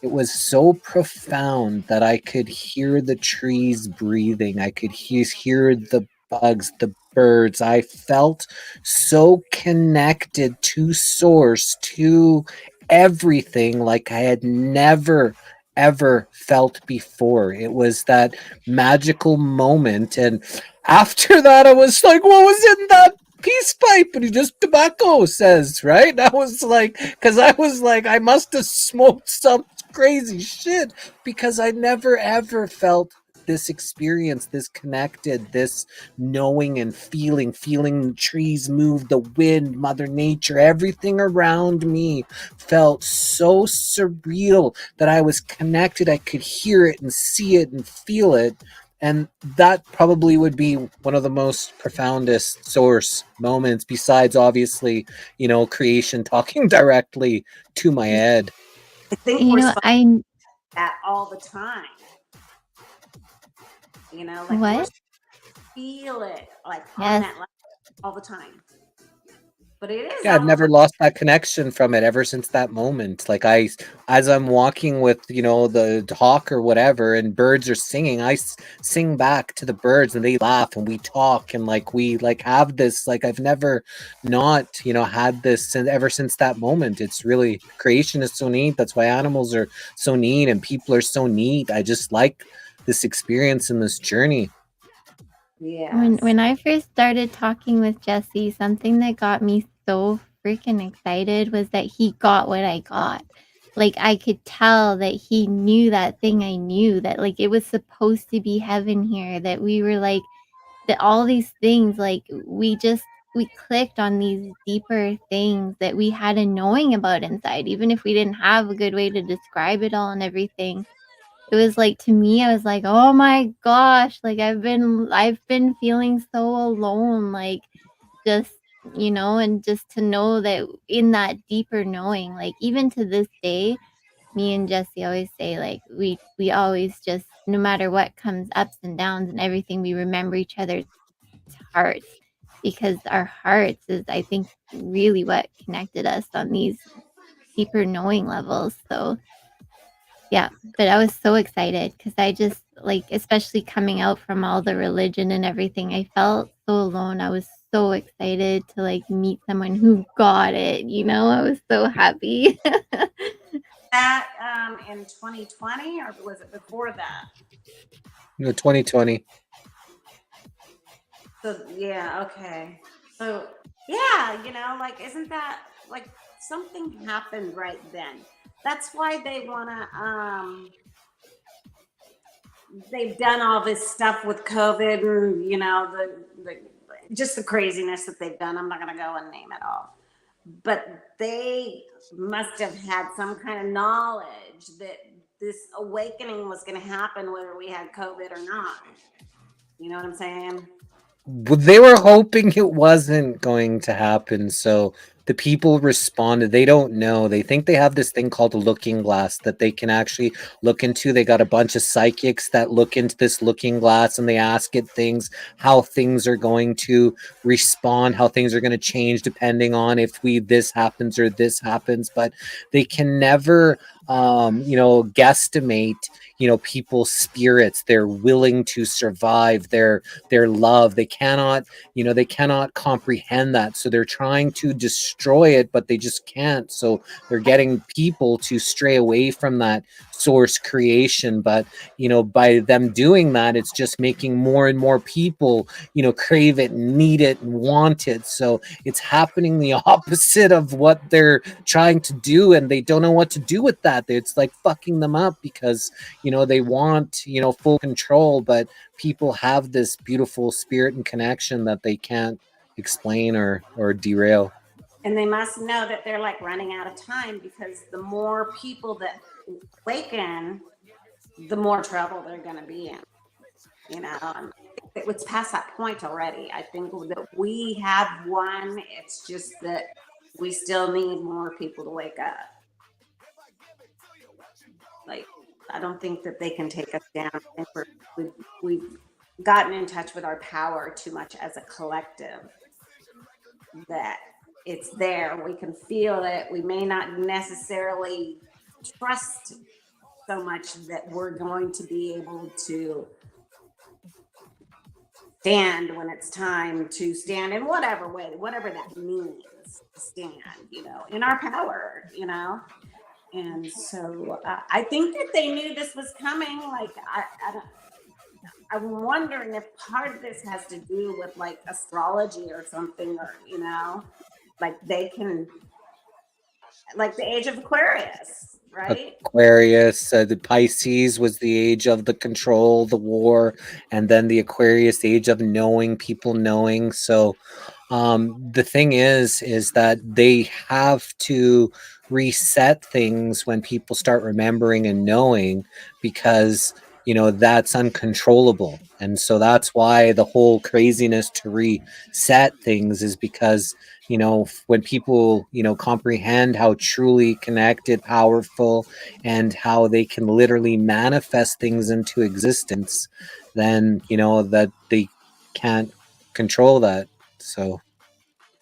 it was so profound that I could hear the trees breathing. I could hear the bugs, the birds. I felt so connected to source, to everything, like I had never ever felt before. It was that magical moment. And after that, I was like, what was in that peace pipe? And he just, tobacco, says, right? I was like, because I was like, I must have smoked some crazy shit, because I never ever felt this experience, this connected, this knowing and feeling trees move, the wind, mother nature, everything around me felt so surreal that I was connected. I could hear it and see it and feel it. And that probably would be one of the most profoundest source moments, besides obviously, creation talking directly to my head. I think You we're know, supposed I to do that all the time. Like we're what? supposed to feel it like on Yes. that level all the time. But it is Yeah, I've almost never lost that connection from it ever since that moment. Like as I'm walking with, the hawk or whatever, and birds are singing, I sing back to the birds, and they laugh, and we talk, and like we like have this, like I've never not, had this ever since that moment. It's really, creation is so neat. That's why animals are so neat and people are so neat. I just like this experience and this journey. yes. When I first started talking with Jesse, something that got me so freaking excited was that he got what I got. Like I could tell that he knew that thing I knew, that like it was supposed to be heaven here, that we were like that all these things, like we clicked on these deeper things that we had a knowing about inside, even if we didn't have a good way to describe it all and everything. It was like, to me, I was like, oh my gosh, like I've been feeling so alone, like just, and just to know that in that deeper knowing, like even to this day, me and Jesse always say, like we always just, no matter what comes ups and downs and everything, we remember each other's hearts, because our hearts is, I think, really what connected us on these deeper knowing levels. So yeah, but I was so excited because I just, like, especially coming out from all the religion and everything, I felt so alone. I was so excited to like meet someone who got it, I was so happy. That in 2020, or was it before that? 2020. So yeah, okay. So yeah, like isn't that like something happened right then? That's why they wanna they've done all this stuff with COVID, and the just the craziness that they've done. I'm not gonna go and name it all. But they must have had some kind of knowledge that this awakening was gonna happen whether we had COVID or not. You know what I'm saying? They were hoping it wasn't going to happen, so the people responded. They don't know. They think they have this thing called a looking glass that they can actually look into. They got a bunch of psychics that look into this looking glass, and they ask it things, how things are going to respond, how things are going to change depending on if this happens or this happens. But they can never guesstimate people's spirits, their willing to survive, their love. They cannot comprehend that, so they're trying to destroy it, but they just can't. So they're getting people to stray away from that source creation. But by them doing that, it's just making more and more people crave it, need it, and want it. So it's happening the opposite of what they're trying to do, and they don't know what to do with that. It's like fucking them up, because they want full control, but people have this beautiful spirit and connection that they can't explain or derail. And they must know that they're like running out of time, because the more people that awaken, the more trouble they're going to be in. And it's past that point already. I think that we have won. It's just that we still need more people to wake up. Like, I don't think that they can take us down. I think we've gotten in touch with our power too much as a collective, that it's there. We can feel it. We may not necessarily trust so much that we're going to be able to stand when it's time to stand, in whatever way, whatever that means, to stand, in our power, And so I think that they knew this was coming. Like, I'm wondering if part of this has to do with like astrology or something, or like they can, like the age of Aquarius, right? Aquarius, the Pisces was the age of the control, the war, and then the Aquarius age of knowing, people knowing. So the thing is that they have to reset things when people start remembering and knowing, because that's uncontrollable. And so that's why the whole craziness to reset things is because when people comprehend how truly connected, powerful, and how they can literally manifest things into existence, then that they can't control that. So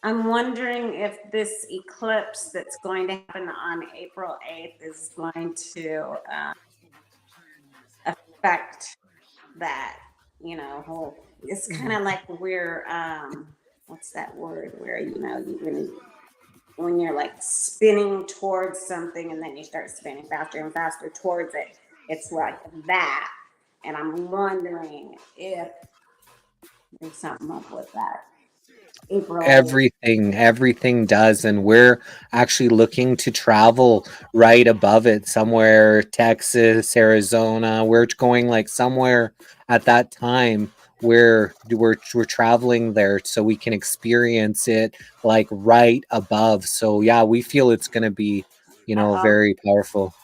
I'm wondering if this eclipse that's going to happen on April 8th is going to affect that, whole. It's kind of like we're, what's that word? Where, when you're like spinning towards something and then you start spinning faster and faster towards it. It's like that. And I'm wondering if there's something up with that. April 8th. Everything does, and we're actually looking to travel right above it, somewhere Texas, Arizona. We're going like somewhere at that time where we're traveling there so we can experience it like right above. So yeah, we feel it's going to be, Uh-oh. very powerful.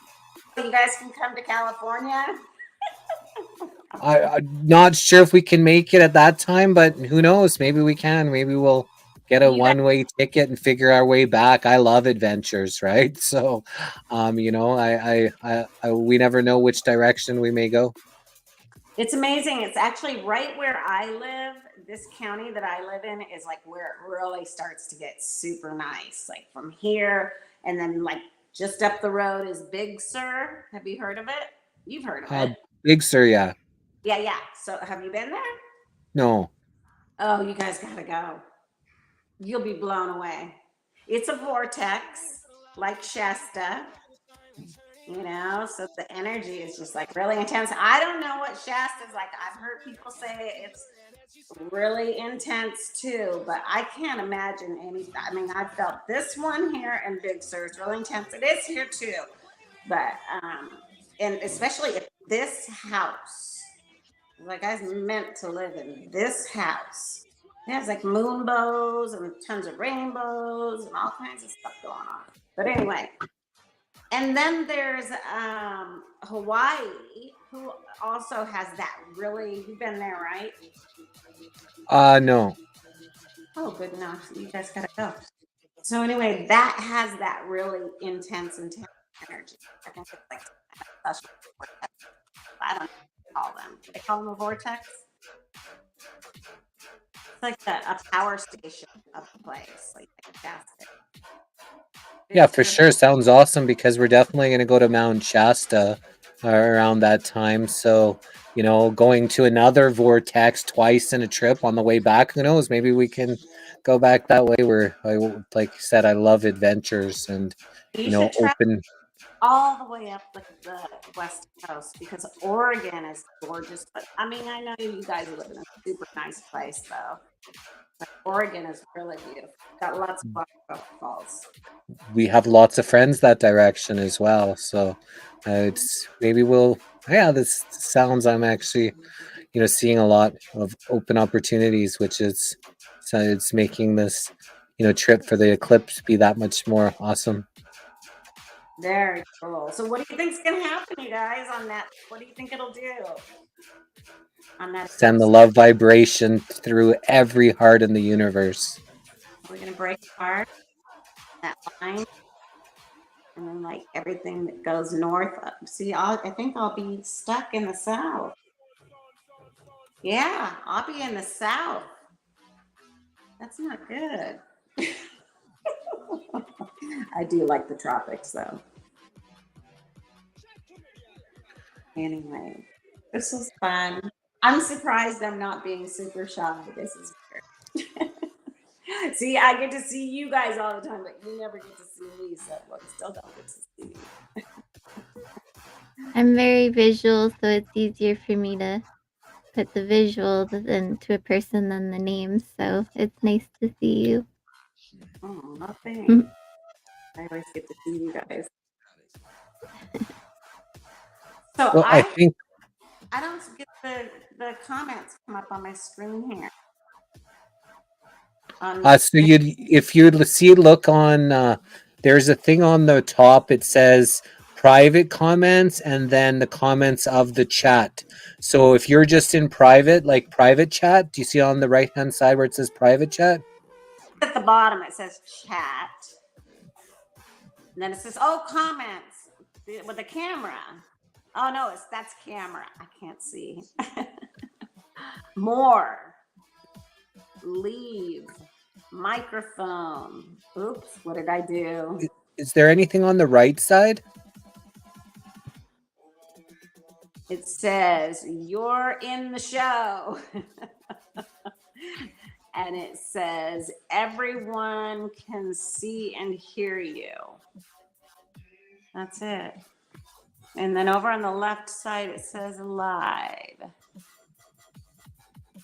You guys can come to California. I'm not sure if we can make it at that time, but who knows? Maybe we can. Maybe we'll get a one-way ticket and figure our way back. I love adventures, right? So, we never know which direction we may go. It's amazing. It's actually right where I live. This county that I live in is like where it really starts to get super nice. Like from here, and then like just up the road is Big Sur. Have you heard of it? You've heard of it. Big Sur, yeah. Yeah. So have you been there? No. Oh, you guys gotta go. You'll be blown away. It's a vortex like Shasta, so the energy is just like really intense. I don't know what Shasta is like. I've heard people say it's really intense too, but I can't imagine anything. I mean, I felt this one here in Big Sur is really intense. It is here too, but and especially if this house, like I was meant to live in this house. It has like moonbows and tons of rainbows and all kinds of stuff going on. But anyway, and then there's Hawaii, who also has that really. You've been there, right? No. Oh, good enough. You guys gotta go. So anyway, that has that really intense energy. I think it's like a special vortex. I don't know what they call them. They call them a vortex. It's like a power station of the place, like fantastic. Yeah, for sure. Sounds awesome because we're definitely going to go to Mount Shasta around that time. So, going to another vortex twice in a trip on the way back. Who knows? Maybe we can go back that way. Where, like you said, I love adventures and, You should open. All the way up the West Coast because Oregon is gorgeous. But I mean, I know you guys live in a super nice place, though. But Oregon is really beautiful. Got lots of waterfalls. We have lots of friends that direction as well. So it's maybe we'll. Yeah, this sounds. I'm actually, seeing a lot of open opportunities, which is so it's making this, trip for the eclipse be that much more awesome. Very cool. So what do you think's gonna happen, you guys, on that? What do you think it'll do on that? Send the love vibration through every heart in the universe. We're gonna break apart that line, and then like everything that goes north. See, I think I'll be stuck in the south. Yeah, I'll be in the south. That's not good. I do like the tropics, though. Anyway, this was fun. I'm surprised I'm not being super shy. This is weird. See, I get to see you guys all the time, but you never get to see me, so well, you still don't get to see me. I'm very visual, so it's easier for me to put the visual into a person than the names. So it's nice to see you. Oh, no thanks. I always get to see you guys. So well, I think I don't get the comments come up on my screen here. So if you'd look on, there's a thing on the top. It says private comments and then the comments of the chat. So if you're just in private, like private chat, do you see on the right hand side where it says private chat? At the bottom it says chat. And then it says, comments with the camera. Oh no, that's camera. I can't see. More. Leave. microphone. Oops, what did I do? Is there anything on the right side? It says, you're in the show. And it says, everyone can see and hear you. That's it. And then over on the left side, it says live.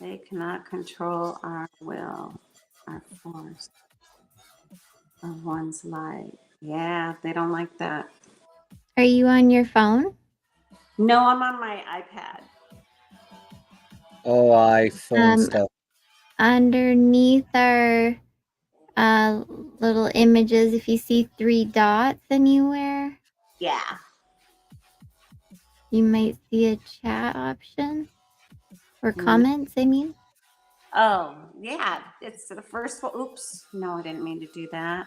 They cannot control our will, our force of one's life. Yeah, they don't like that. Are you on your phone? No, I'm on my iPad. Oh, iPhone stuff. Underneath our little images, if you see 3 dots anywhere, Yeah. you might see a chat option or comments, I mean. Oh, yeah. It's the first one. Oops. No, I didn't mean to do that.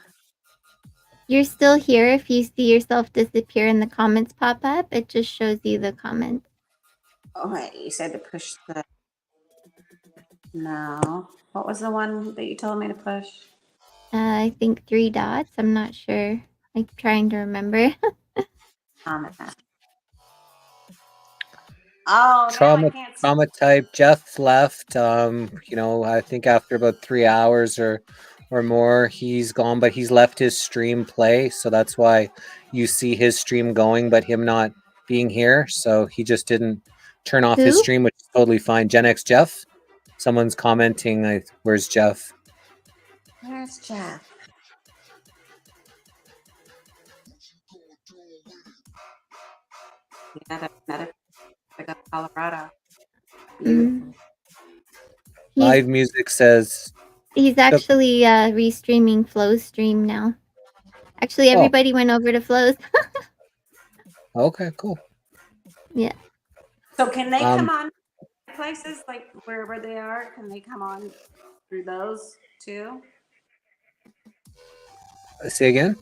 You're still here. If you see yourself disappear and the comments pop up, it just shows you the comments. Oh, wait. You said to push the. No. What was the one that you told me to push? I think 3 dots. I'm not sure. I'm trying to remember. Comment. Oh, now I can't see. Trauma type. Jeff left. I think after about 3 hours or more, he's gone, but he's left his stream play, so that's why you see his stream going, but him not being here. So he just didn't turn off his Who? stream, which is totally fine. Gen X Jeff. Someone's commenting. Where's Jeff? Where's Jeff? Yeah, that's Colorado. Live music says He's actually restreaming Flo's stream now. Actually, everybody went over to Flo's. Okay, cool. Yeah. So can they come on places like wherever they are? Can they come on through those too? Say again?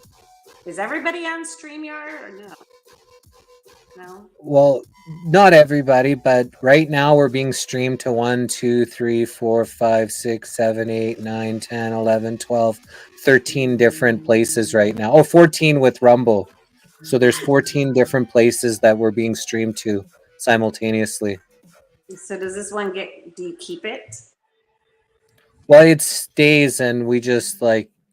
Is everybody on StreamYard or no? No. Well, not everybody, but right now we're being streamed to 1, 2, 3, 4, 5, 6, 7, 8, 9, 10, 11, 12, 13 different places right now. Oh, 14 with Rumble. So there's 14 different places that we're being streamed to simultaneously. So does this one do you keep it? Well, it stays and we just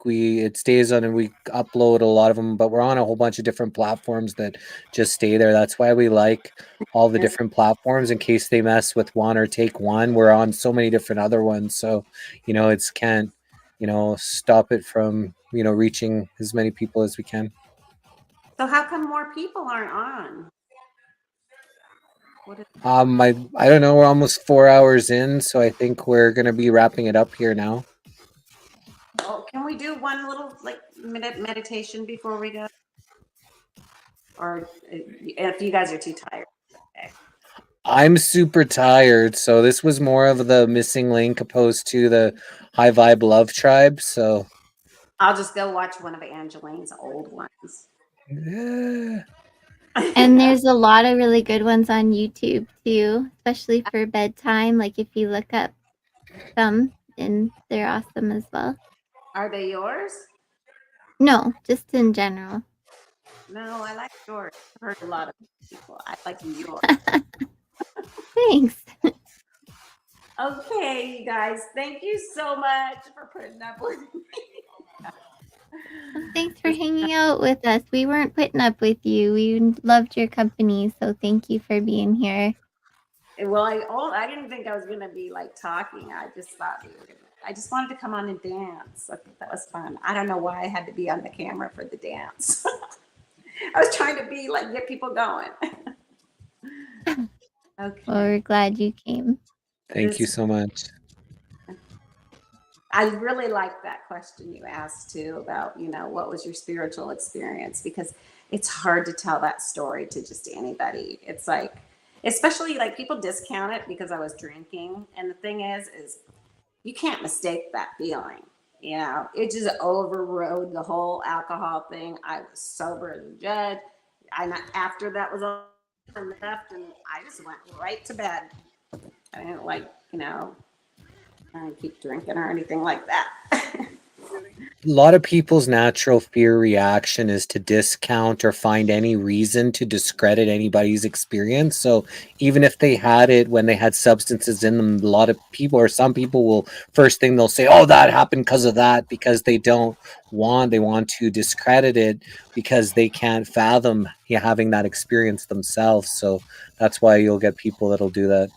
it stays on and we upload a lot of them, but we're on a whole bunch of different platforms that just stay there. That's why we like all the different platforms in case they mess with one or take one. We're on so many different other ones. So, it's can't, stop it from, reaching as many people as we can. So how come more people aren't on? I don't know. We're almost 4 hours in, so I think we're going to be wrapping it up here now. Oh, can we do one little minute meditation before we go? Or if you guys are too tired. Okay. I'm super tired, so this was more of the missing link opposed to the high vibe love tribe. So I'll just go watch one of Angeline's old ones. Yeah. And there's a lot of really good ones on YouTube too, especially for bedtime. Like if you look up some, and they're awesome as well. Are they yours? No, just in general. No, I like yours. I've heard a lot of people. I like yours. Thanks. Okay, you guys. Thank you so much for putting up with me. Thanks for hanging out with us. We weren't putting up with you. We loved your company, so thank you for being here. Well, I didn't think I was gonna be talking. I just thought I just wanted to come on and dance. I think that was fun. I don't know why I had to be on the camera for the dance. I was trying to be get people going. Okay. Well, we're glad you came. Thank you so much. I really like that question you asked too about, what was your spiritual experience? Because it's hard to tell that story to just anybody. It's especially people discount it because I was drinking. And the thing is you can't mistake that feeling. It just overrode the whole alcohol thing. I was sober as a judge. After that was all left, and I just went right to bed. I didn't I didn't keep drinking or anything like that. lot of people's natural fear reaction is to discount or find any reason to discredit anybody's experience. So even if they had it when they had substances in them, a lot of people or some people will first thing they'll say, "Oh, that happened because of that," because they want to discredit it because they can't fathom having that experience themselves. So that's why you'll get people that'll do that.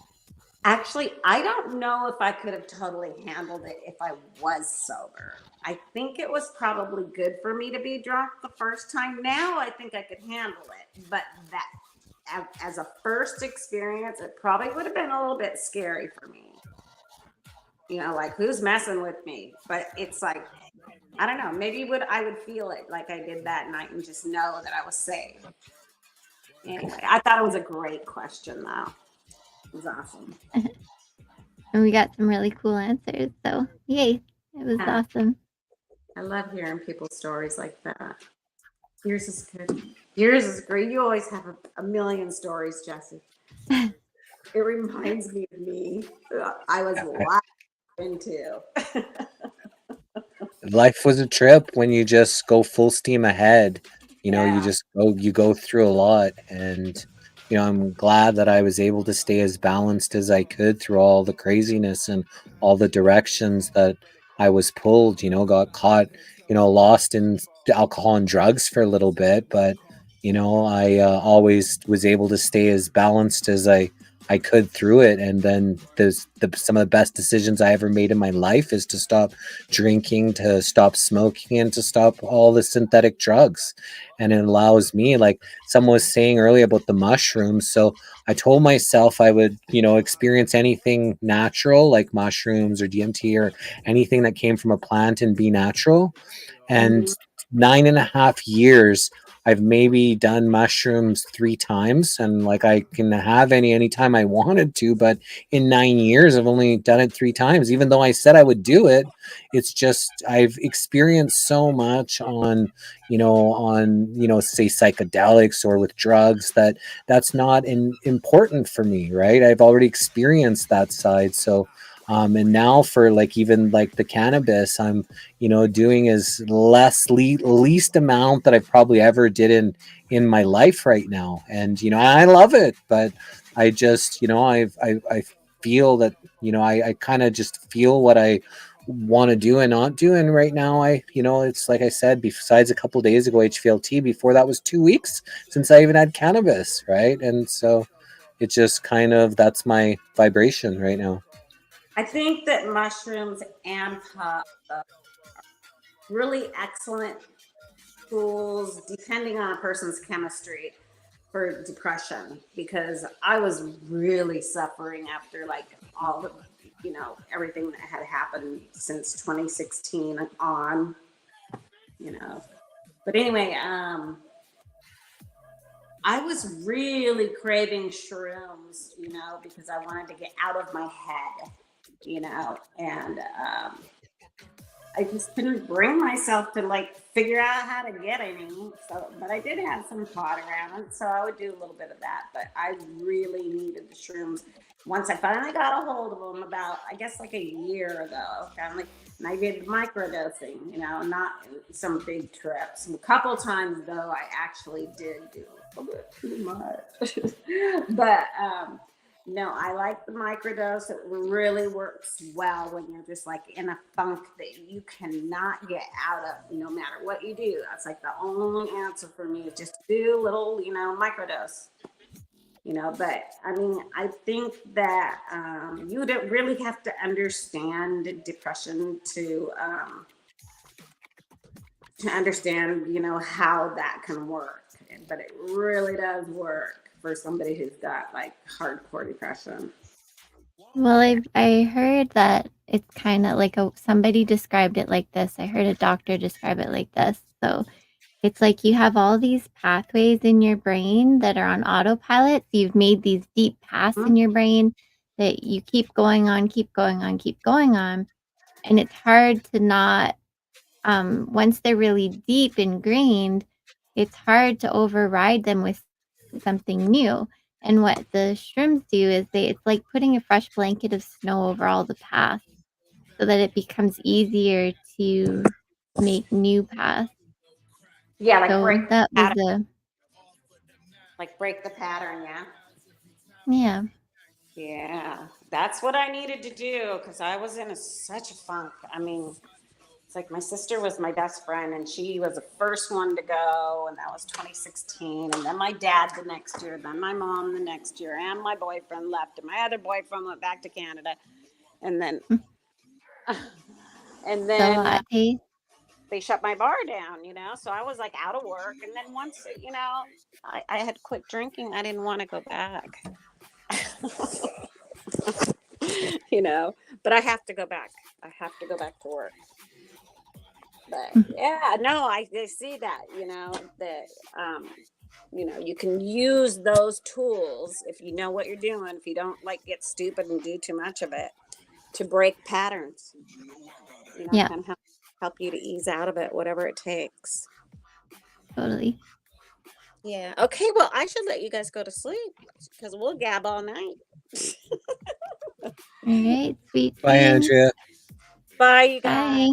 Actually, I don't know if I could have totally handled it if I was sober. I think it was probably good for me to be drunk the first time. Now I think I could handle it, but that as a first experience, it probably would have been a little bit scary for me. You know, like who's messing with me? But it's like I don't know. Maybe I would feel it like I did that night and just know that I was safe. Anyway, I thought it was a great question, though. It was awesome. And we got some really cool answers. So yay, it was awesome. I love hearing people's stories like that. Yours is good. Yours is great. You always have a million stories, Jesse. It reminds me of me. I was laughing too. Life was a trip when you just go full steam ahead. You know, you go through a lot, and I'm glad that I was able to stay as balanced as I could through all the craziness and all the directions that I was pulled. Got caught, lost in alcohol and drugs for a little bit, but I always was able to stay as balanced as I could through it. And then some of the best decisions I ever made in my life is to stop drinking, to stop smoking, and to stop all the synthetic drugs. And it allows me, like someone was saying earlier about the mushrooms. So I told myself I would, experience anything natural like mushrooms or DMT or anything that came from a plant and be natural. And 9.5 years, I've maybe done mushrooms 3 times, and like I can have anytime I wanted to, but in 9 years I've only done it 3 times. Even though I said I would do it, it's just I've experienced so much on say psychedelics or with drugs that's not important for me, right? I've already experienced that side. So and now for like even like the cannabis, I'm doing as least amount that I've probably ever did in my life right now. And I love it, but I just I feel that I kind of just feel what I want to do and not do. And right now it's like I said, besides a couple of days ago HVLT, before that was 2 weeks since I even had cannabis, right? And so it just kind of, that's my vibration right now. I think that mushrooms and pot are really excellent tools, depending on a person's chemistry, for depression, because I was really suffering after like all the, everything that had happened since 2016 on, But anyway, I was really craving shrooms, because I wanted to get out of my head, and I just couldn't bring myself to like figure out how to get any. So, but I did have some pot around, so I would do a little bit of that. But I really needed the shrooms. Once I finally got a hold of them, about I guess like a year ago, finally, and I did microdosing. Not some big trips. A couple times though, I actually did do a little bit too much. But no, I like the microdose. It really works well when you're just like in a funk that you cannot get out of, no matter what you do. That's like the only answer for me is just do a little, microdose. But I mean, I think that you don't really have to understand depression to understand, how that can work. But it really does work for somebody who's got like hardcore depression. Well, I heard that it's kind of like somebody described it like this. I heard a doctor describe it like this. So it's like you have all these pathways in your brain that are on autopilot. So you've made these deep paths in your brain that you keep going on, keep going on, keep going on. And it's hard to not, once they're really deep ingrained, it's hard to override them with something new. And what the shrooms do is it's like putting a fresh blanket of snow over all the paths so that it becomes easier to make new paths. Yeah, like So break that was pattern, like break the pattern. yeah. Yeah, that's what I needed to do because I was in such a funk. I mean, it's like my sister was my best friend and she was the first one to go, and that was 2016. And then my dad the next year, then my mom the next year, and my boyfriend left, and my other boyfriend went back to Canada. And then, and So then hey. they shut my bar down, so I was like out of work. And then once, I had quit drinking, I didn't want to go back. But I have to go back. I have to go back to work. But yeah, no, I see that, that you can use those tools if you know what you're doing, if you don't like get stupid and do too much of it, to break patterns. Yeah. Kind of help you to ease out of it, whatever it takes. Totally. Yeah. Okay, well, I should let you guys go to sleep because we'll gab all night. All right. Sweet Bye, dreams. Andrea. Bye, you Bye. guys.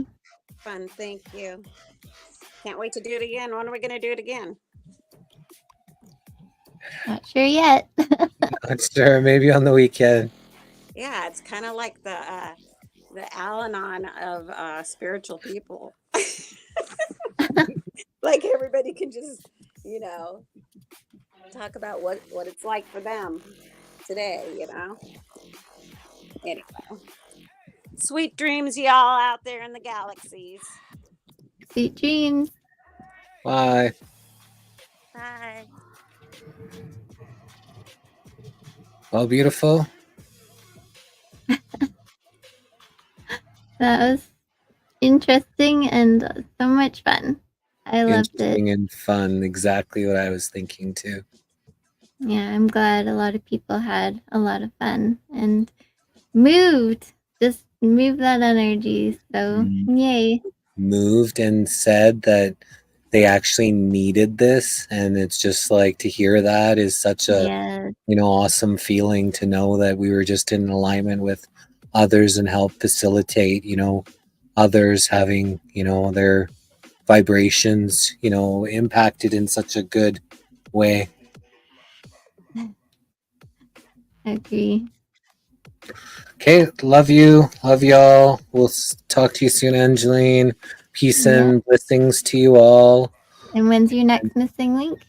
Fun. Thank you. Can't wait to do it again. When are we going to do it again? Not sure yet. Not sure. Maybe on the weekend. Yeah, it's kind of like the Al-Anon of spiritual people. Like everybody can just, talk about what it's like for them today, Anyway. Sweet dreams, y'all out there in the galaxies. Sweet dreams. Bye. Bye. Oh, beautiful. That was interesting and so much fun. I loved it. Interesting and fun. Exactly what I was thinking too. Yeah, I'm glad a lot of people had a lot of fun and just moved that energy. So yay. Moved and said that they actually needed this, and it's just like to hear that is such a Yes. awesome feeling to know that we were just in alignment with others and help facilitate others having their vibrations impacted in such a good way. Agree. Okay, love you, love y'all. We'll talk to you soon, Angeline. Peace and blessings to you all. And when's your next missing link?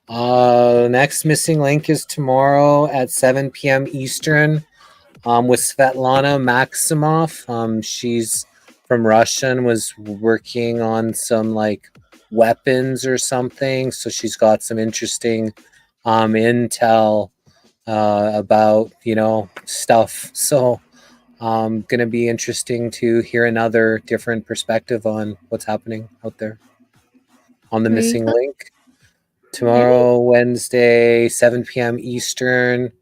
Next missing link is tomorrow at 7 p.m. Eastern with Svetlana Maximov. She's from Russia and was working on some like weapons or something. So she's got some interesting intel about, stuff. So going to be interesting to hear another different perspective on what's happening out there on the missing link. Tomorrow, Wednesday, 7 p.m. Eastern.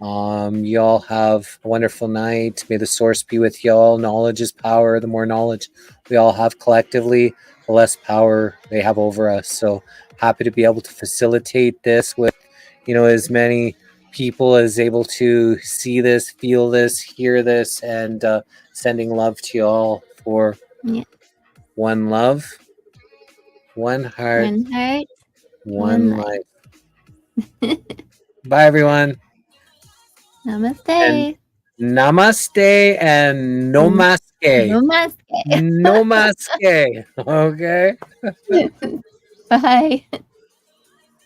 Y'all have a wonderful night. May the source be with y'all. Knowledge is power. The more knowledge we all have collectively, the less power they have over us. So happy to be able to facilitate this with, as many people as able to see this, feel this, hear this, and sending love to y'all for one love, one heart, one life. Bye, everyone. Namaste. And namaste and no maske. No maske. No maske. Okay. Bye.